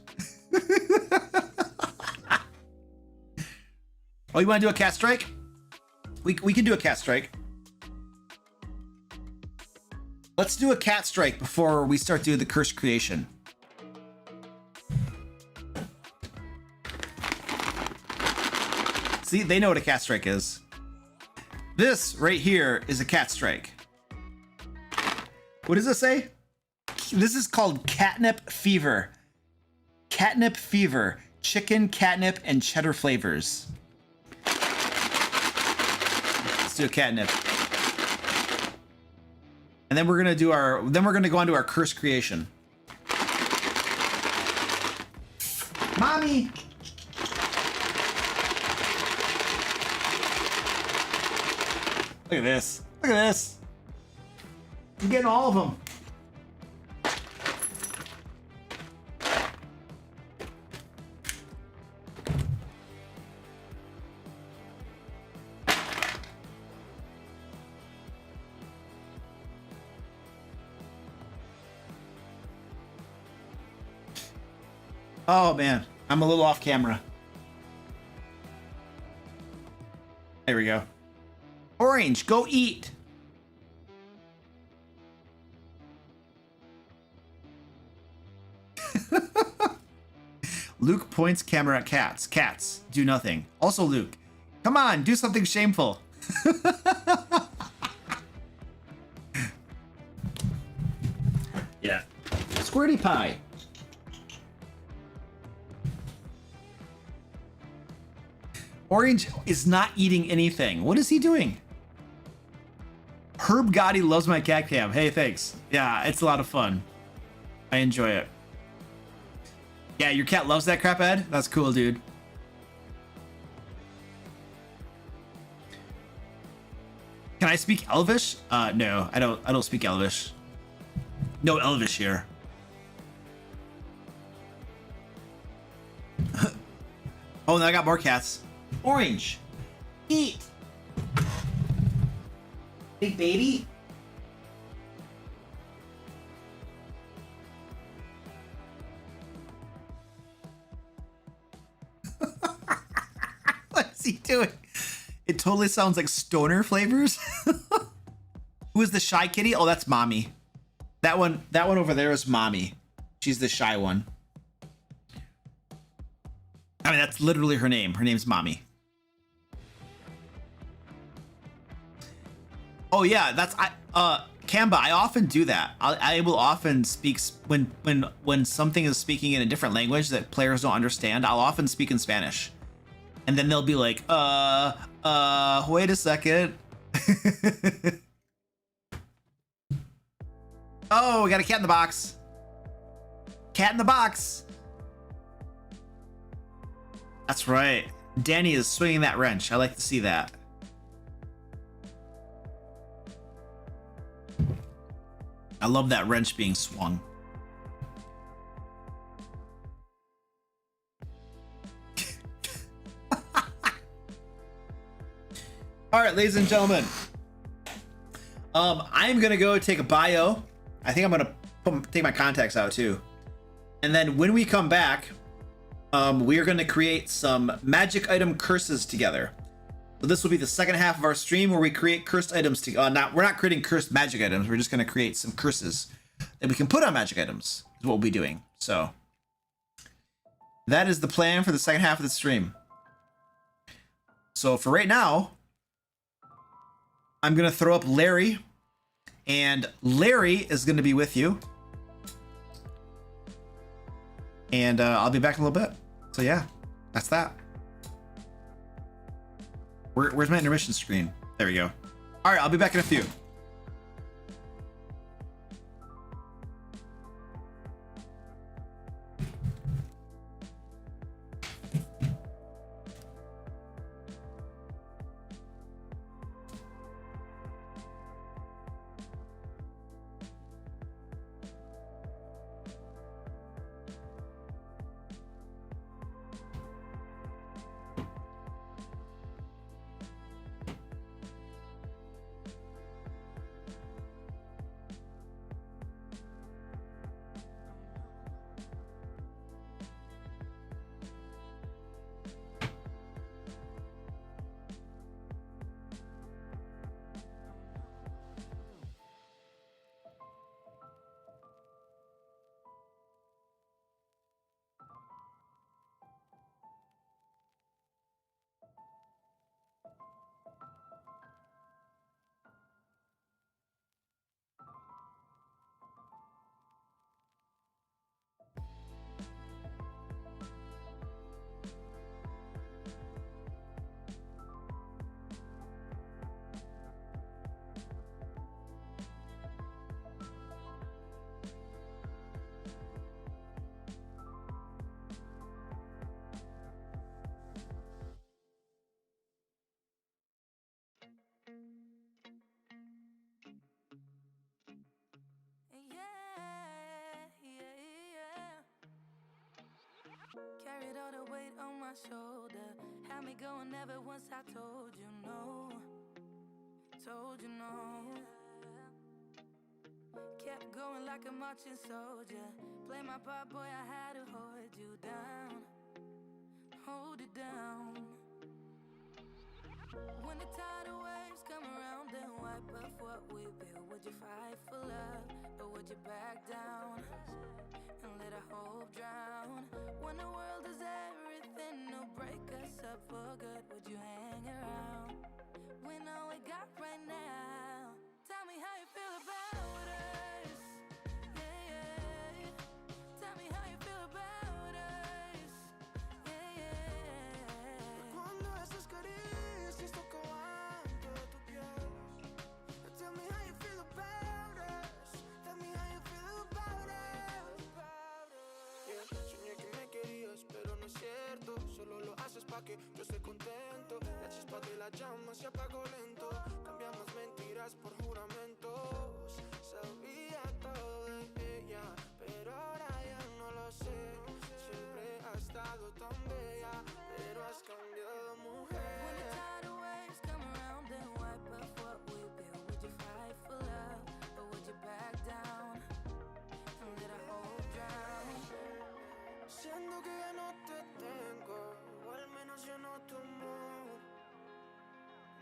Oh, you want to do a cat strike? We can do a cat strike. Let's do a cat strike before we start doing the curse creation. See, they know what a cat strike is. This right here is a cat strike. What does it say? This is called catnip fever. Catnip fever. Chicken, catnip, and cheddar flavors. Let's do a catnip. And then we're gonna do we're gonna go on to our curse creation. Mommy! Look at this. Look at this. I'm getting all of them. Oh man, I'm a little off camera. There we go. Orange, go eat. Luke points camera at cats. Cats do nothing. Also Luke, come on, do something shameful. Yeah. Squirty pie. Orange is not eating anything. What is he doing? Herb Gotti loves my cat cam. Hey, thanks. Yeah, it's a lot of fun. I enjoy it. Yeah, your cat loves that crap, Ed? That's cool, dude. Can I speak Elvish? No, I don't speak Elvish. No Elvish here. Oh, and I got more cats. Orange, eat. Big baby. What's he doing? It totally sounds like stoner flavors. Who is the shy kitty? Oh, that's Mommy. That one over there is Mommy. She's the shy one. I mean, that's literally her name. Her name's Mommy. Oh yeah, that's Kamba. I often do that. I will often speak when something is speaking in a different language that players don't understand. I'll often speak in Spanish, and then they'll be like, wait a second. Oh, we got a cat in the box. Cat in the box. That's right. Danny is swinging that wrench. I like to see that. I love that wrench being swung. All right, ladies and gentlemen. I'm gonna go take a bio. I think I'm gonna take my contacts out too. And then when we come back, we are going to create some magic item curses together. So this will be the second half of our stream where we create cursed items. We're not creating cursed magic items. We're just going to create some curses that we can put on magic items. Is what we'll be doing. So that is the plan for the second half of the stream. So for right now, I'm gonna throw up Larry, and Larry is gonna be with you. And I'll be back in a little bit. So yeah, that's that. Where's my intermission screen? There we go. All right, I'll be back in a few. Carried all the weight on my shoulder. Had me going ever once I told you no. Told you no. Kept going like a marching soldier. Play my part, boy, I had to hold you down. Hold it down. When the tidal waves come around and wipe off what we built, would you fight for love, or would you back down and let our hope drown? When the world is everything to break us up for good, would you hang around? We know we got right now. Tell me how you feel about us. Yeah, yeah. Tell me how you feel about us. Yeah, yeah. Cuando esas caricias tocaban toda tu piel. Tell me how you feel about us. Tell me how you feel about us. Yeah, soñé que me querías, pero no es cierto. Solo lo haces pa' que yo esté contento. La chispa de la llama se apagó lento. Cambiamos mentiras por juramentos. Sabía todo de ella, pero ahora ya no lo sé. Siempre has estado tan bella, pero has cambiado, mujer. When the tidal waves come around and wipe off what we built, would you fight for love, or would you back down and let our hope drown? Siento que ya no te tengo, o al menos yo no tu amor.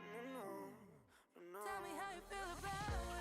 No, no, no. Tell me how you feel about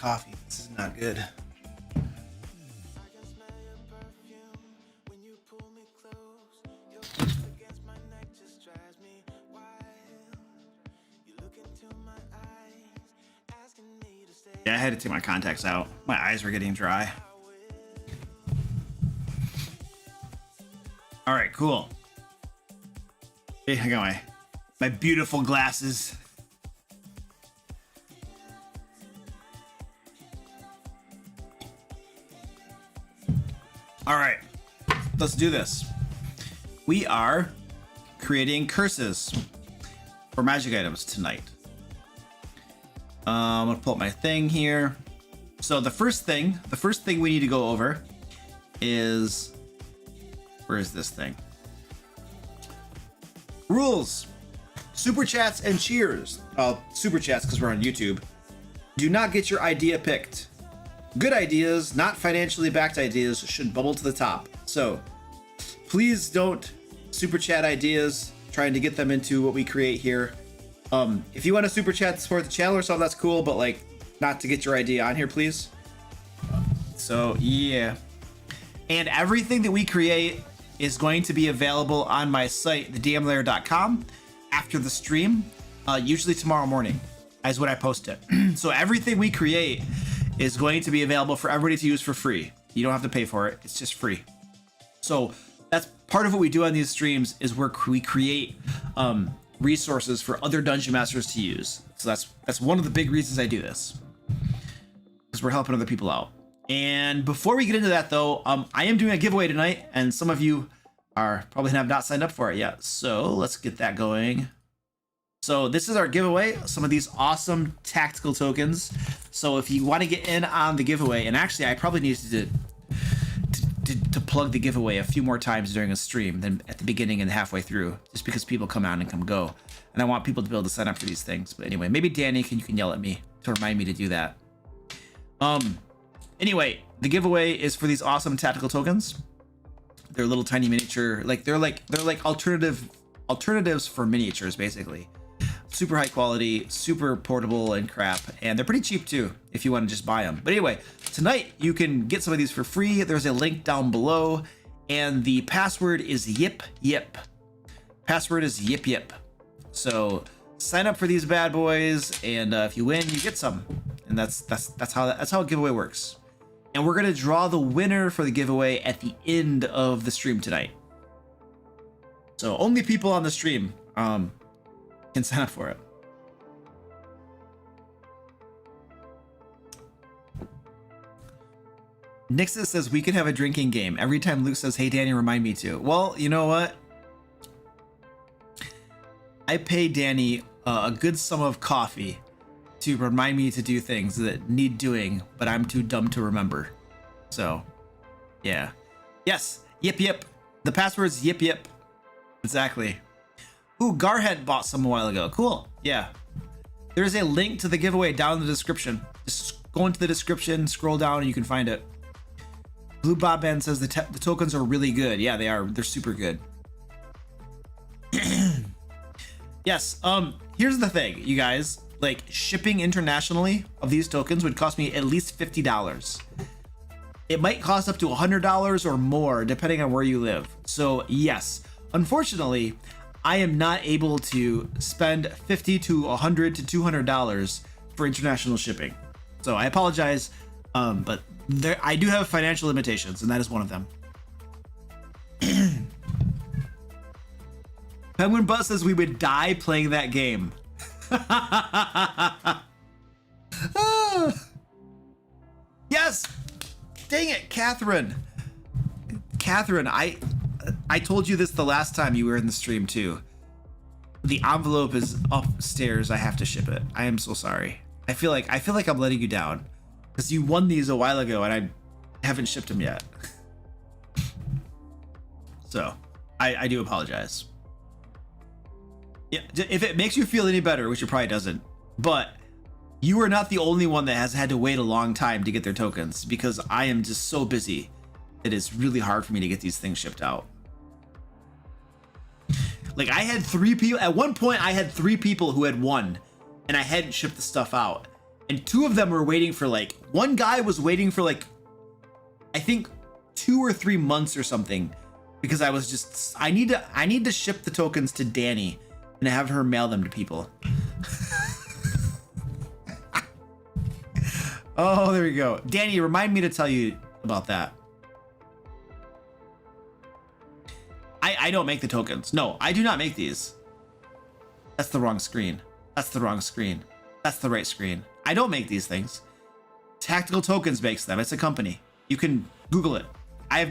coffee. This is not good. Yeah, I had to take my contacts out. My eyes were getting dry. All right, cool. Hey, I got my beautiful glasses. All right, let's do this. We are creating curses for magic items tonight. I'm gonna pull up my thing here. So the first thing we need to go over is, where is this thing? Rules, super chats and cheers. Super chats because we're on YouTube. Do not get your idea picked. Good ideas, not financially backed ideas, should bubble to the top. So please don't super chat ideas trying to get them into what we create here. If you want to super chat to support the channel or something, that's cool, but like not to get your idea on here, please. So yeah. And everything that we create is going to be available on my site, thedmlair.com, after the stream, usually tomorrow morning is when I post it. So everything we create is going to be available for everybody to use for free. You don't have to pay for it. It's just free. So that's part of what we do on these streams, is we create resources for other dungeon masters to use. So that's one of the big reasons I do this, because we're helping other people out. And before we get into that though, I am doing a giveaway tonight, and some of you are probably have not signed up for it yet. So let's get that going. So this is our giveaway, some of these awesome tactical tokens. So if you want to get in on the giveaway, and actually I probably need to plug the giveaway a few more times during a stream than at the beginning and halfway through, just because people come on and come go, and I want people to be able to sign up for these things. But anyway, maybe Danny you can yell at me to remind me to do that. Anyway, the giveaway is for these awesome tactical tokens. They're little tiny miniature, they're like alternatives for miniatures, basically. Super high quality, super portable and crap, and they're pretty cheap too if you want to just buy them. But anyway, tonight you can get some of these for free. There's a link down below, and the password is yip yip. Password is yip yip. So sign up for these bad boys, and if you win, you get some. And that's how a giveaway works. And we're gonna draw the winner for the giveaway at the end of the stream tonight. So only people on the stream can sign up for it. Nixus says we could have a drinking game. Every time Luke says, "Hey Danny, remind me to." Well, you know what? I pay Danny a good sum of coffee to remind me to do things that need doing, but I'm too dumb to remember. So, yeah. Yes, yip yip. The password's yip yip. Exactly. Ooh, Garhead bought some a while ago. Cool. Yeah. There's a link to the giveaway down in the description. Just go into the description, scroll down, and you can find it. Blue Bob Band says the tokens are really good. Yeah, they are. They're super good. Yes. Here's the thing, you guys. Like, shipping internationally of these tokens would cost me at least $50. It might cost up to $100 or more, depending on where you live. So yes, unfortunately, I am not able to spend $50 to $100 to $200 for international shipping. So I apologize, but I do have financial limitations, and that is one of them. Penguin Bus says we would die playing that game. Yes! Dang it, Catherine. Catherine, I told you this the last time you were in the stream too. The envelope is upstairs. I have to ship it. I am so sorry. I feel like I'm letting you down, because you won these a while ago and I haven't shipped them yet. So I do apologize. Yeah, if it makes you feel any better, which it probably doesn't, but you are not the only one that has had to wait a long time to get their tokens, because I am just so busy. It is really hard for me to get these things shipped out. Like, at one point I had 3 people who had won, and I hadn't shipped the stuff out. and 2 of them were waiting for like, one guy was waiting for like, I think 2 or 3 months or something, because I was just, I need to ship the tokens to Danny and have her mail them to people. Oh, there we go. Danny, remind me to tell you about that. I don't make the tokens. No, I do not make these. That's the wrong screen. That's the wrong screen. That's the right screen. I don't make these things. Tactical Tokens makes them. It's a company. You can Google it. I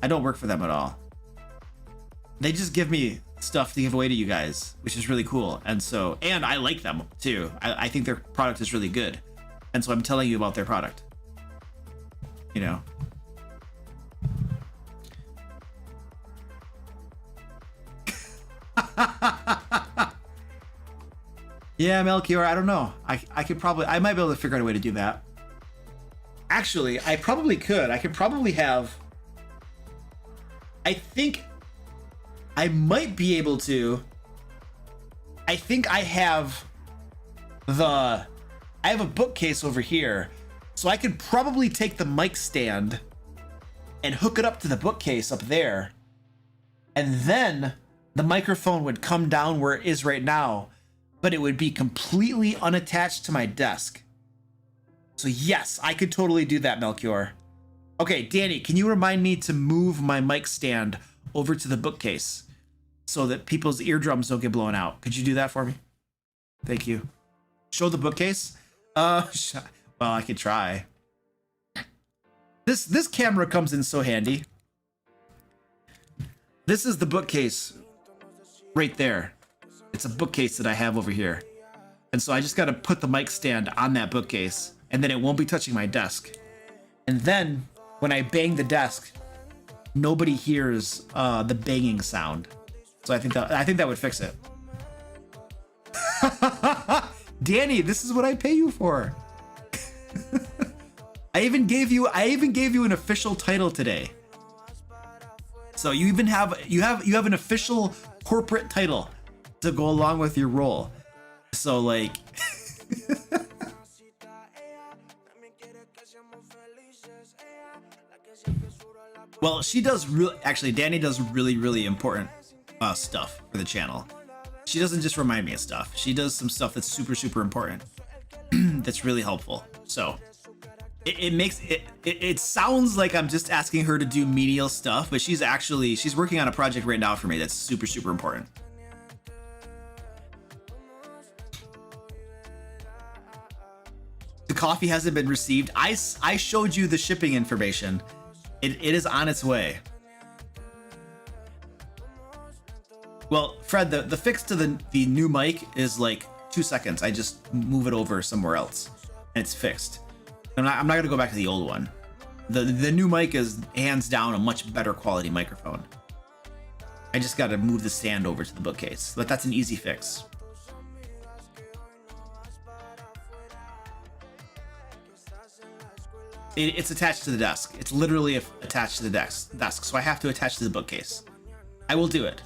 don't work for them at all. They just give me stuff to give away to you guys, which is really cool. And I like them too. I think their product is really good. And so I'm telling you about their product. You know? Yeah, Melchior, I don't know. I might be able to figure out a way to do that. Actually, I probably could. I could probably have, I think I might be able to. I think I have a bookcase over here, so I could probably take the mic stand and hook it up to the bookcase up there, and then the microphone would come down where it is right now, but it would be completely unattached to my desk. So yes, I could totally do that, Melchior. Okay, Danny, can you remind me to move my mic stand over to the bookcase so that people's eardrums don't get blown out? Could you do that for me? Thank you. Show the bookcase? Well, I could try. This camera comes in so handy. This is the bookcase right there. It's a bookcase that I have over here. And so I just got to put the mic stand on that bookcase, and then it won't be touching my desk. And then when I bang the desk, nobody hears the banging sound. So I think that would fix it. Danny, this is what I pay you for. I even gave you an official title today. So you even have an official corporate title to go along with your role. So like well, she does Danny does really important stuff for the channel. She doesn't just remind me of stuff. She does some stuff that's super important. That's really helpful. So it sounds like I'm just asking her to do menial stuff, but she's working on a project right now for me that's super important. The coffee hasn't been received. I showed you the shipping information. It is on its way. Well, Fred, the fix to the new mic is like 2 seconds. I just move it over somewhere else and it's fixed. I'm not gonna go back to the old one. The new mic is hands down a much better quality microphone. I just gotta move the stand over to the bookcase, but that's an easy fix. It's attached to the desk. It's literally attached to the desk, so I have to attach to the bookcase. I will do it.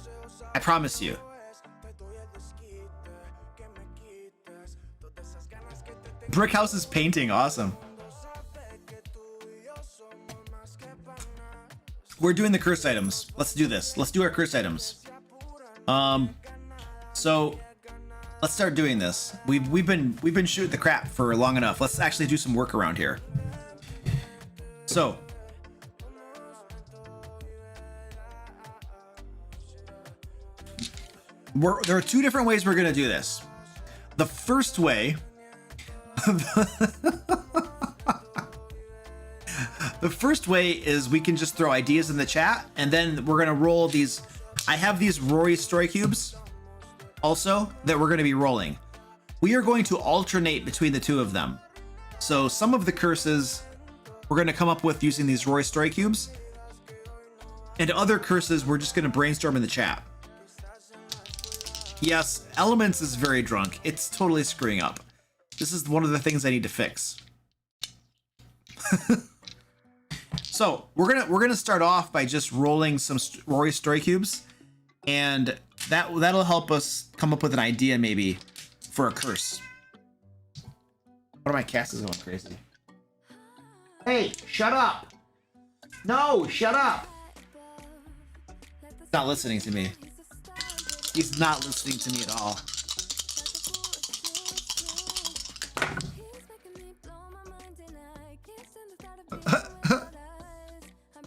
I promise you. Brickhouse is painting. Awesome. We're doing the curse items. Let's do this. Let's do our curse items. So let's start doing this. We've been shooting the crap for long enough. Let's actually do some work around here. So there are 2 different ways we're gonna do this. The first way, the first way is we can just throw ideas in the chat, and then we're gonna roll these. I have these Rory story cubes also that we're gonna be rolling. We are going to alternate between the 2 of them. So some of the curses we're going to come up with using these Roy story cubes, and other curses we're just going to brainstorm in the chat. Yes, Elements is very drunk. It's totally screwing up. This is one of the things I need to fix. So we're gonna start off by just rolling some Rory story cubes, and that'll help us come up with an idea maybe for a curse. One of my cats is going crazy. Hey, shut up! No, shut up! He's not listening to me. He's not listening to me at all.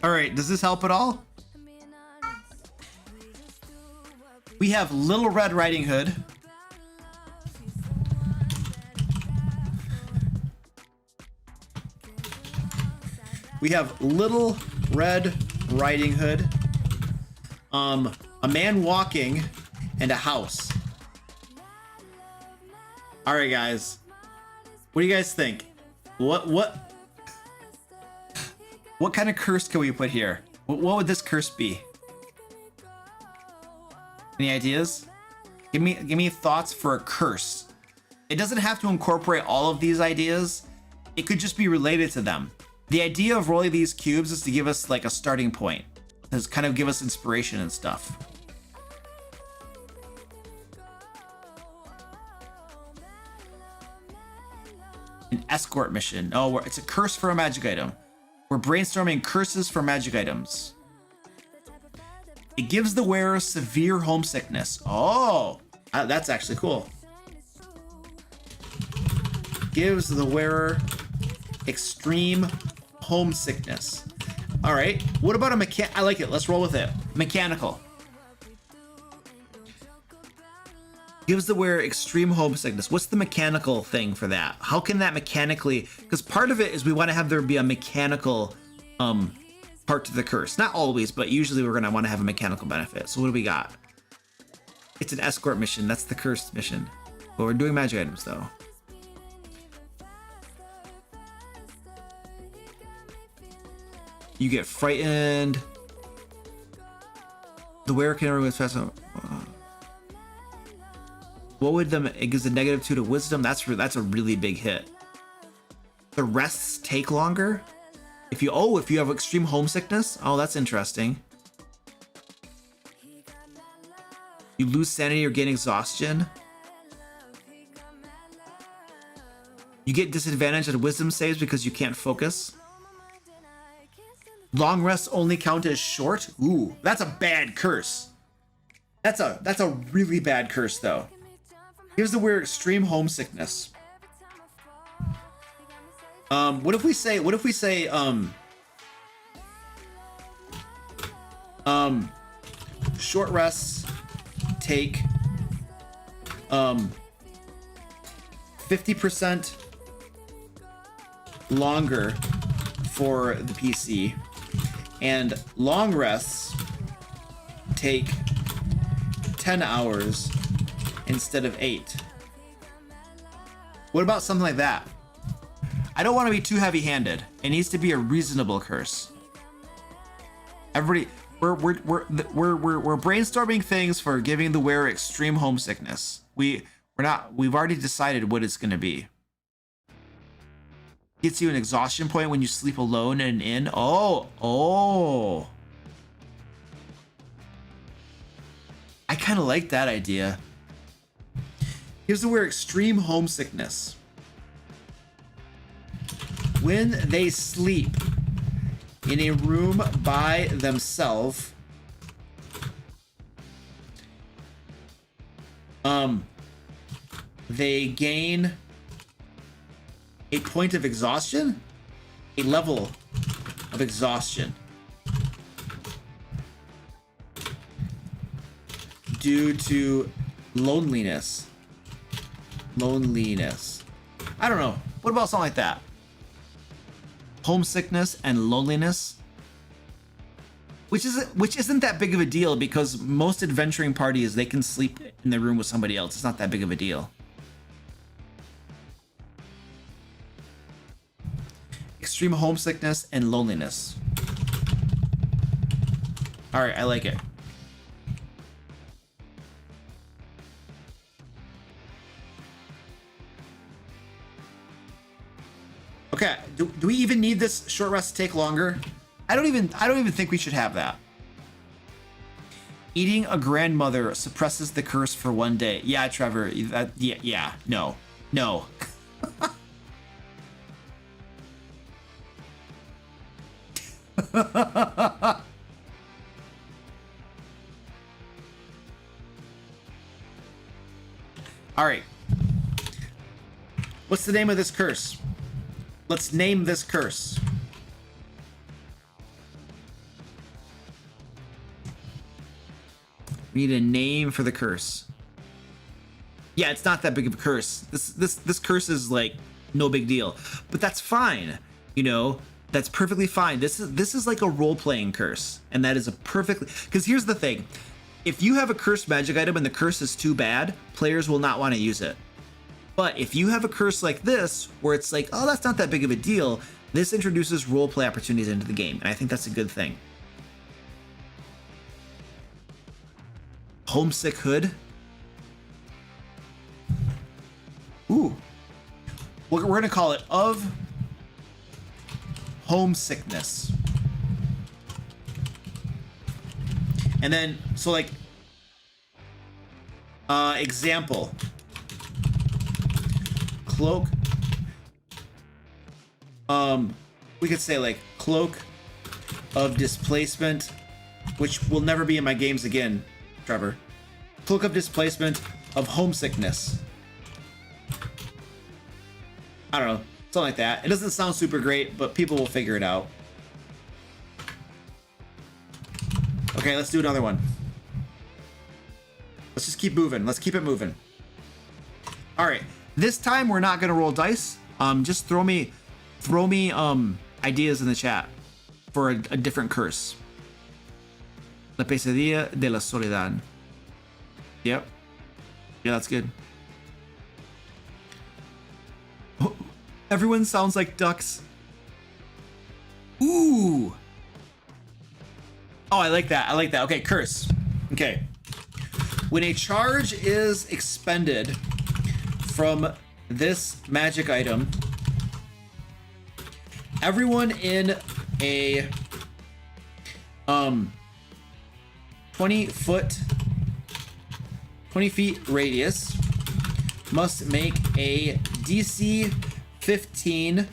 All right, does this help at all? We have Little Red Riding Hood. We have Little Red Riding Hood. A man walking and a house. All right, guys. What do you guys think? What kind of curse can we put here? What would this curse be? Any ideas? Give me thoughts for a curse. It doesn't have to incorporate all of these ideas. It could just be related to them. The idea of rolling these cubes is to give us like a starting point. To kind of give us inspiration and stuff. An escort mission. Oh, it's a curse for a magic item. We're brainstorming curses for magic items. It gives the wearer severe homesickness. Oh, that's actually cool. Gives the wearer extreme homesickness. All right. What about a I like it. Let's roll with it. Mechanical. Gives the wearer extreme homesickness. What's the mechanical thing for that? How can that mechanically? Because part of it is we want to have there be a mechanical part to the curse. Not always, but usually we're gonna want to have a mechanical benefit. So what do we got? It's an escort mission. That's the cursed mission. But we're doing magic items though. You get frightened. The wearer can remove fast. What would them? It gives a -2 to wisdom. That's a really big hit. The rests take longer. If you have extreme homesickness. Oh, that's interesting. You lose sanity or gain exhaustion. You get disadvantage at wisdom saves because you can't focus. Long rests only count as short. Ooh, that's a bad curse. That's a really bad curse though. Here's the weird extreme homesickness. What if we say short rests take 50% longer for the PC, and long rests take 10 hours instead of 8. What about something like that? I don't want to be too heavy-handed. It needs to be a reasonable curse. Everybody, we're brainstorming things for giving the wearer extreme homesickness. We've already decided what it's going to be. Gets you an exhaustion point when you sleep alone in an inn. Oh. I kind of like that idea. Here's the weird extreme homesickness. When they sleep in a room by themselves, they gain a point of exhaustion, a level of exhaustion due to loneliness. I don't know. What about something like that? Homesickness and loneliness, which isn't that big of a deal because most adventuring parties, they can sleep in the room with somebody else. It's not that big of a deal. Extreme homesickness and loneliness. All right, I like it. Okay, do we even need this short rest to take longer? I don't even think we should have that. Eating a grandmother suppresses the curse for 1 day. Yeah, Trevor. No. All right. What's the name of this curse? Let's name this curse. We need a name for the curse. Yeah, it's not that big of a curse. This curse is like no big deal, but that's fine. You know, that's perfectly fine. This is like a role-playing curse, and that is a perfectly, because here's the thing. If you have a cursed magic item and the curse is too bad, players will not want to use it. But if you have a curse like this, where it's like, oh, that's not that big of a deal, this introduces roleplay opportunities into the game, and I think that's a good thing. Homesick Hood. Ooh. We're going to call it of homesickness. And then, so like, example. Cloak. We could say like cloak of displacement, which will never be in my games again, Trevor. Cloak of displacement of homesickness. I don't know, something like that. It doesn't sound super great, but people will figure it out. Okay, let's do another one. Let's just keep moving. Let's keep it moving. All right, this time we're not gonna roll dice. Just throw me ideas in the chat for a different curse. La pesadilla de la soledad. Yep. Yeah, that's good. Oh, everyone sounds like ducks. Ooh. Oh, I like that. I like that. Okay, curse. Okay. When a charge is expended from this magic item, everyone in a 20 feet radius must make a DC 15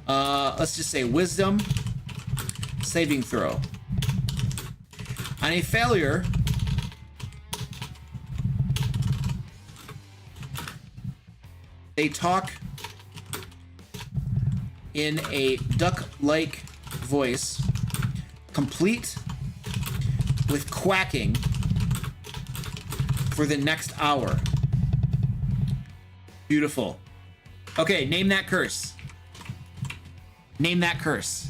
let's just say wisdom saving throw. On a failure, they talk in a duck-like voice, complete with quacking for the next hour. Beautiful. Okay, name that curse. Name that curse.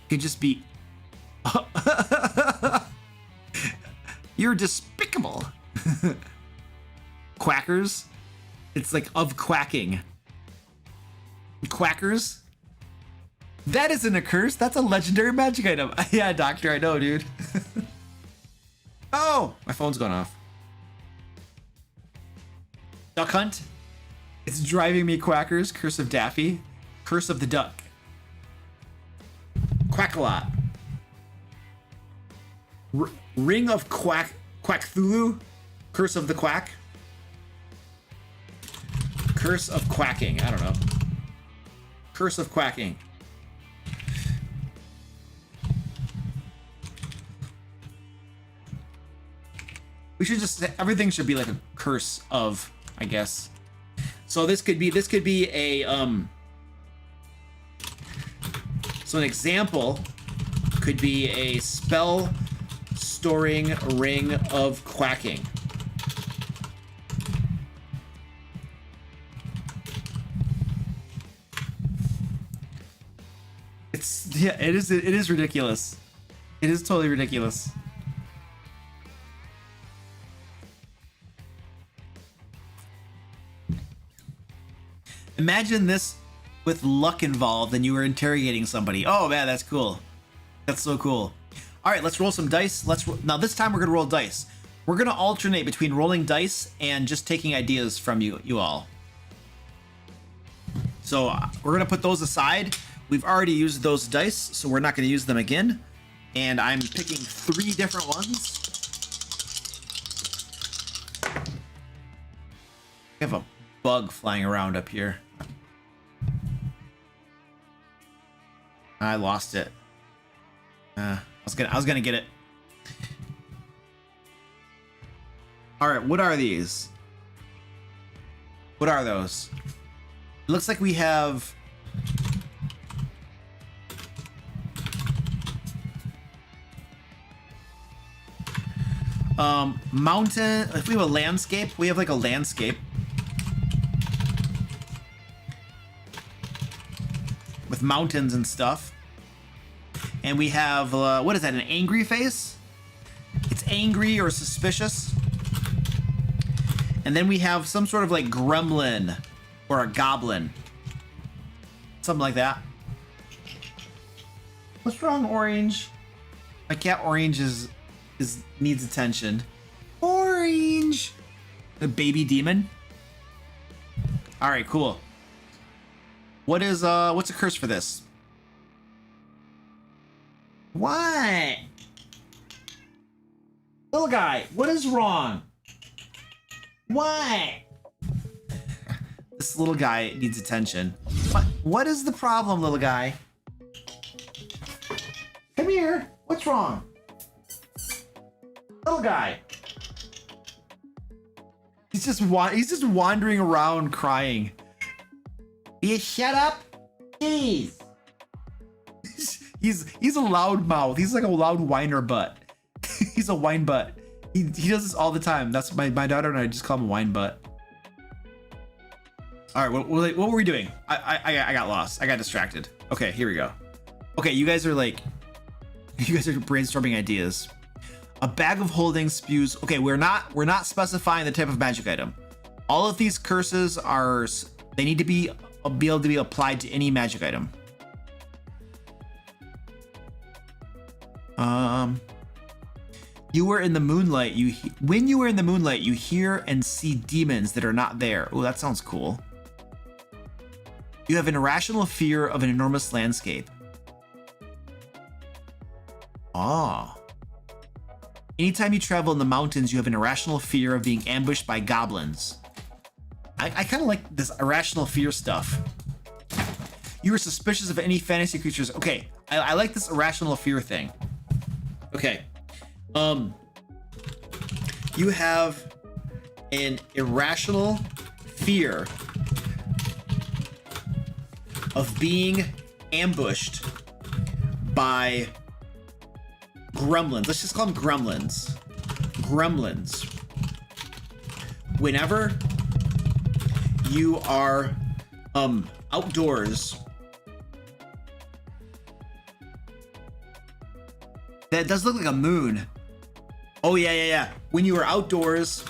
Could just be you're despicable. Quackers. It's like of quacking. Quackers. That isn't a curse. That's a legendary magic item. Yeah, doctor, I know, dude. Oh, my phone's gone off. Duck Hunt. It's driving me quackers. Curse of Daffy. Curse of the Duck. Quack-a-lot. Ring of Quackthulu. Curse of the Quack. Curse of Quacking. I don't know. Curse of Quacking. We should just, everything should be like a curse of, I guess. So this could be a so an example could be a spell storing ring of quacking. Yeah, it is ridiculous. It is totally ridiculous. Imagine this with luck involved and you were interrogating somebody. Oh man, that's cool. That's so cool. All right, let's roll some dice. Now this time we're gonna roll dice. We're gonna alternate between rolling dice and just taking ideas from you all. So we're gonna put those aside. We've already used those dice, so we're not gonna use them again. And I'm picking 3 different ones. We have a bug flying around up here. I lost it. I was gonna get it. All right, what are these? What are those? It looks like we have... mountain. If we have a landscape, we have like a landscape with mountains and stuff. And we have, what is that, an angry face? It's angry or suspicious. And then we have some sort of like gremlin or a goblin. Something like that. What's wrong, Orange? My cat Orange needs attention. Orange! The baby demon? Alright, cool. What's a curse for this? What? Little guy, what is wrong? What? This little guy needs attention. What is the problem, little guy? Come here. What's wrong? Little guy. He's just wandering around crying. You shut up? Jeez. He's a loud mouth. He's like a loud whiner butt. He's a whine butt. He does this all the time. That's my daughter and I just call him a whine butt. All right, what were we doing? I got lost. I got distracted. Okay, here we go. Okay, you guys are brainstorming ideas. A bag of holding spews. Okay, we're not specifying the type of magic item. All of these curses they need to be able to be applied to any magic item. You were in the moonlight. When you were in the moonlight, you hear and see demons that are not there. Oh, that sounds cool. You have an irrational fear of an enormous landscape. Ah. Anytime you travel in the mountains, you have an irrational fear of being ambushed by goblins. I kind of like this irrational fear stuff. You are suspicious of any fantasy creatures. Okay, I like this irrational fear thing. Okay. You have an irrational fear of being ambushed by gremlins. Let's just call them gremlins. Gremlins. Whenever you are outdoors, that does look like a moon. Oh yeah. When you are outdoors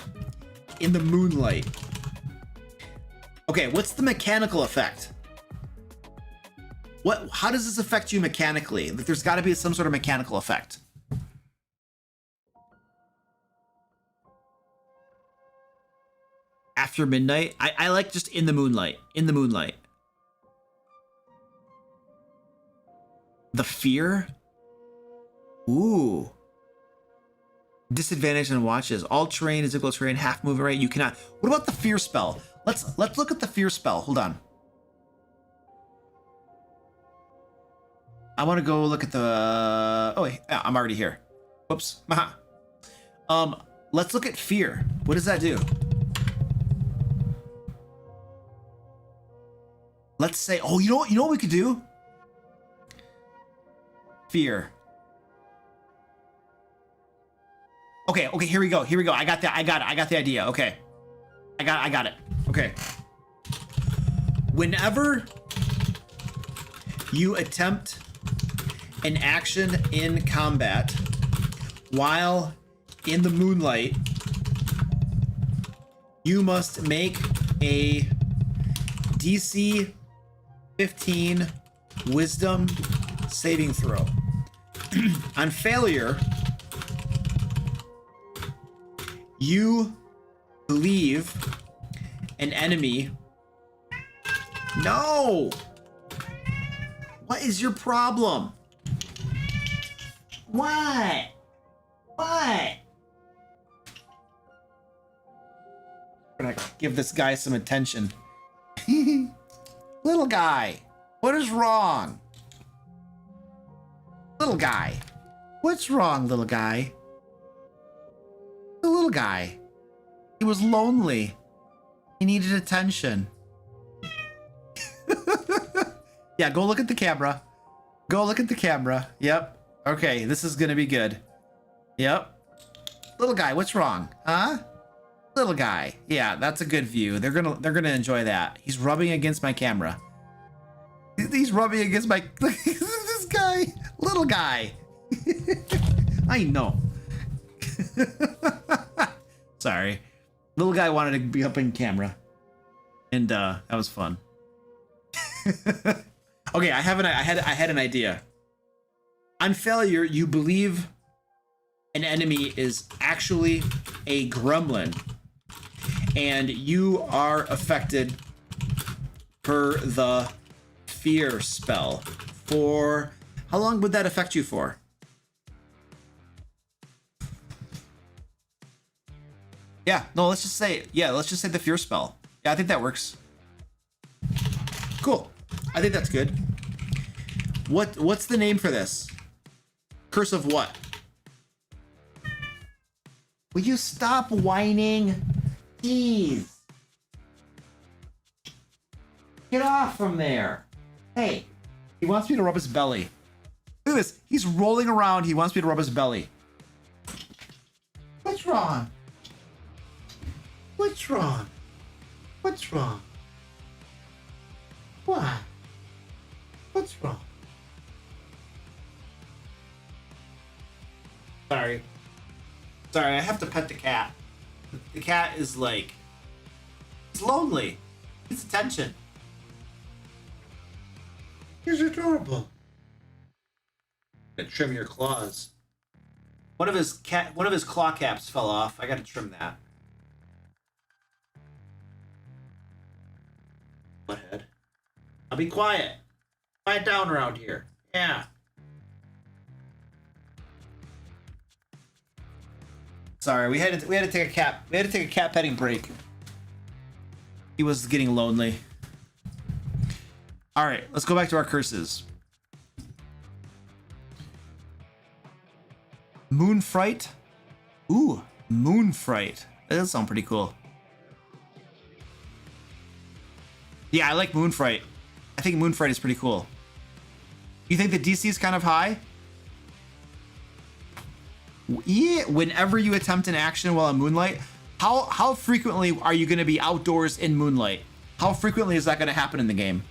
in the moonlight. Okay, what's the mechanical effect? How does this affect you mechanically? There's got to be some sort of mechanical effect. After midnight? I like just in the moonlight. In the moonlight. The fear? Ooh. Disadvantage on watches. All terrain is equal to terrain, half movement rate. You cannot. What about the fear spell? Let's look at the fear spell. Hold on. I want to go look at the. Oh, yeah, I'm already here. Whoops. Let's look at fear. What does that do? Let's say. Oh, you know what we could do? Fear. Okay, here we go. I got that. I got the idea. Okay. I got it. Okay. Whenever you attempt an action in combat while in the moonlight, you must make a DC 15 wisdom saving throw. On failure, you believe an enemy. No! What is your problem? What? What? I'm gonna give this guy some attention. Little guy, what is wrong? Little guy, what's wrong, little guy? The little guy. He was lonely. He needed attention. Yeah, go look at the camera. Go look at the camera. Yep. Okay, this is gonna be good. Yep. Little guy, what's wrong? Huh? Little guy. Yeah, that's a good view. They're gonna enjoy that. He's rubbing against my camera. He's rubbing against my this guy. Little guy. I know. Sorry. Little guy wanted to be up in camera. And that was fun. Okay, I had an idea. On failure, you believe an enemy is actually a gremlin, and you are affected per the fear spell. For how long would that affect you for? Yeah, no, let's just say the fear spell. Yeah, I think that works. Cool. I think that's good. What's the name for this? Curse of what? Will you stop whining? Jeez. Get off from there. Hey, he wants me to rub his belly. Look at this. He's rolling around. He wants me to rub his belly. What's wrong? What's wrong? What's wrong? What? What's wrong? Sorry, I have to pet the cat. The cat is like, it's lonely. It's attention. He's adorable. Gotta trim your claws. One of his claw caps fell off. I gotta trim that. Butthead. I'll be quiet. Quiet down around here. Yeah. Sorry, we had to take a cat petting break. He was getting lonely. All right, let's go back to our curses. Moon Fright. Ooh, Moon Fright. That does sound pretty cool. Yeah, I like Moon Fright. I think Moon Fright is pretty cool. You think the DC is kind of high? Yeah, whenever you attempt an action while in moonlight, how frequently are you going to be outdoors in moonlight? How frequently is that going to happen in the game?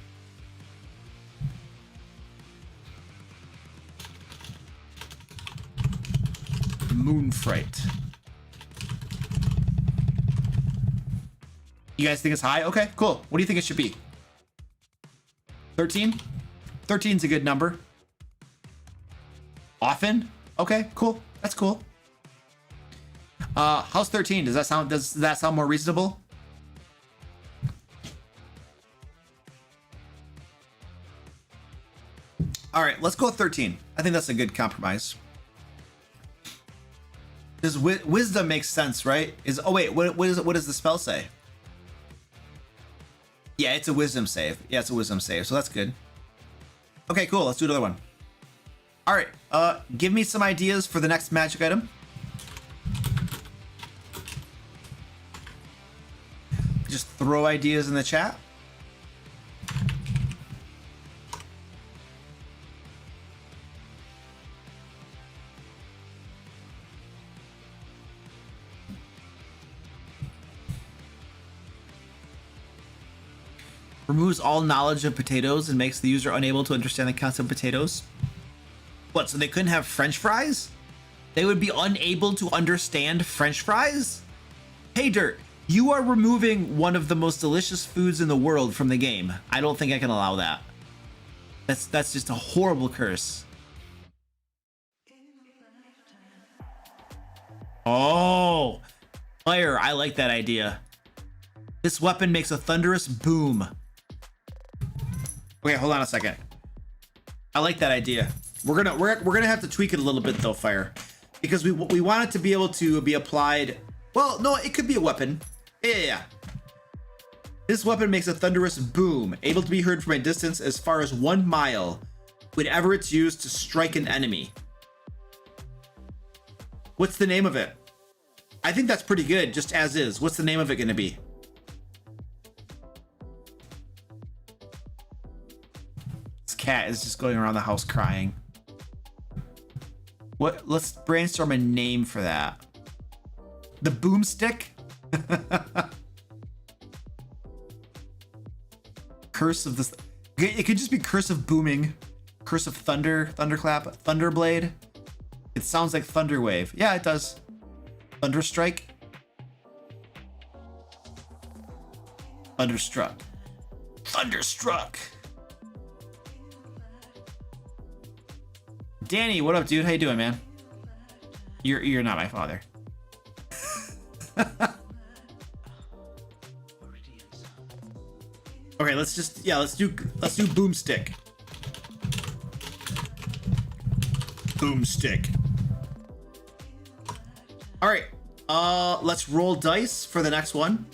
Moon Fright. You guys think it's high? Okay, cool. What do you think it should be? 13? 13's a good number. Often? Okay, cool. That's cool. How's 13? Does that sound more reasonable? All right, let's go with 13. I think that's a good compromise. Does wisdom make sense, right? Oh wait, what does the spell say? Yeah, it's a wisdom save. Yeah, it's a wisdom save, so that's good. Okay, cool. Let's do another one. All right, give me some ideas for the next magic item. Just throw ideas in the chat. Removes all knowledge of potatoes and makes the user unable to understand the concept of potatoes. What, so they couldn't have French fries? They would be unable to understand French fries? Hey Dirt, you are removing one of the most delicious foods in the world from the game. I don't think I can allow that. That's just a horrible curse. Oh, fire, I like that idea. This weapon makes a thunderous boom. Okay, hold on a second. I like that idea. We're gonna have to tweak it a little bit though, Fire, because we want it to be able to be applied. Well, no, it could be a weapon. Yeah. This weapon makes a thunderous boom, able to be heard from a distance as far as 1 mile, whenever it's used to strike an enemy. What's the name of it? I think that's pretty good, just as is. What's the name of it going to be? This cat is just going around the house crying. What? Let's brainstorm a name for that. The boomstick? Curse of this. It could just be curse of booming. Curse of thunder, thunderclap, thunderblade. It sounds like thunderwave. Yeah, it does. Thunderstrike. Thunderstruck. Thunderstruck. Danny, what up, dude? How you doing, man? You're not my father. Okay, let's do boomstick. Boomstick. All right, let's roll dice for the next one.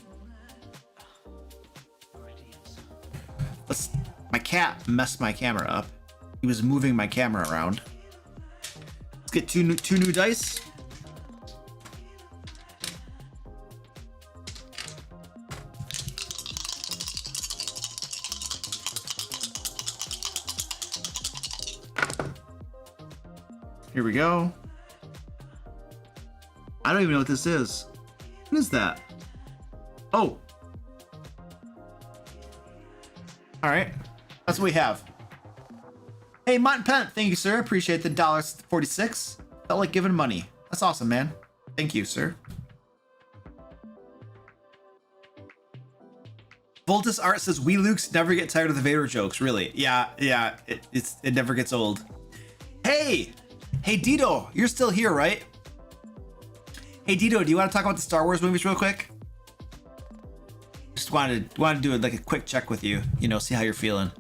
My cat messed my camera up. He was moving my camera around. Let's get two new dice. Here we go. I don't even know what this is. What is that? Oh. All right. That's what we have. Hey, Mont Pent, thank you, sir. Appreciate the $1.46. Felt like giving money. That's awesome, man. Thank you, sir. Voltus Art says, we Lukes never get tired of the Vader jokes. Really? Yeah. It never gets old. Hey, Dito, you're still here, right? Hey, Dito, do you want to talk about the Star Wars movies real quick? Just wanted to do like a quick check with you. You know, see how you're feeling.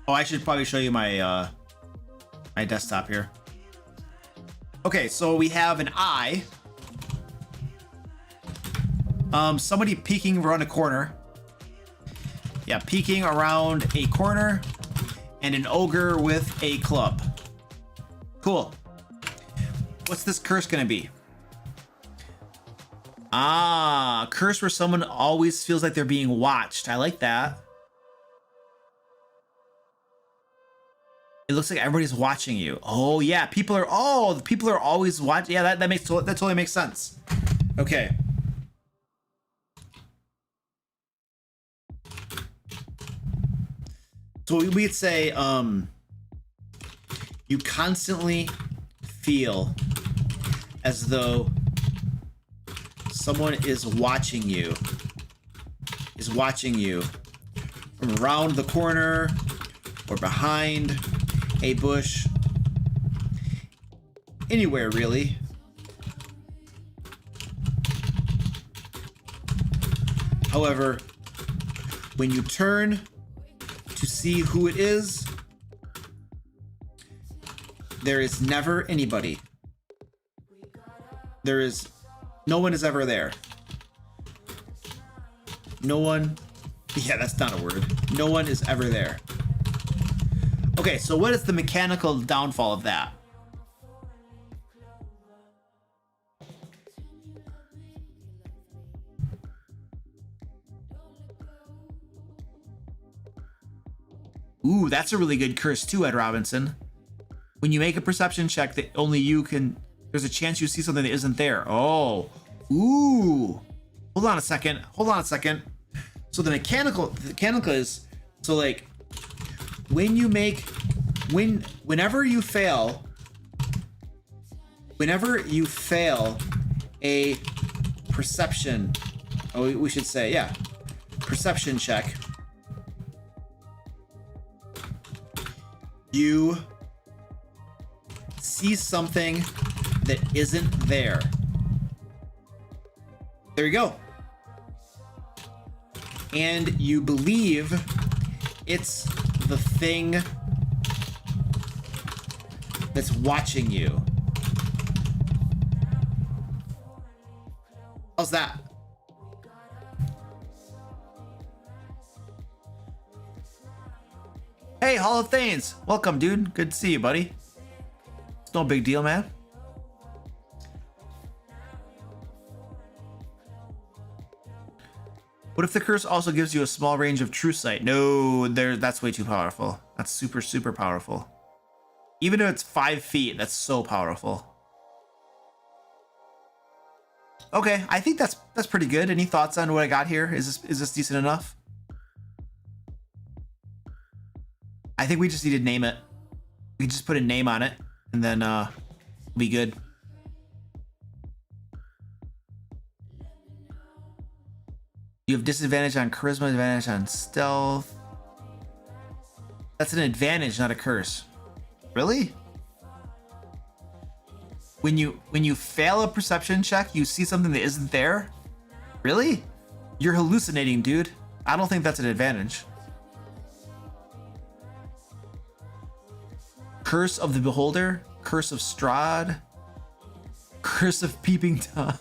Oh, I should probably show you my my desktop here. Okay, so we have an eye. Somebody peeking around a corner. Yeah, peeking around a corner, and an ogre with a club. Cool. What's this curse gonna be? Ah, curse where someone always feels like they're being watched. I like that. It looks like everybody's watching you. Oh yeah, people are always watching. Yeah, that totally makes sense. Okay. So we could say, you constantly feel as though someone is watching you from around the corner or behind a bush, anywhere really. However, when you turn to see who it is, there is never anybody. No one is ever there. No one, yeah, that's not a word. No one is ever there. Okay, so what is the mechanical downfall of that? Ooh, that's a really good curse too, Ed Robinson. When you make a perception check that only you can, there's a chance you see something that isn't there. Oh, ooh. Hold on a second. So the mechanical is, so like, whenever you fail a perception, we should say, yeah, perception check, you see something that isn't there. There you go. And you believe it's the thing that's watching you. How's that? Hey, Hall of Thanes. Welcome, dude. Good to see you, buddy. It's no big deal, man. What if the curse also gives you a small range of true sight? No, that's way too powerful. That's super, super powerful. Even if it's 5 feet, that's so powerful. Okay, I think that's pretty good. Any thoughts on what I got here? Is this decent enough? I think we just need to name it. We just put a name on it, and then we'll be good. You have disadvantage on charisma, advantage on stealth. That's an advantage, not a curse. Really? When you fail a perception check, you see something that isn't there? Really? You're hallucinating, dude. I don't think that's an advantage. Curse of the Beholder, Curse of Strahd, Curse of Peeping Tom.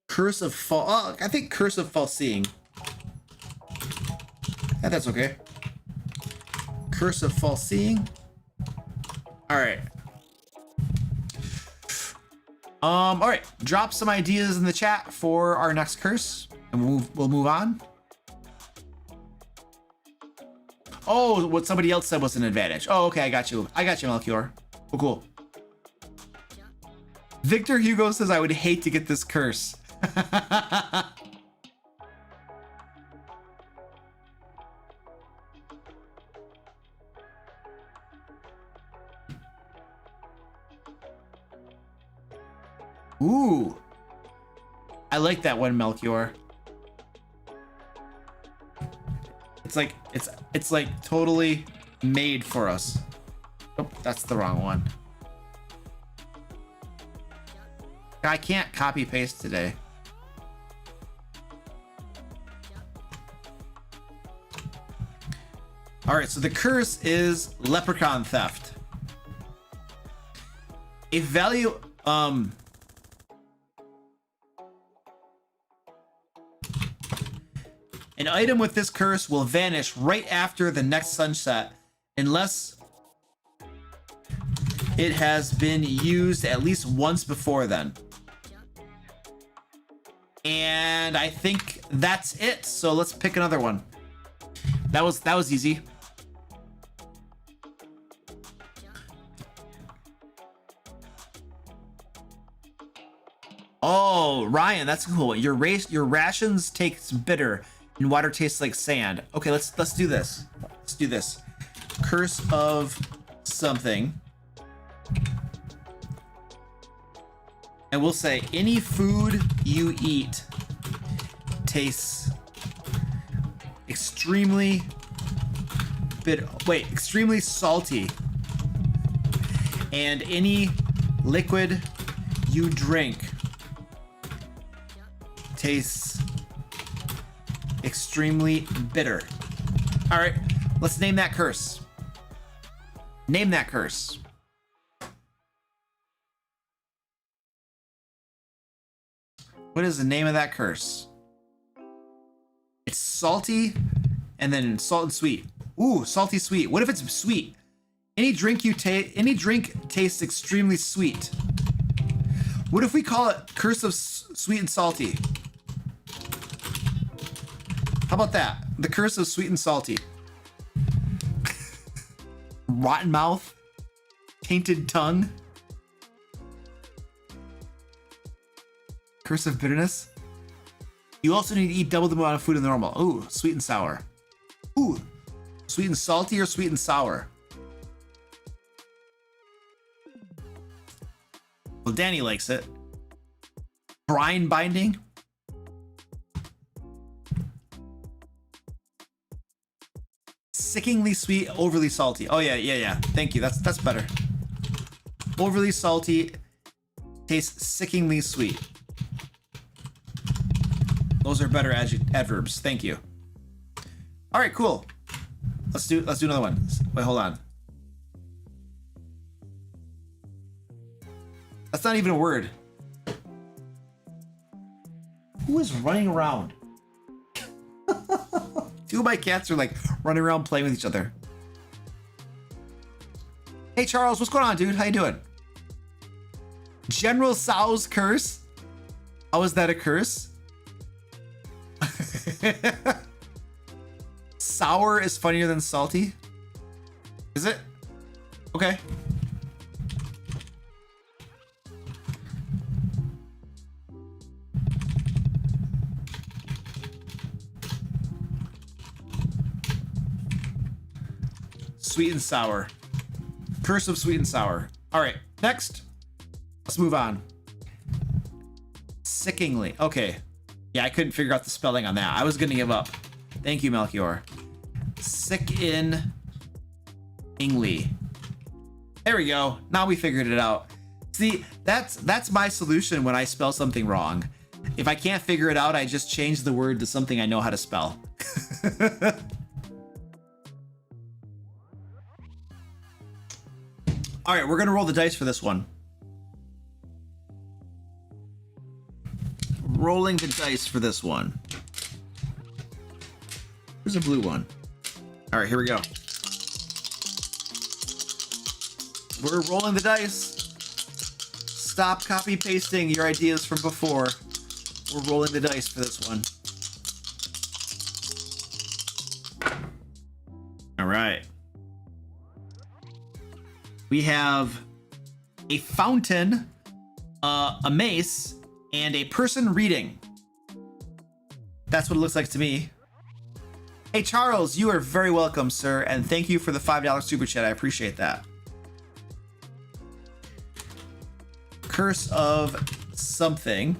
Curse of Fall. Oh, I think Curse of False Seeing. Yeah, that's okay. Curse of False Seeing. All right. All right. Drop some ideas in the chat for our next curse, and we'll move on. Oh, what somebody else said was an advantage. Oh, okay, I got you. Melchior. Oh, cool. Victor Hugo says I would hate to get this curse. Ooh, I like that one, Melchior. It's like totally made for us. Oh, that's the wrong one. I can't copy paste today. All right, so the curse is leprechaun theft. A value, an item with this curse will vanish right after the next sunset unless it has been used at least once before then. And I think that's it. So let's pick another one. That was easy. Oh, Ryan, that's cool. Your rations taste bitter and water tastes like sand. Okay, let's do this. Let's do this. Curse of something. And we'll say any food you eat tastes extremely bitter. Wait, extremely salty. And any liquid you drink tastes extremely bitter. All right, let's name that curse. Name that curse. What is the name of that curse? It's salty and then salt and sweet. Ooh, salty sweet. What if it's sweet? Any drink tastes extremely sweet. What if we call it Curse of Sweet and Salty? How about that? The Curse of Sweet and Salty. Rotten mouth. Tainted tongue. Curse of bitterness. You also need to eat double the amount of food than normal. Ooh, sweet and sour. Ooh, sweet and salty or sweet and sour? Well, Danny likes it. Brine binding. Sickeningly sweet, overly salty. Oh yeah. Thank you. That's better. Overly salty tastes sickeningly sweet. Those are better adverbs. Thank you. All right, cool. Let's do another one. Wait, hold on. That's not even a word. Who is running around? Two of my cats are like running around playing with each other. Hey Charles, what's going on, dude? How you doing? General Tso's curse? How is that a curse? Sour is funnier than salty? Is it? Okay. Sweet and sour. Curse of sweet and sour. All right, next. Let's move on. Sickingly. Okay. Yeah, I couldn't figure out the spelling on that. I was gonna give up. Thank you, Melchior. Sick-in-ingly. There we go. Now we figured it out. See, that's my solution when I spell something wrong. If I can't figure it out, I just change the word to something I know how to spell. All right, we're gonna roll the dice for this one. Rolling the dice for this one. Here's a blue one. All right, here we go. We're rolling the dice. Stop copy pasting your ideas from before. We're rolling the dice for this one. All right. We have a fountain, a mace, and a person reading. That's what it looks like to me. Hey, Charles, you are very welcome, sir, and thank you for the $5 super chat. I appreciate that. Curse of something.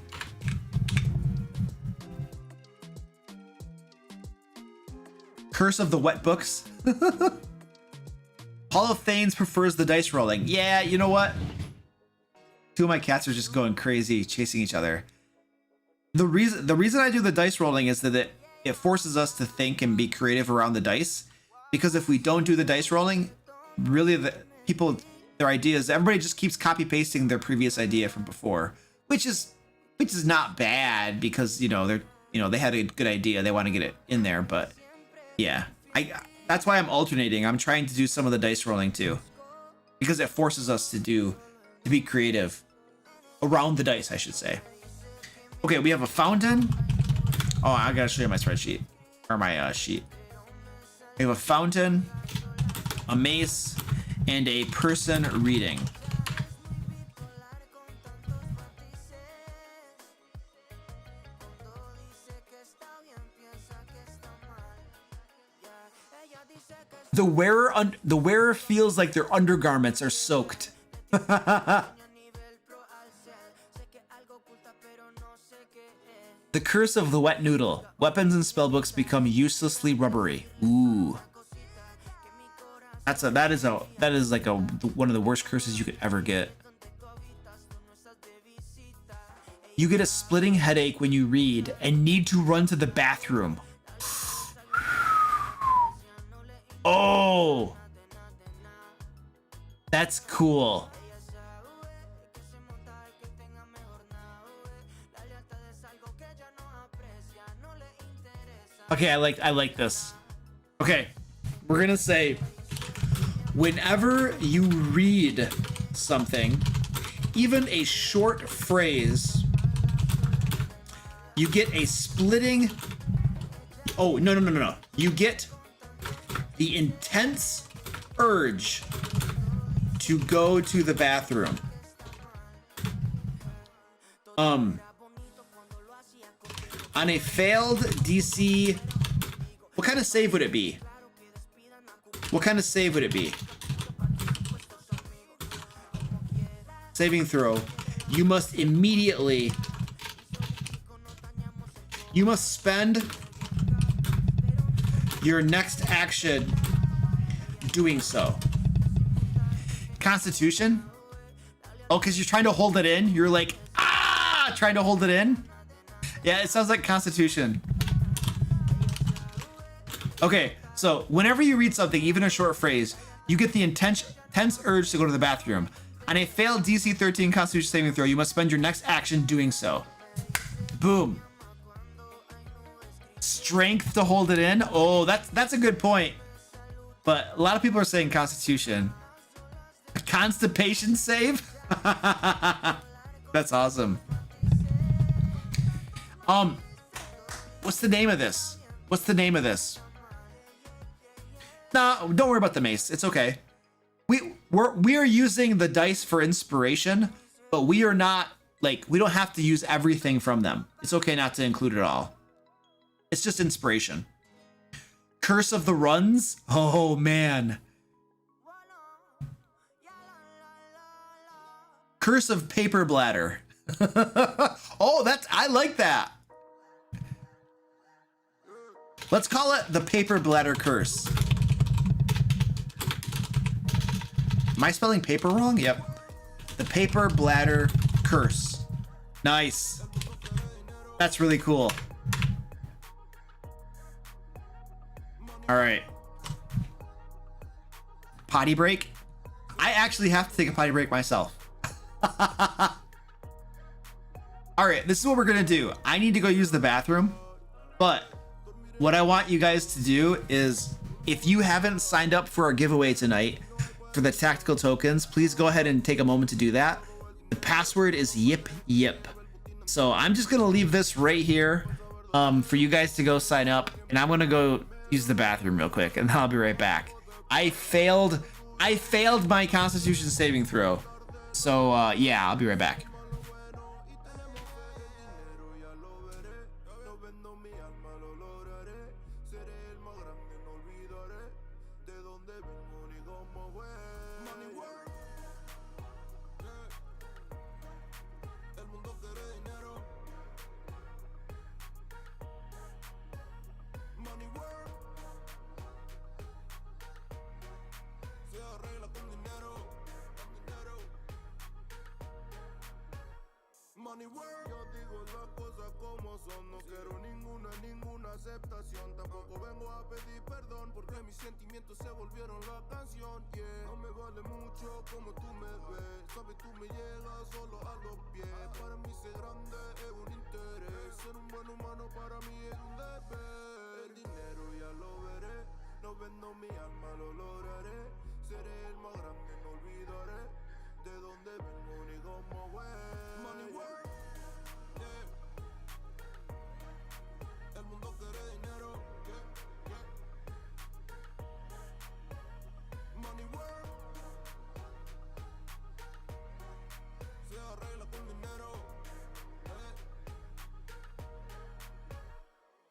Curse of the wet books. Hall of Thanes prefers the dice rolling. Yeah, you know what? Two of my cats are just going crazy, chasing each other. The reason I do the dice rolling is that it forces us to think and be creative around the dice. Because if we don't do the dice rolling, really their ideas, everybody just keeps copy pasting their previous idea from before, which is not bad because they had a good idea, they want to get it in there. But yeah, that's why I'm alternating. I'm trying to do some of the dice rolling too, because it forces us to be creative around the dice, I should say. Okay, we have a fountain. Oh, I gotta show you my spreadsheet or my sheet. We have a fountain, a mace, and a person reading. The wearer feels like their undergarments are soaked. The curse of the wet noodle. Weapons and spellbooks become uselessly rubbery. Ooh. That is like one of the worst curses you could ever get. You get a splitting headache when you read and need to run to the bathroom. Oh, that's cool. Okay, I like this. Okay, we're gonna say, whenever you read something, even a short phrase, you get a splitting. Oh, no. You get the intense urge to go to the bathroom. On a failed DC, what kind of save would it be? Saving throw. You must spend your next action doing so. Constitution? Oh, because you're trying to hold it in? You're like, trying to hold it in? Yeah, it sounds like Constitution. Okay, so whenever you read something, even a short phrase, you get the intense urge to go to the bathroom. On a failed DC 13 Constitution saving throw, you must spend your next action doing so. Boom. Strength to hold it in. Oh, that's a good point. But a lot of people are saying Constitution. A constipation save? That's awesome. What's the name of this? What's the name of this? Nah, don't worry about the mace. It's okay. We're using the dice for inspiration, but we are not like, we don't have to use everything from them. It's okay not to include it all. It's just inspiration. Curse of the Runs. Oh man. Curse of Paper Bladder. Oh, I like that. Let's call it the Paper Bladder Curse. Am I spelling paper wrong? Yep. The Paper Bladder Curse. Nice. That's really cool. All right. Potty break. I actually have to take a potty break myself. All right, this is what we're gonna do. I need to go use the bathroom, but what I want you guys to do is, if you haven't signed up for our giveaway tonight for the tactical tokens, please go ahead and take a moment to do that. The password is yip yip. So I'm just gonna leave this right here for you guys to go sign up, and I'm gonna go use the bathroom real quick, and I'll be right back. I failed my Constitution saving throw. So yeah, I'll be right back. Money work, yo digo las cosas como son. No quiero ninguna aceptación. Tampoco vengo a pedir perdón, porque mis sentimientos se volvieron la canción. Yeah, no me vale mucho como tú me ves. Sabes, tú me llegas solo a los pies. Para mí ser grande es un interés. Ser un buen humano para mí es un deber. El dinero ya lo veré. No vendo mi alma, lo lograré. Seré el más grande, no olvidaré de dónde vengo ni cómo voy. Money work, yeah. El mundo quiere dinero, yeah, yeah. Money work, se arregla con dinero, yeah.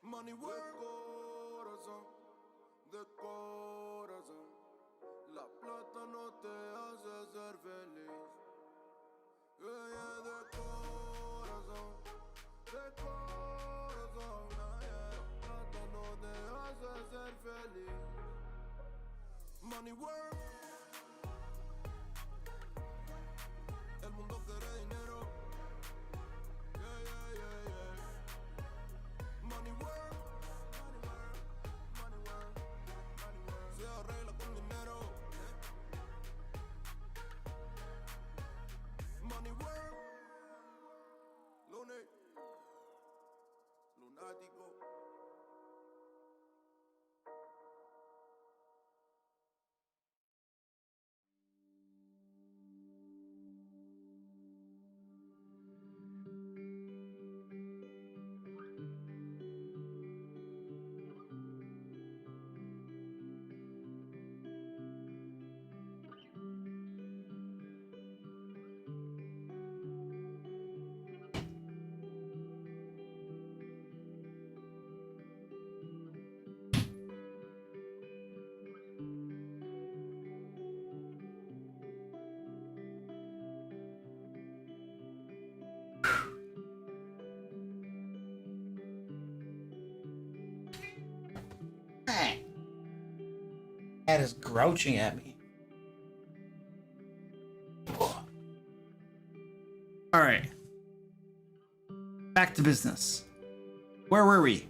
Money work, de corazón. La plata no te hace ser feliz. Yeah, yeah, de corazón, yeah. La plata no te hace ser feliz. Money work. El mundo quiere dinero. Yeah, yeah, yeah, yeah. Money work. Money work. Se arregla con dinero. Money work. Lunático. Cat is grouching at me. All right. Back to business. Where were we?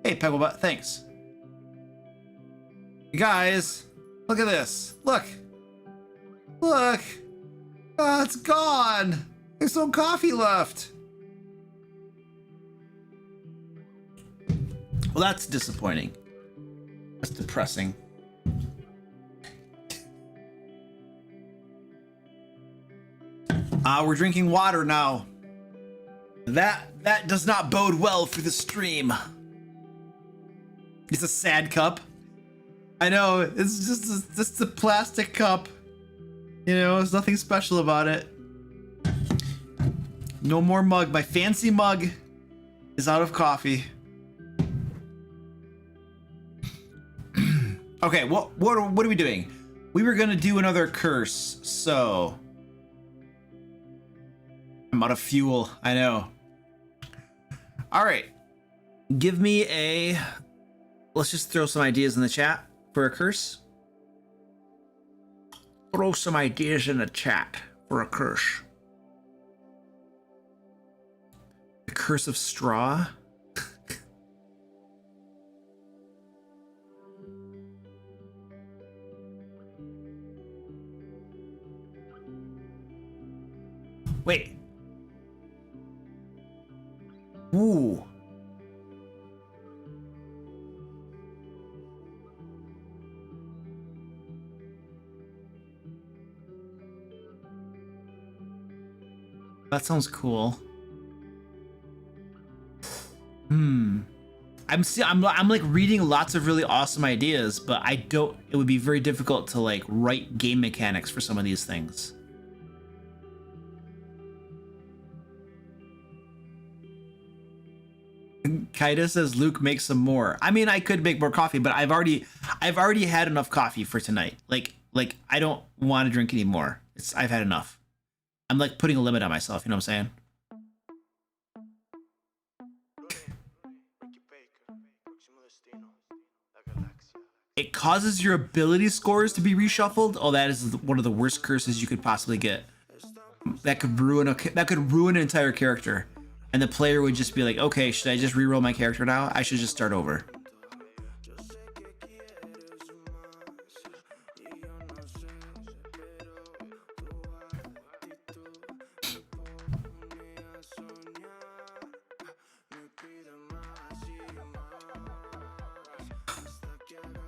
Hey, Pebblebutt, thanks. You guys, look at this. Look. Look. Oh, it's gone. There's no coffee left. Well, that's disappointing. That's depressing. We're drinking water now. That does not bode well for the stream. It's a sad cup. I know, it's just a plastic cup. You know, there's nothing special about it. No more mug. My fancy mug is out of coffee. Okay, what are we doing? We were gonna do another curse, so I'm out of fuel. I know. All right, give me a. Let's just throw some ideas in the chat for a curse. Throw some ideas in the chat for a curse. The curse of straw. Wait. Ooh. That sounds cool. I'm like reading lots of really awesome ideas, but it would be very difficult to like write game mechanics for some of these things. Kaida says Luke make some more. I mean, I could make more coffee, but I've already had enough coffee for tonight. Like I don't want to drink anymore. I've had enough. I'm like putting a limit on myself, you know what I'm saying? It causes your ability scores to be reshuffled. Oh, that is one of the worst curses you could possibly get. That could ruin an entire character. And the player would just be like, okay, should I just reroll my character now? I should just start over.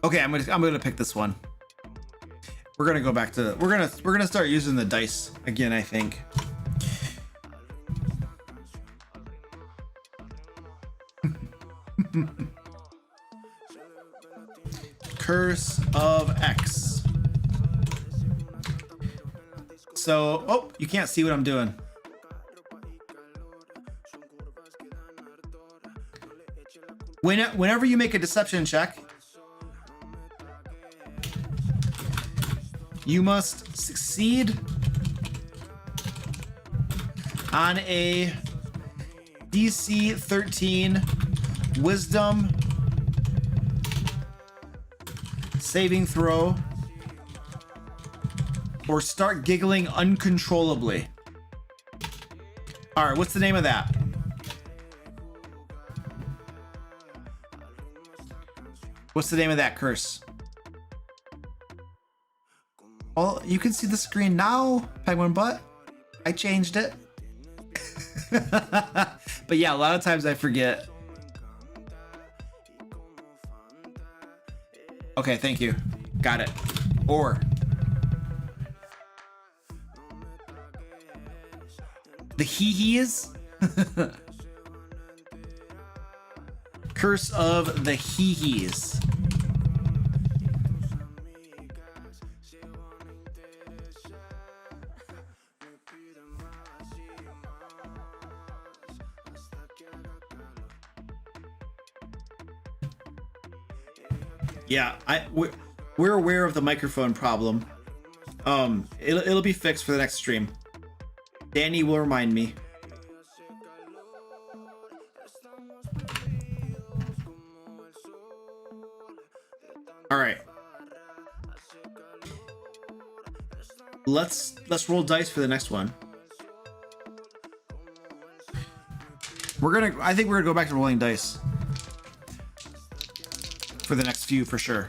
Okay, I'm gonna pick this one. We're gonna go back to we're gonna start using the dice again, I think. Curse of X. So, oh, you can't see what I'm doing. Whenever you make a deception check, you must succeed on a DC 13 Wisdom saving throw or start giggling uncontrollably. All right, what's the name of that? What's the name of that curse? Well, you can see the screen now, Penguin Butt. I changed it. But yeah, a lot of times I forget. Okay, thank you. Got it. Or the hee-hees. Curse of the hee-hees. Yeah, we're aware of the microphone problem. It'll be fixed for the next stream. Danny will remind me. All right. Let's roll dice for the next one. I think we're gonna go back to rolling dice for the next few for sure.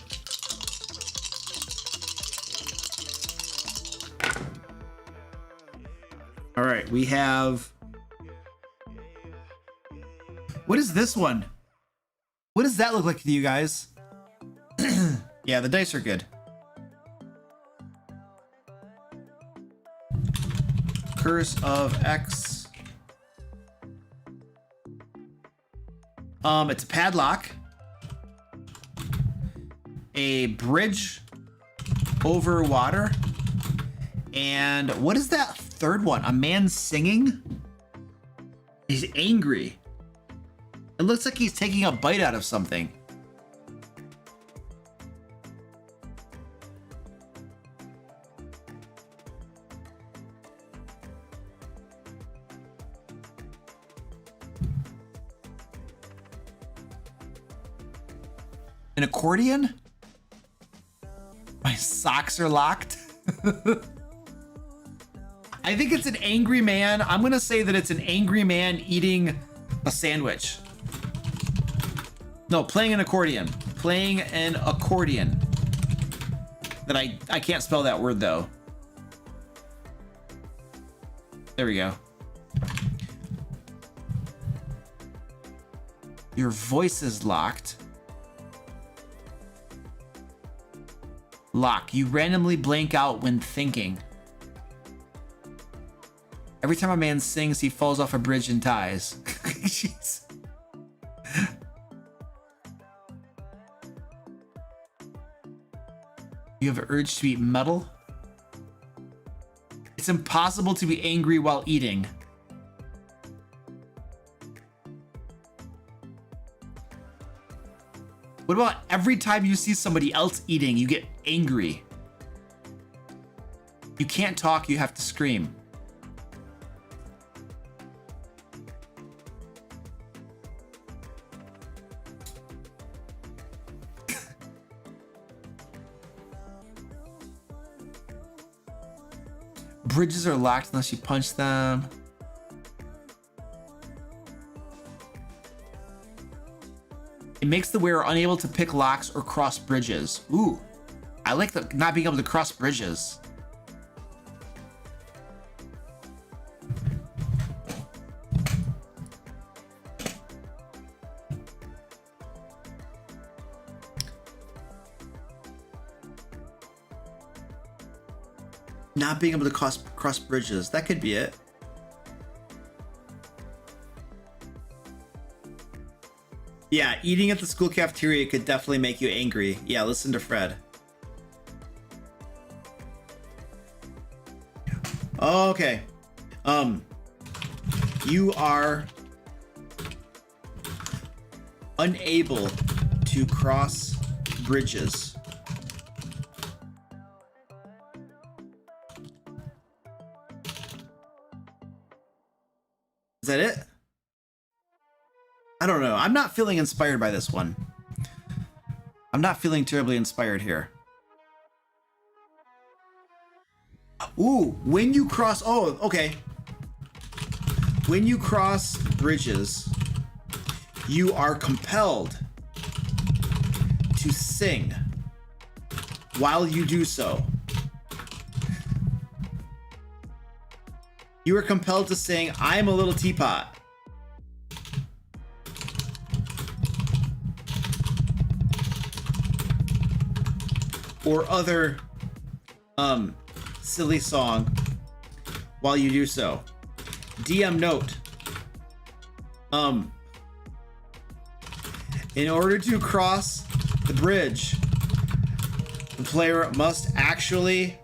All right, we have. What is this one? What does that look like to you guys? Yeah, the dice are good. Curse of X. It's a padlock. A bridge over water. And what is that third one? A man singing? He's angry. It looks like he's taking a bite out of something. An accordion? My socks are locked. I think it's an angry man. I'm gonna say that it's an angry man eating a sandwich. No, playing an accordion. Playing an accordion. That I can't spell that word though. There we go. Your voice is locked. Lock. You randomly blank out when thinking. Every time a man sings, he falls off a bridge and dies. Jeez. You have an urge to eat metal? It's impossible to be angry while eating. What about every time you see somebody else eating, you get angry? You can't talk, you have to scream. Bridges are locked unless you punch them. It makes the wearer unable to pick locks or cross bridges. Ooh, I like the not being able to cross bridges. Not being able to cross bridges. That could be it. Yeah, eating at the school cafeteria could definitely make you angry. Yeah, listen to Fred. Okay. You are unable to cross bridges. Is that it? I don't know. I'm not feeling inspired by this one. I'm not feeling terribly inspired here. Ooh, when you cross... Oh, okay. When you cross bridges, you are compelled to sing while you do so. You are compelled to sing, "I'm a little teapot." Or other silly song while you do so. DM note. In order to cross the bridge, the player must actually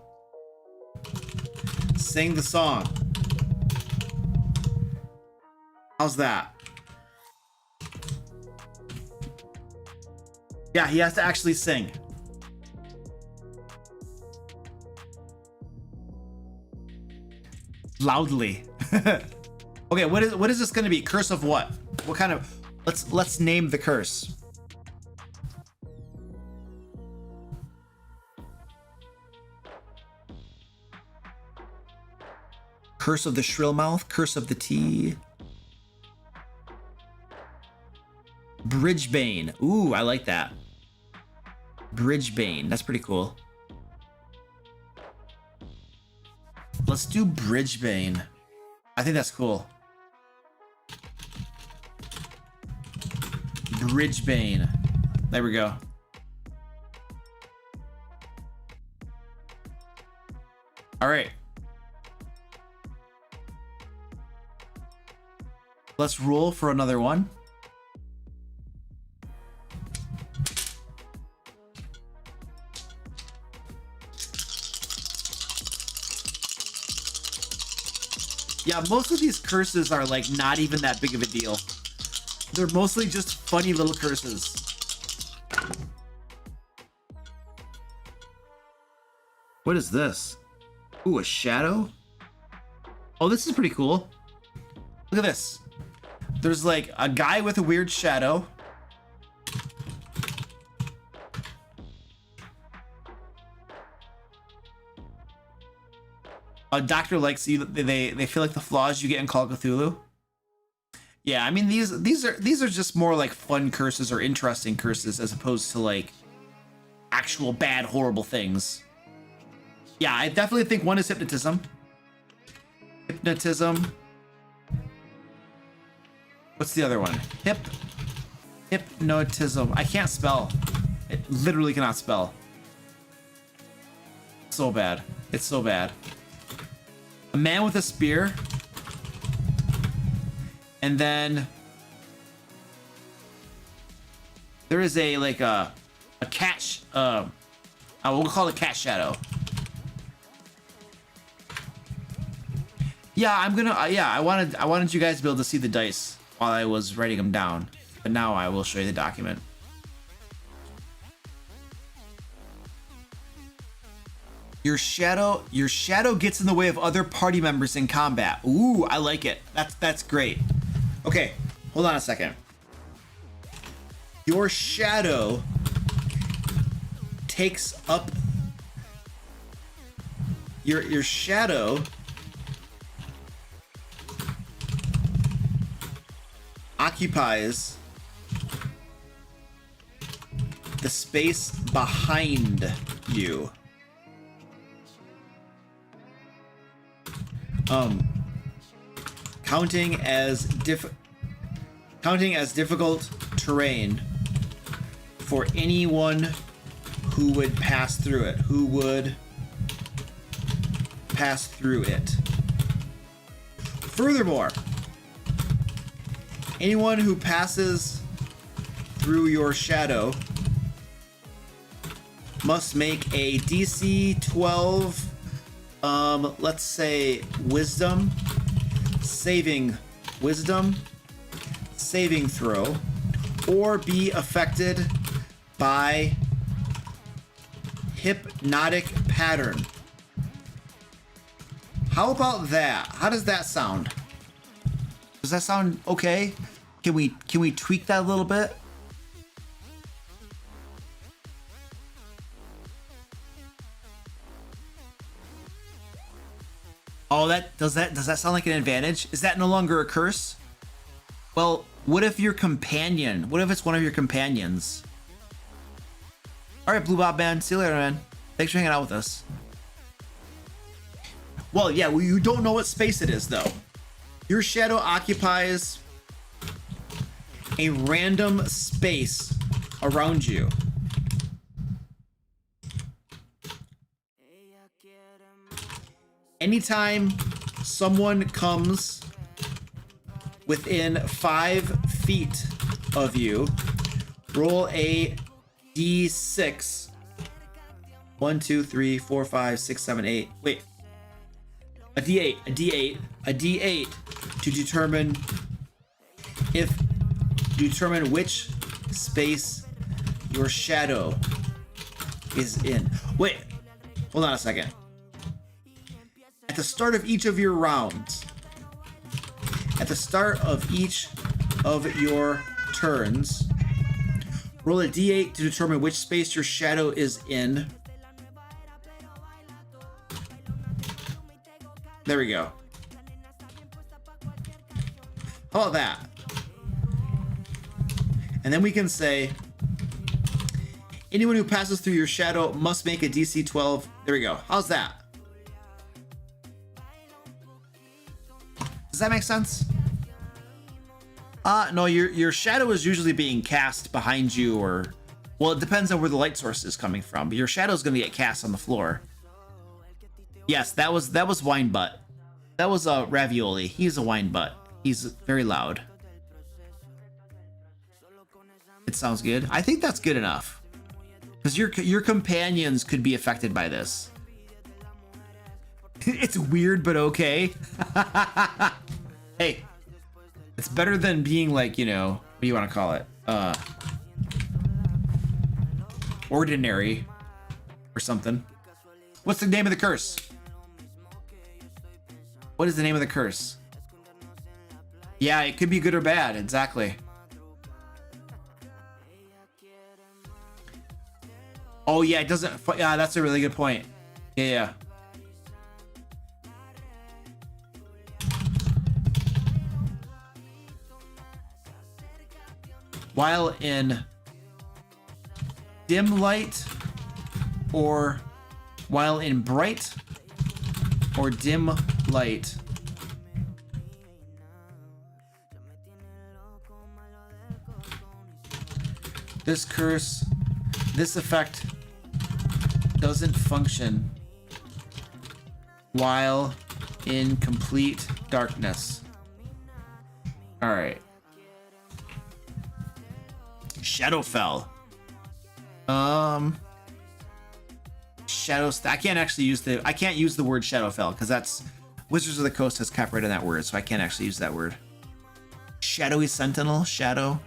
sing the song. How's that? Yeah, he has to actually sing. Loudly. Okay, what is this going to be? Curse of what? What kind of... Let's name the curse. Curse of the shrill mouth, curse of the tea. Bridgebane. Ooh, I like that. Bridgebane. That's pretty cool. Let's do Bridgebane. I think that's cool. Ridgebane. There we go. All right. Let's roll for another one. Yeah, most of these curses are like not even that big of a deal. They're mostly just funny little curses. What is this? Ooh, a shadow? Oh, this is pretty cool. Look at this. There's like a guy with a weird shadow. A doctor likes you. They feel like the flaws you get in Call of Cthulhu. Yeah, I mean these are just more like fun curses or interesting curses as opposed to like actual bad horrible things. Yeah, I definitely think one is hypnotism. Hypnotism. What's the other one? Hypnotism. I can't spell. It literally cannot spell. So bad. It's so bad. A man with a spear. And then there is a like a cat. We'll call it cat shadow. Yeah, I'm gonna. Yeah, I wanted you guys to be able to see the dice while I was writing them down, but now I will show you the document. Your shadow gets in the way of other party members in combat. Ooh, I like it. That's great. Okay, hold on a second. Your shadow takes up your shadow occupies the space behind you. Counting as difficult terrain for anyone who would pass through it. Furthermore, anyone who passes through your shadow must make a DC 12 let's say wisdom saving throw, or be affected by hypnotic pattern. How about that? How does that sound? Does that sound okay? Can we tweak that a little bit? Oh, does that sound like an advantage? Is that no longer a curse? Well, what if your companion? What if it's one of your companions? All right, Blue Bob Man. See you later, man. Thanks for hanging out with us. Well, yeah, you don't know what space it is, though. Your shadow occupies a random space around you. Anytime someone comes within 5 feet of you, roll a d6. 1, 2, 3, 4, 5, 6, 7, 8. Wait. A d8 to determine which space your shadow is in. Wait, hold on a second. At the start of each of your rounds, at the start of each of your turns, roll a d8 to determine which space your shadow is in. There we go. How about that? And then we can say, anyone who passes through your shadow must make a DC 12. There we go. How's that? Does that make sense? No, your shadow is usually being cast behind you, or well, it depends on where the light source is coming from. But your shadow is going to get cast on the floor. Yes, that was wine butt. That was ravioli. He's a wine butt. He's very loud. It sounds good. I think that's good enough, because your companions could be affected by this. It's weird, but okay. Hey, it's better than being like, you know, what do you want to call it? Ordinary or something. What's the name of the curse? What is the name of the curse? Yeah, it could be good or bad. Exactly. Oh yeah, it doesn't. Yeah, that's a really good point. Yeah. While in dim light, or while in bright or dim light. This curse, this effect doesn't function while in complete darkness. All right. Shadowfell. I can't actually use I can't use the word Shadowfell, because that's Wizards of the Coast has copyrighted that word, so I can't actually use that word. Shadowy Sentinel, Shadow,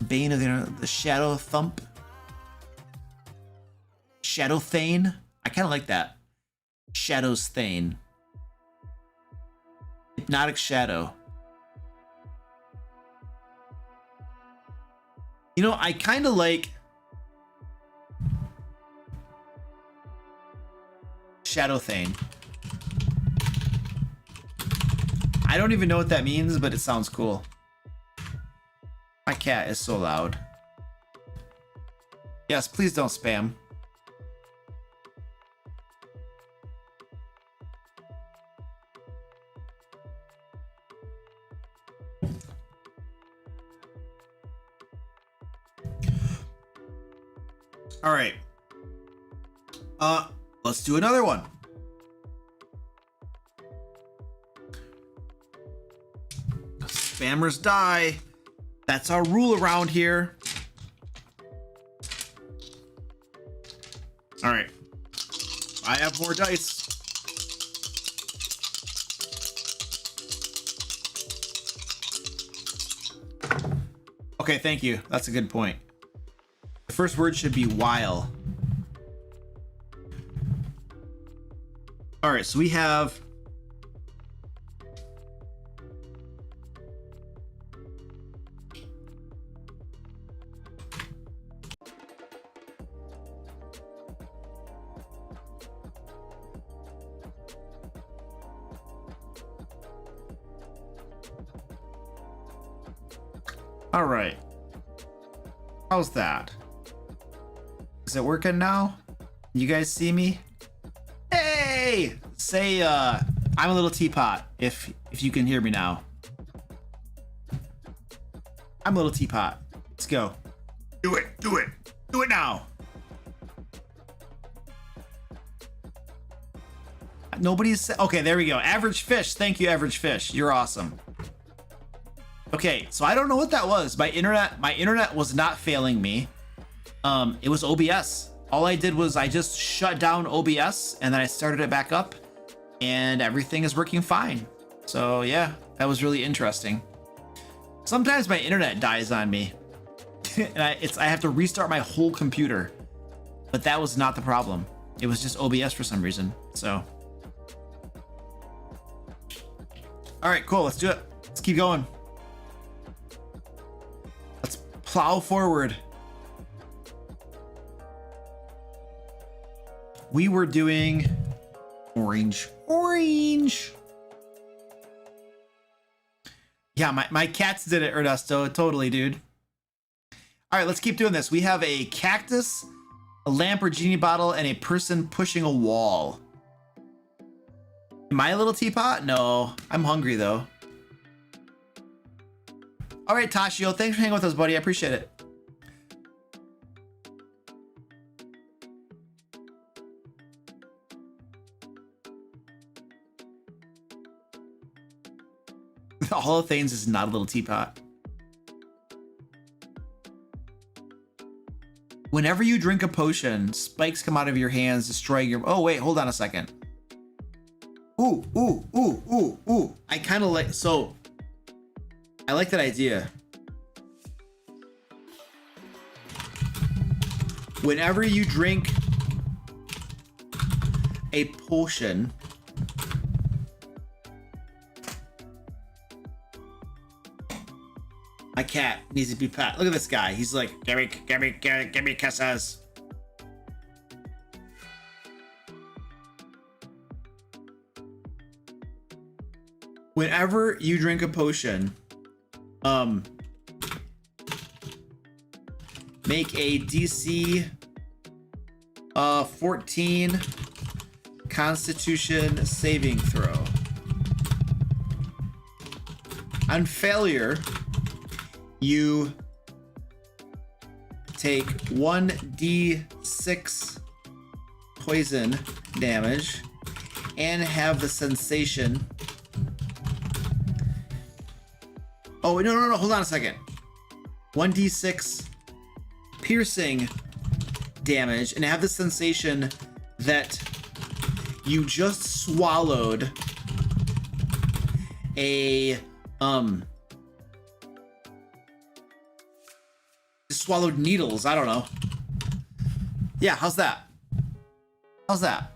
Bane of the Shadow Thump, Shadow Thane. I kind of like that. Shadow's Thane. Hypnotic Shadow. You know, I kind of like Shadow Thane. I don't even know what that means, but it sounds cool. My cat is so loud. Yes, please don't spam. All right. Let's do another one. Spammers die. That's our rule around here. All right. I have more dice. Okay, thank you. That's a good point. The first word should be while. All right, so we have all right. How's that? Is it working now? You guys see me? Hey! Say I'm a little teapot if you can hear me now. I'm a little teapot. Let's go. Do it. Do it. Do it now. Nobody's okay, there we go. Average Fish. Thank you, Average Fish. You're awesome. Okay, so I don't know what that was. My internet was not failing me. It was OBS. All I did was I just shut down OBS and then I started it back up and everything is working fine. So yeah, that was really interesting. Sometimes my internet dies on me and I have to restart my whole computer, but that was not the problem. It was just OBS for some reason. So, all right, cool. Let's do it. Let's keep going. Let's plow forward. We were doing orange. Yeah, my cats did it, Ernesto. Totally, dude. All right, let's keep doing this. We have a cactus, a lamp or genie bottle, and a person pushing a wall. Am I a little teapot? No, I'm hungry though. All right, Tashio, thanks for hanging with us, buddy. I appreciate it. Hall of Thanes is not a little teapot. Whenever you drink a potion, spikes come out of your hands, destroying your... Oh, wait, hold on a second. Ooh, ooh, ooh, ooh, ooh. I kind of like... So, I like that idea. Whenever you drink a potion... My cat needs to be pet. Look at this guy. He's like, give me kisses. Whenever you drink a potion, make a DC 14 Constitution saving throw. On failure, you take 1d6 poison damage and have the sensation. Oh, no, hold on a second. 1d6 piercing damage and have the sensation that you just swallowed a, swallowed needles. I don't know. Yeah, how's that? How's that?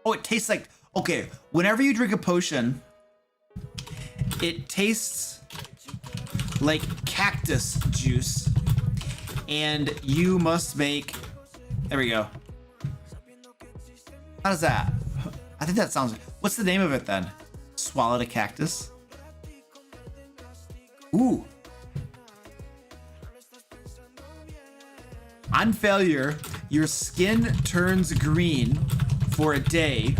Oh, it tastes like... Okay, whenever you drink a potion, it tastes like cactus juice. And you must make... There we go. How does that? I think that sounds... What's the name of it then? Swallowed a cactus? Ooh. On failure, your skin turns green for a day.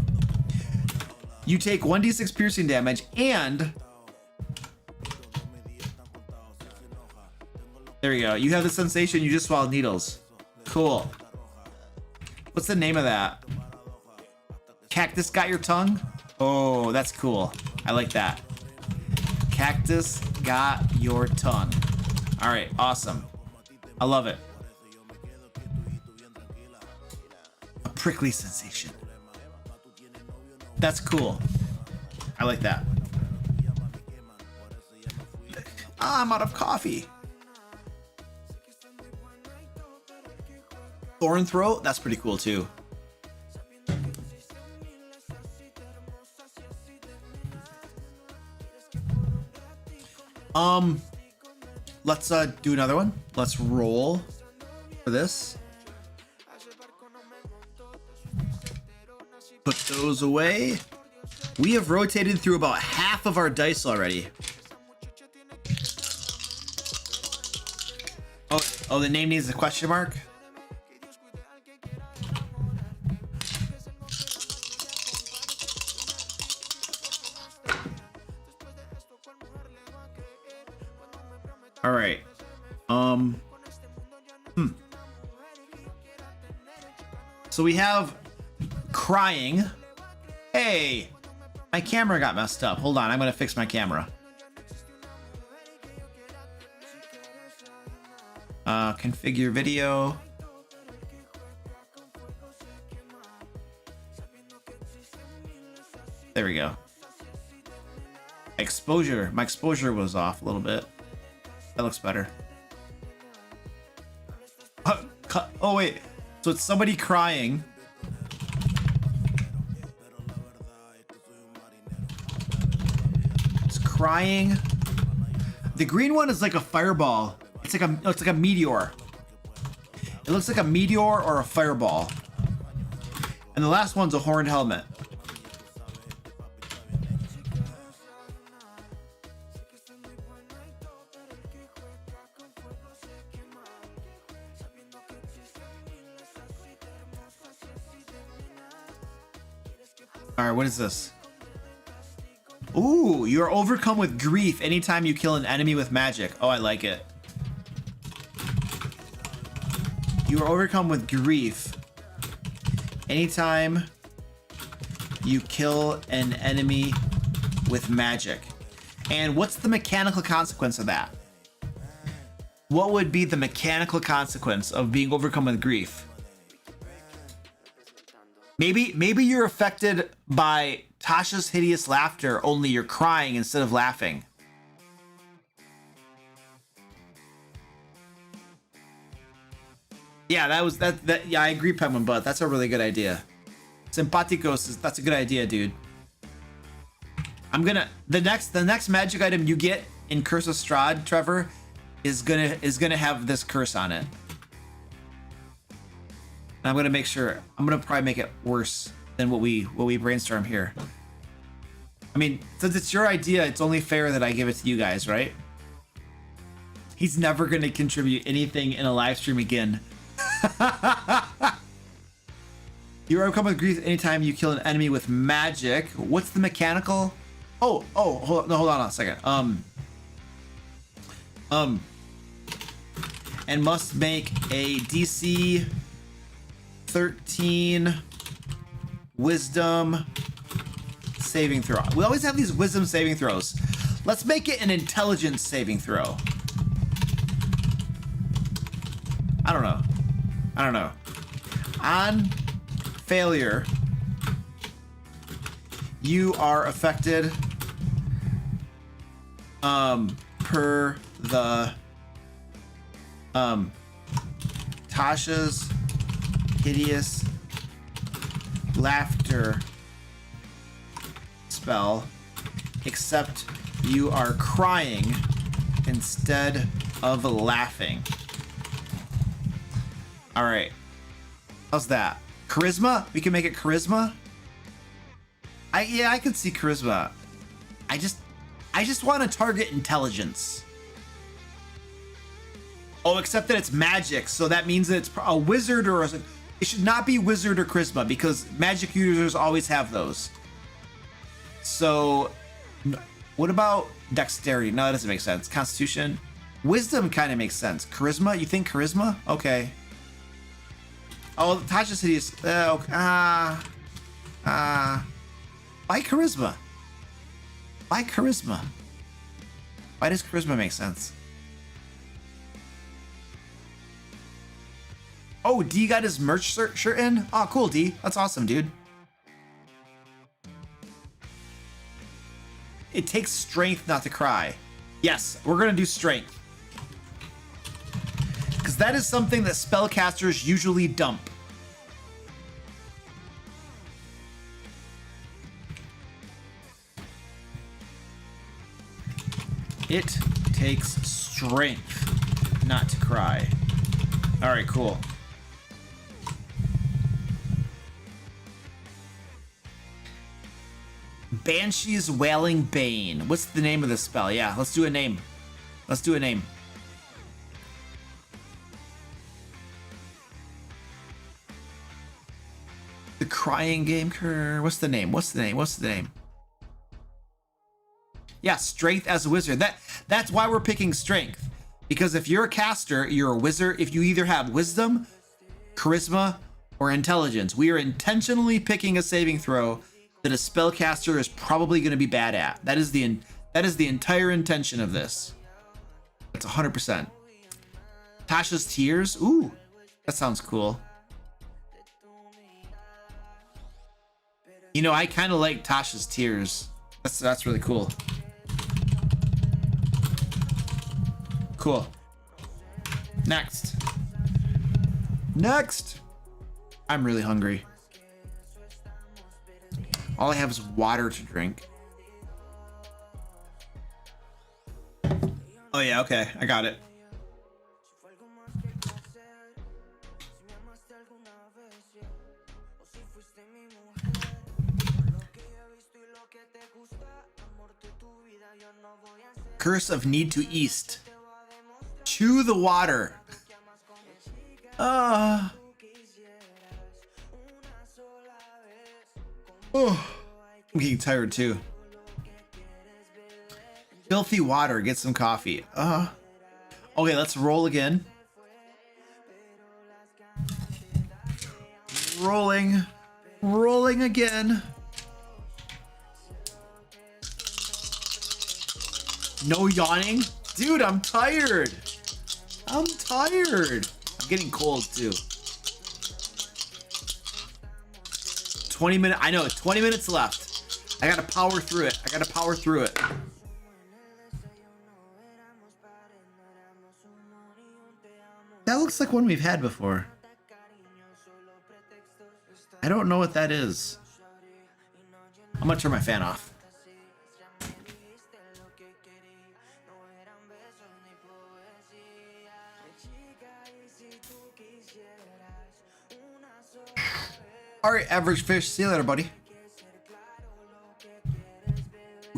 You take 1d6 piercing damage and... There you go. You have the sensation you just swallowed needles. Cool. What's the name of that? Cactus got your tongue? Oh, that's cool. I like that. Cactus got your tongue. All right, awesome. I love it. A prickly sensation. That's cool. I like that. I'm out of coffee. Thorn throat? That's pretty cool too. Let's do another one. Let's roll for this. Put those away. We have rotated through about half of our dice already. Oh, the name needs a question mark? All right. So we have crying. Hey, my camera got messed up. Hold on, I'm gonna fix my camera. Configure video. There we go. Exposure. My exposure was off a little bit. That looks better. Oh wait, so it's somebody crying. It's crying. The green one is like a fireball. It's like a meteor. It looks like a meteor or a fireball. And the last one's a horned helmet. All right, what is this? Ooh, you're overcome with grief anytime you kill an enemy with magic. Oh, I like it. You are overcome with grief anytime you kill an enemy with magic. And what's the mechanical consequence of that? What would be the mechanical consequence of being overcome with grief? Maybe you're affected by Tasha's hideous laughter, only you're crying instead of laughing. Yeah, yeah, I agree, Penguin Butt. That's a really good idea. Simpaticos that's a good idea, dude. The next magic item you get in Curse of Strahd, Trevor, is gonna have this curse on it. And I'm gonna probably make it worse than what we brainstorm here. I mean, since it's your idea, it's only fair that I give it to you guys, right? He's never gonna contribute anything in a live stream again. You are overcome with grief anytime you kill an enemy with magic. What's the mechanical? Hold on a second. And must make a DC 13 wisdom saving throw. We always have these wisdom saving throws. Let's make it an intelligence saving throw. I don't know. On failure, you are affected per the Tasha's hideous laughter spell, except you are crying instead of laughing. All right, how's that? Charisma? We can make it charisma. I could see charisma. I just want to target intelligence. Oh, except that it's magic, so that means that it's a wizard it should not be wizard or charisma because magic users always have those. So, what about dexterity? No, that doesn't make sense. Constitution, wisdom kind of makes sense. Charisma? You think charisma? Okay. Oh, Tasha's hideous. Why charisma? Why charisma? Why does charisma make sense? Oh, D got his merch shirt in? Oh, cool, D. That's awesome, dude. It takes strength not to cry. Yes, we're gonna do strength. Because that is something that spellcasters usually dump. It takes strength not to cry. All right, cool. Banshee's Wailing Bane. What's the name of this spell? Yeah, let's do a name. Let's do a name. The Crying Game Cur. What's the name? What's the name? What's the name? Yeah, strength as a wizard. That's why we're picking strength. Because if you're a caster, you're a wizard. If you either have wisdom, charisma, or intelligence, we are intentionally picking a saving throw that a spellcaster is probably going to be bad at. That is the entire intention of this. That's 100%. Tasha's Tears. Ooh, that sounds cool. You know, I kind of like Tasha's Tears. That's really cool. Cool. Next. I'm really hungry. All I have is water to drink. Oh yeah, okay, I got it. Curse of Need to East. Chew the water. Oh, I'm getting tired too. Filthy water. Get some coffee. Okay, let's roll again. Rolling. Rolling again. No yawning? Dude, I'm tired. I'm tired. I'm getting cold too. 20 minutes. I know, 20 minutes left. I gotta power through it. I gotta power through it. That looks like one we've had before. I don't know what that is. I'm gonna turn my fan off. All right, average fish. See you later, buddy.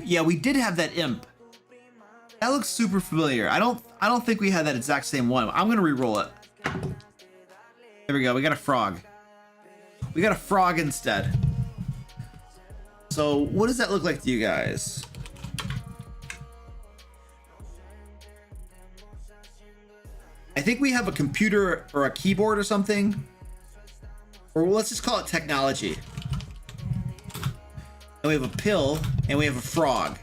Yeah, we did have that imp. That looks super familiar. I don't think we had that exact same one. I'm gonna re-roll it. There we go. We got a frog. We got a frog instead. So what does that look like to you guys? I think we have a computer or a keyboard or something. Or let's just call it technology. And we have a pill and we have a frog.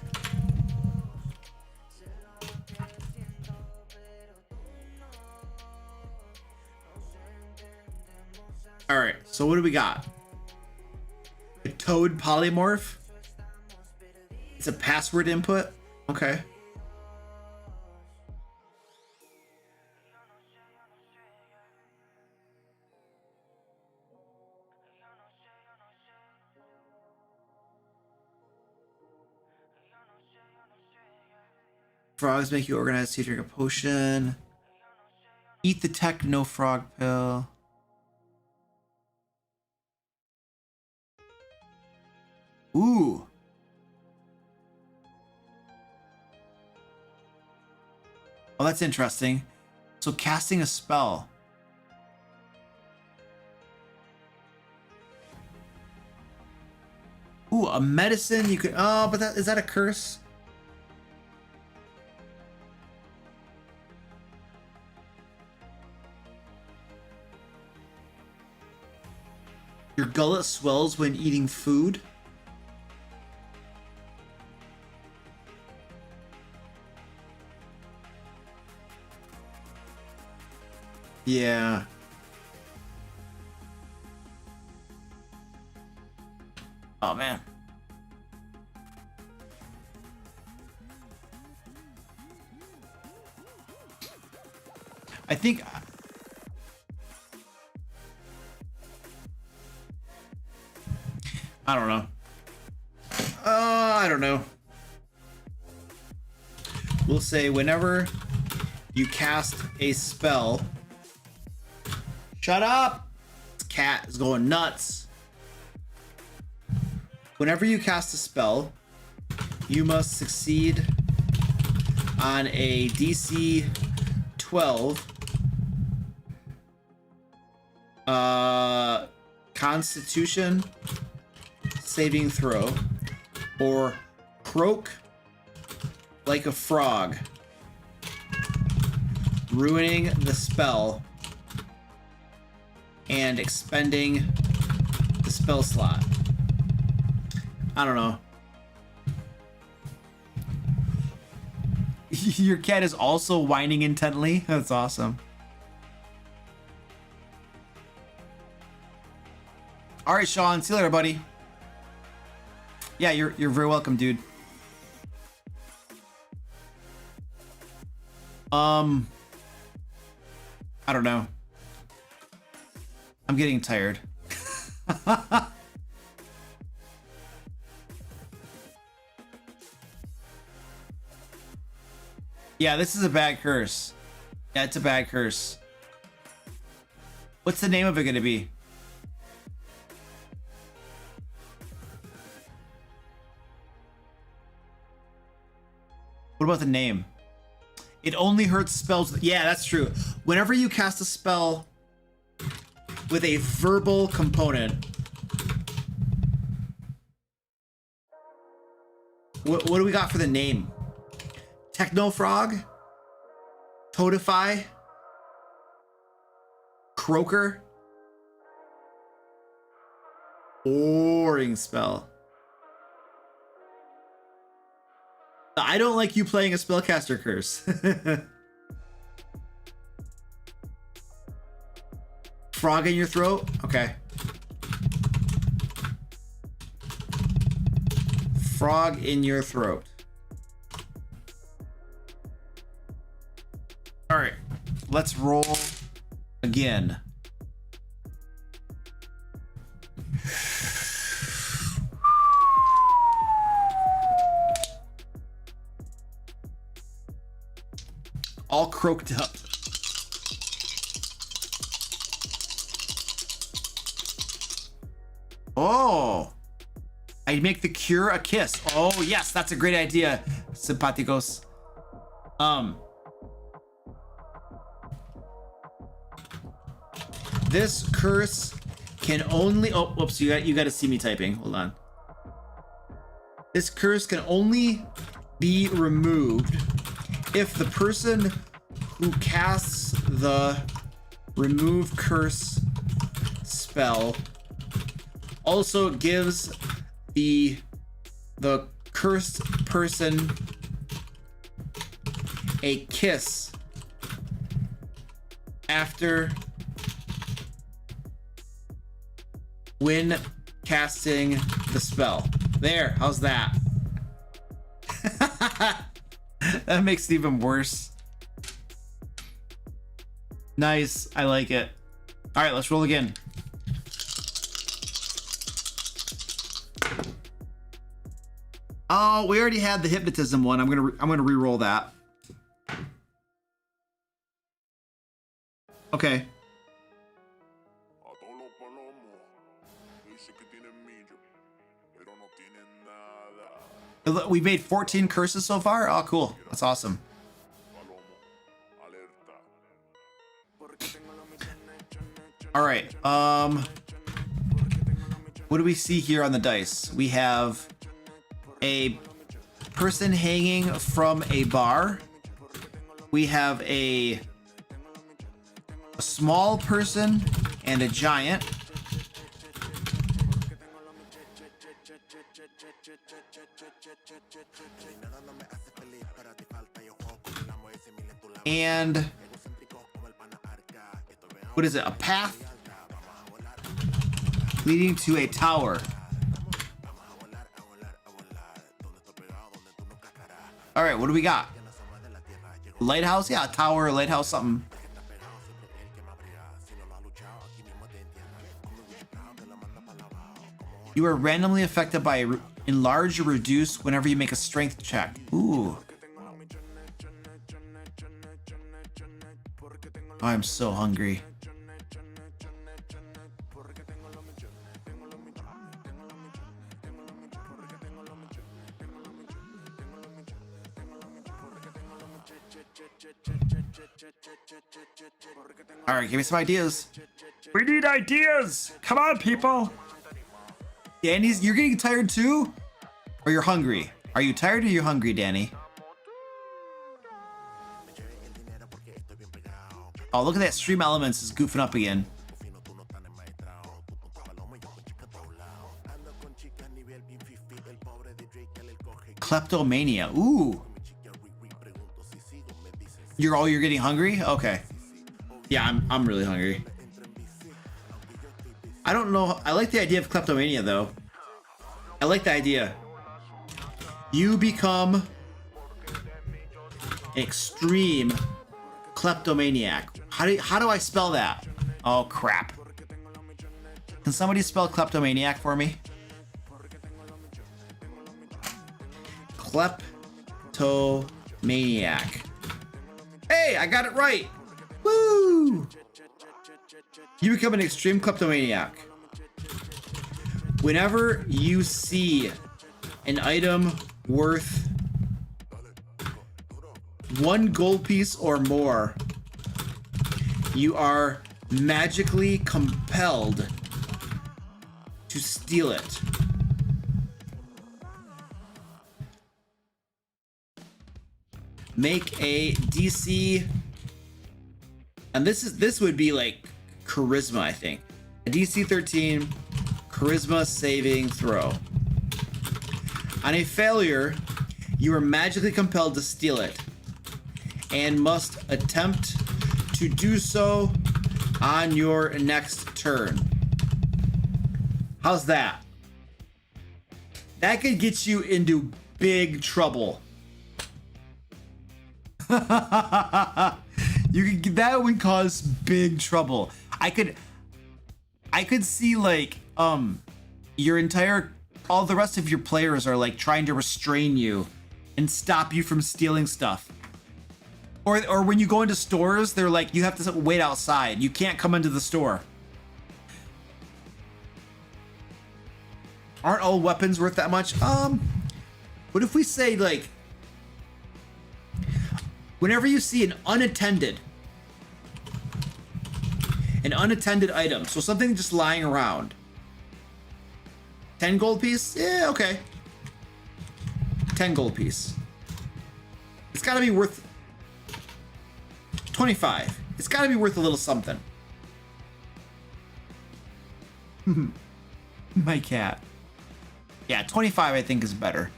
All right, so what do we got? A toad polymorph. It's a password input. Okay. Frogs make you organized to drink a potion. Eat the techno frog pill. Ooh. Oh, that's interesting. So casting a spell. Ooh, a medicine you could. Oh, but is that a curse? Your gullet swells when eating food. Yeah. Oh man. I think I don't know. I don't know. We'll say whenever you cast a spell. Shut up! This cat is going nuts. Whenever you cast a spell, you must succeed on a DC 12 Constitution saving throw, or croak like a frog, ruining the spell and expending the spell slot. I don't know. Your cat is also whining intently. That's awesome. All right, Sean. See you later, buddy. Yeah, you're very welcome, dude. I don't know. I'm getting tired. Yeah, this is a bad curse. Yeah, it's a bad curse. What's the name of it gonna be? What about the name? It only hurts spells. Yeah, that's true. Whenever you cast a spell with a verbal component. What do we got for the name? Techno Frog, Toadify, Croaker, Boring spell. I don't like you playing a spellcaster curse. Frog in your throat? Okay. Frog in your throat. All right, let's roll again. All croaked up. Oh, I make the cure a kiss. Oh yes, that's a great idea, simpaticos. This curse can only, oh whoops, you got to see me typing. Hold on. This curse can only be removed if the person who casts the remove curse spell also gives the cursed person a kiss after when casting the spell. There, how's that? That makes it even worse. Nice, I like it. All right, let's roll again. Oh, we already had the hypnotism one. I'm gonna re-roll that. Okay. We made 14 curses so far. Oh, cool. That's awesome. All right. What do we see here on the dice? We have a person hanging from a bar. We have a small person and a giant. And what is it? A path leading to a tower. All right, what do we got? Lighthouse? Yeah, a tower, a lighthouse, something. You are randomly affected by enlarge or reduce whenever you make a strength check. Ooh. Oh, I'm so hungry. All right, give me some ideas. We need ideas. Come on, people. Danny's, you're getting tired too? Or you're hungry? Are you tired or you hungry, Danny? Oh, look at that. Stream Elements is goofing up again. Kleptomania. Ooh. You're getting hungry? Okay. Yeah, I'm really hungry. I don't know. I like the idea of kleptomania though. I like the idea. You become extreme kleptomaniac. How do I spell that? Oh crap. Can somebody spell kleptomaniac for me? Kleptomaniac. Hey, I got it right. Woo! You become an extreme kleptomaniac. Whenever you see an item worth 1 gold piece or more, you are magically compelled to steal it. . make a DC, and this would be like charisma, I think. A DC 13 charisma saving throw. On a failure, you are magically compelled to steal it and must attempt to do so on your next turn. How's that? That could get you into big trouble. That would cause big trouble. I could see like your entire, all the rest of your players are like trying to restrain you and stop you from stealing stuff. Or when you go into stores, they're like, you have to wait outside. You can't come into the store. Aren't all weapons worth that much? What if we say like, whenever you see an unattended item, so something just lying around, 10 gold piece? Yeah, okay. 10 gold piece. It's gotta be worth 25. It's gotta be worth a little something. My cat. Yeah, 25 I think is better.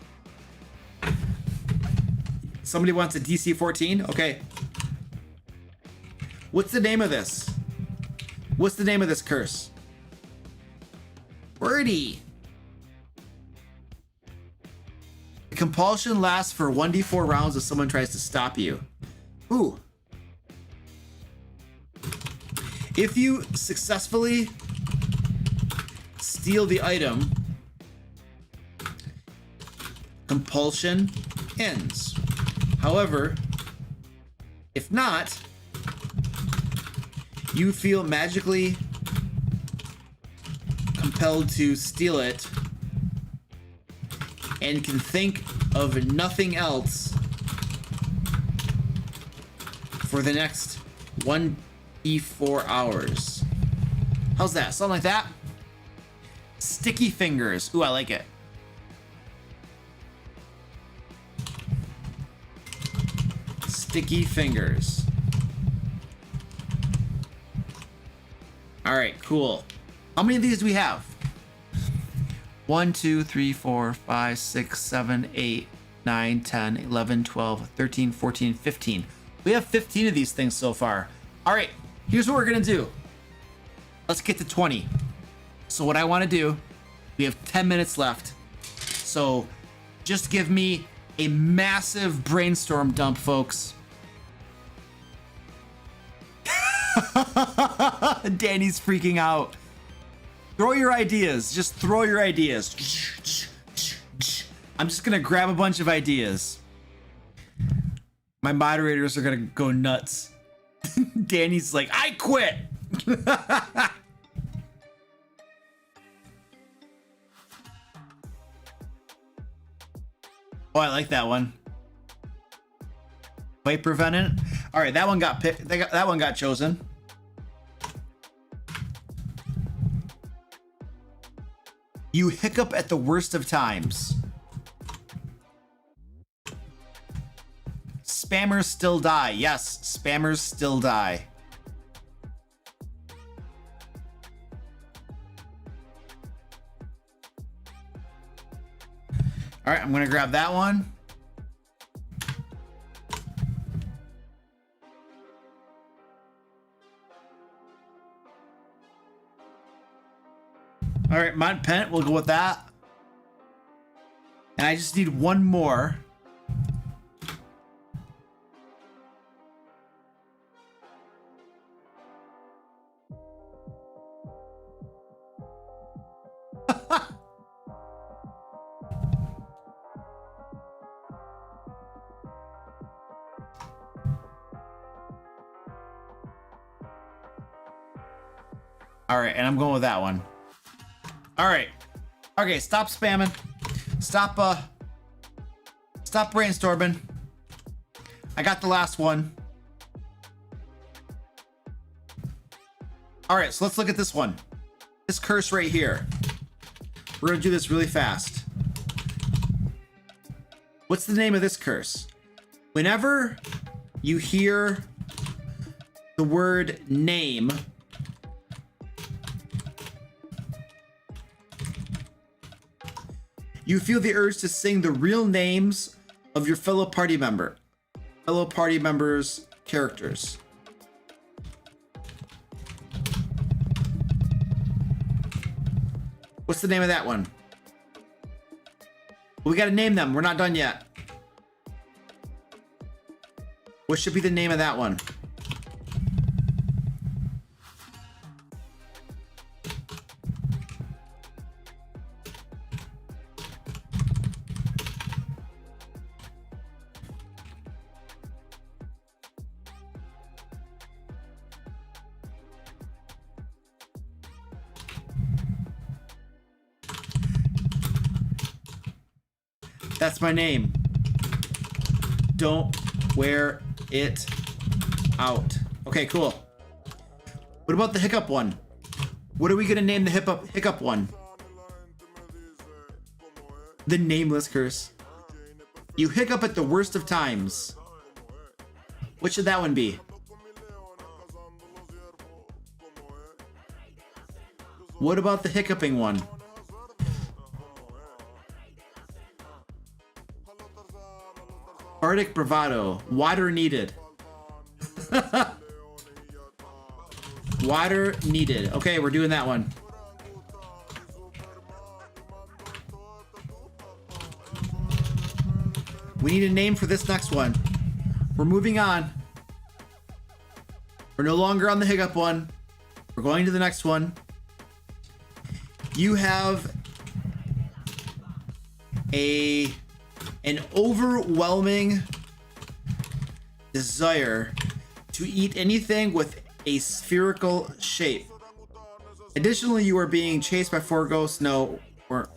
Somebody wants a DC 14? Okay. What's the name of this? What's the name of this curse? Wordy. The compulsion lasts for 1d4 rounds if someone tries to stop you. Ooh. If you successfully steal the item, compulsion ends. However, if not, you feel magically compelled to steal it and can think of nothing else for the next 1d4 hours. How's that? Something like that? Sticky fingers. Ooh, I like it. Sticky fingers. All right, cool. How many of these do we have? 1, 2, 3, 4, 5, 6, 7, 8, 9, 10, 11, 12, 13, 14, 15. We have 15 of these things so far. All right, here's what we're gonna do. Let's get to 20. So what I wanna do, we have 10 minutes left. So just give me a massive brainstorm dump, folks. Danny's freaking out. Throw your ideas. Just throw your ideas. I'm just gonna grab a bunch of ideas. My moderators are gonna go nuts. Danny's like, I quit. Oh, I like that one. Fight prevenant. All right, that one got picked. That one got chosen. You hiccup at the worst of times. Spammers still die. Yes, spammers still die. All right, I'm gonna grab that one. All right, Mont Pent, we'll go with that. And I just need one more. All right, and I'm going with that one. All right. Okay, stop spamming. Stop brainstorming. I got the last one. All right, so let's look at this one. This curse right here. We're gonna do this really fast. What's the name of this curse? Whenever you hear the word name, you feel the urge to sing the real names of your fellow party members' characters. What's the name of that one? We gotta name them. We're not done yet. What should be the name of that one? That's my name. Don't wear it out. Okay, cool. What about the hiccup one? What are we gonna name the hiccup one? The nameless curse. You hiccup at the worst of times. What should that one be? What about the hiccuping one? Bardic bravado. Water needed. Water needed. Okay, we're doing that one. We need a name for this next one. We're moving on. We're no longer on the hiccup one. We're going to the next one. You have an overwhelming desire to eat anything with a spherical shape. Additionally, you are being chased by 4 ghosts. No, or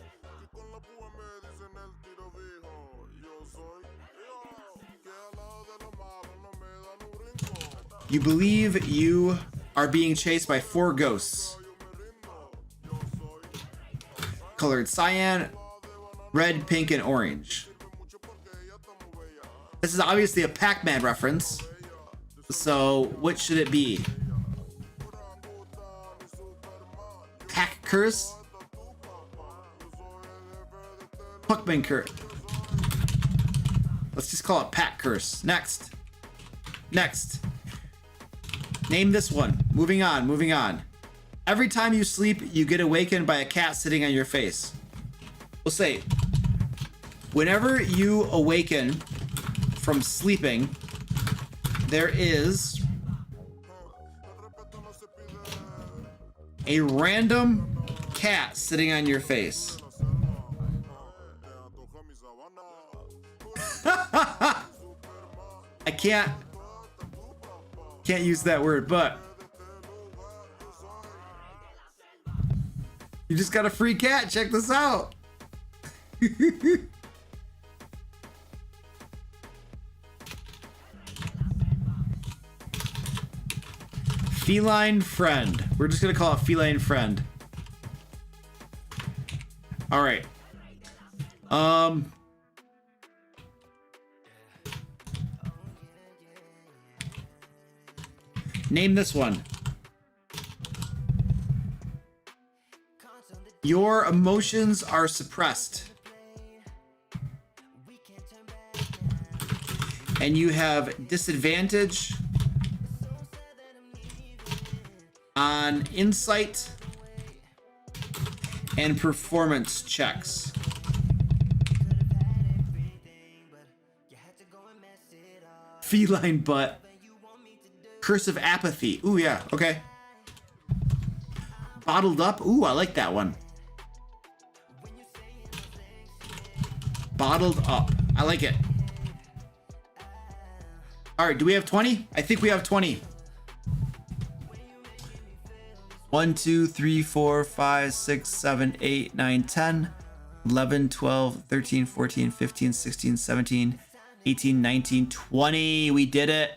you believe you are being chased by 4 ghosts. Colored cyan, red, pink, and orange. This is obviously a Pac-Man reference. So, what should it be? Pac curse? Puckman curse. Let's just call it Pac curse. Next. Name this one. Moving on. Every time you sleep, you get awakened by a cat sitting on your face. We'll say, whenever you awaken from sleeping, there is a random cat sitting on your face. I can't use that word, but you just got a free cat. Check this out. Feline friend. We're just gonna call it feline friend. All right. Name this one. Your emotions are suppressed. And you have disadvantage on insight and performance checks. Feline butt. Curse of apathy. Ooh, yeah, okay. Bottled up. Ooh, I like that one. Bottled up. I like it. All right, do we have 20? I think we have 20. 1, 2, 3, 4, 5, 6, 7, 8, 9, 10, 11, 12, 13, 14, 15, 16, 17, 18, 19, 20. We did it.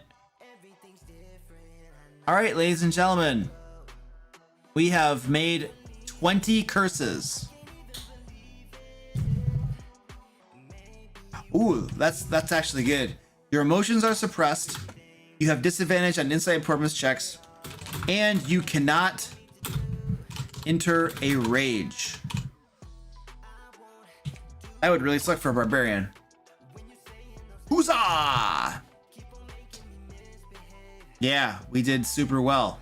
All right, ladies and gentlemen, we have made 20 curses. Ooh, that's actually good. Your emotions are suppressed. You have disadvantage on insight and performance checks. And you cannot enter a rage. That would really suck for a barbarian. Huzzah! Yeah, we did super well.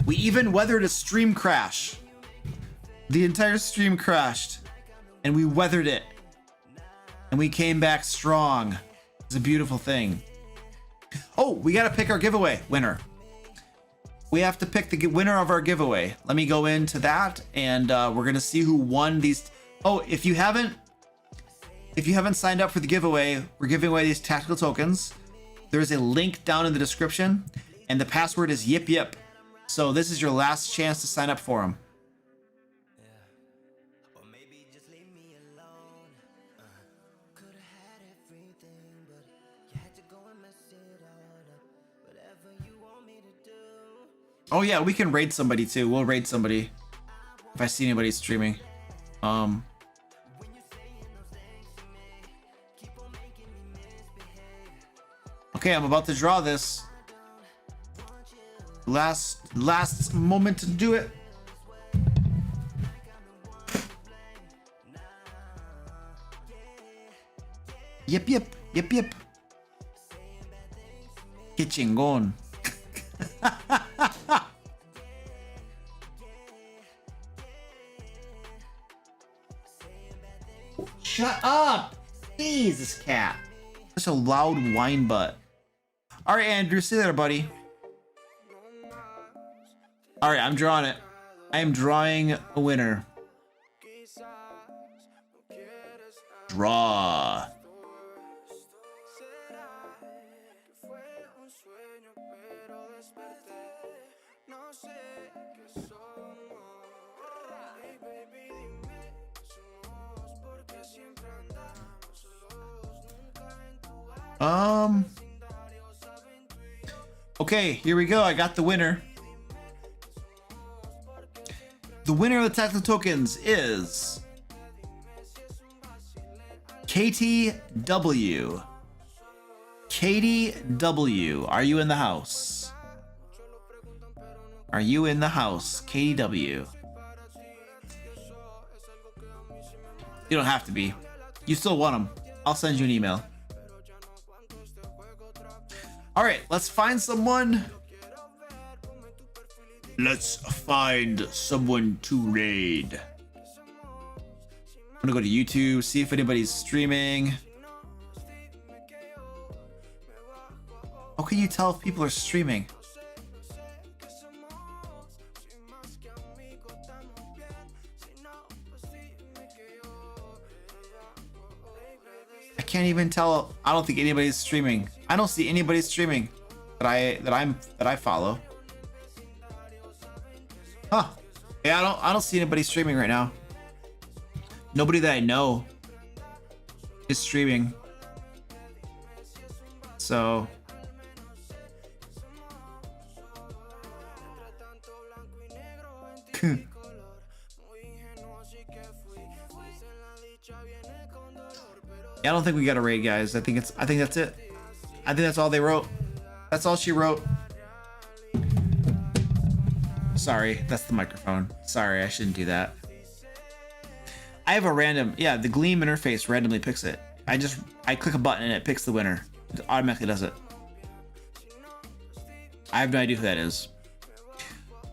We even weathered a stream crash. The entire stream crashed, and we weathered it. And we came back strong. It's a beautiful thing. Oh, we gotta pick our giveaway winner. We have to pick the winner of our giveaway. Let me go into that, and we're gonna see who won these. Oh, if you haven't signed up for the giveaway, we're giving away these tactical tokens. There's a link down in the description, and the password is yip yip. So this is your last chance to sign up for them. Oh yeah, we can raid somebody too. We'll raid somebody if I see anybody streaming. Okay, I'm about to draw this. Last moment to do it. Yep, yep, yep, yep. Que chingón. Shut up! Jesus, cat. Such a loud whine butt. All right, Andrew, see you later, buddy. All right, I'm drawing it. I am drawing a winner. Draw. Okay, here we go. I got the winner. The winner of the tactical tokens is KTW. KTW, are you in the house? Are you in the house, KTW? You don't have to be. You still want them. I'll send you an email. All right, let's find someone. Let's find someone to raid. I'm gonna go to YouTube, see if anybody's streaming. How can you tell if people are streaming? I can't even tell. I don't think anybody's streaming. I don't see anybody streaming that I follow. Huh. Yeah, I don't see anybody streaming right now. Nobody that I know is streaming. So yeah, I don't think we got a raid, guys. I think that's it. I think that's all they wrote. That's all she wrote. Sorry, that's the microphone. Sorry, I shouldn't do that. I have a random, yeah, the Gleam interface randomly picks it. I click a button and it picks the winner. It automatically does it. I have no idea who that is.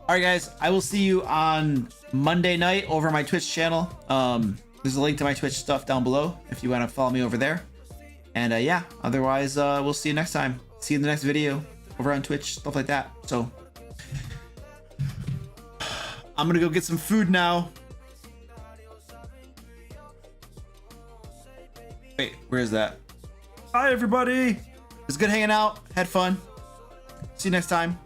All right, guys, I will see you on Monday night over my Twitch channel. There's a link to my Twitch stuff down below if you want to follow me over there. And yeah, otherwise, we'll see you next time. See you in the next video over on Twitch, stuff like that. So I'm gonna go get some food now. Wait, where is that? Bye, everybody. It was good hanging out. Had fun. See you next time.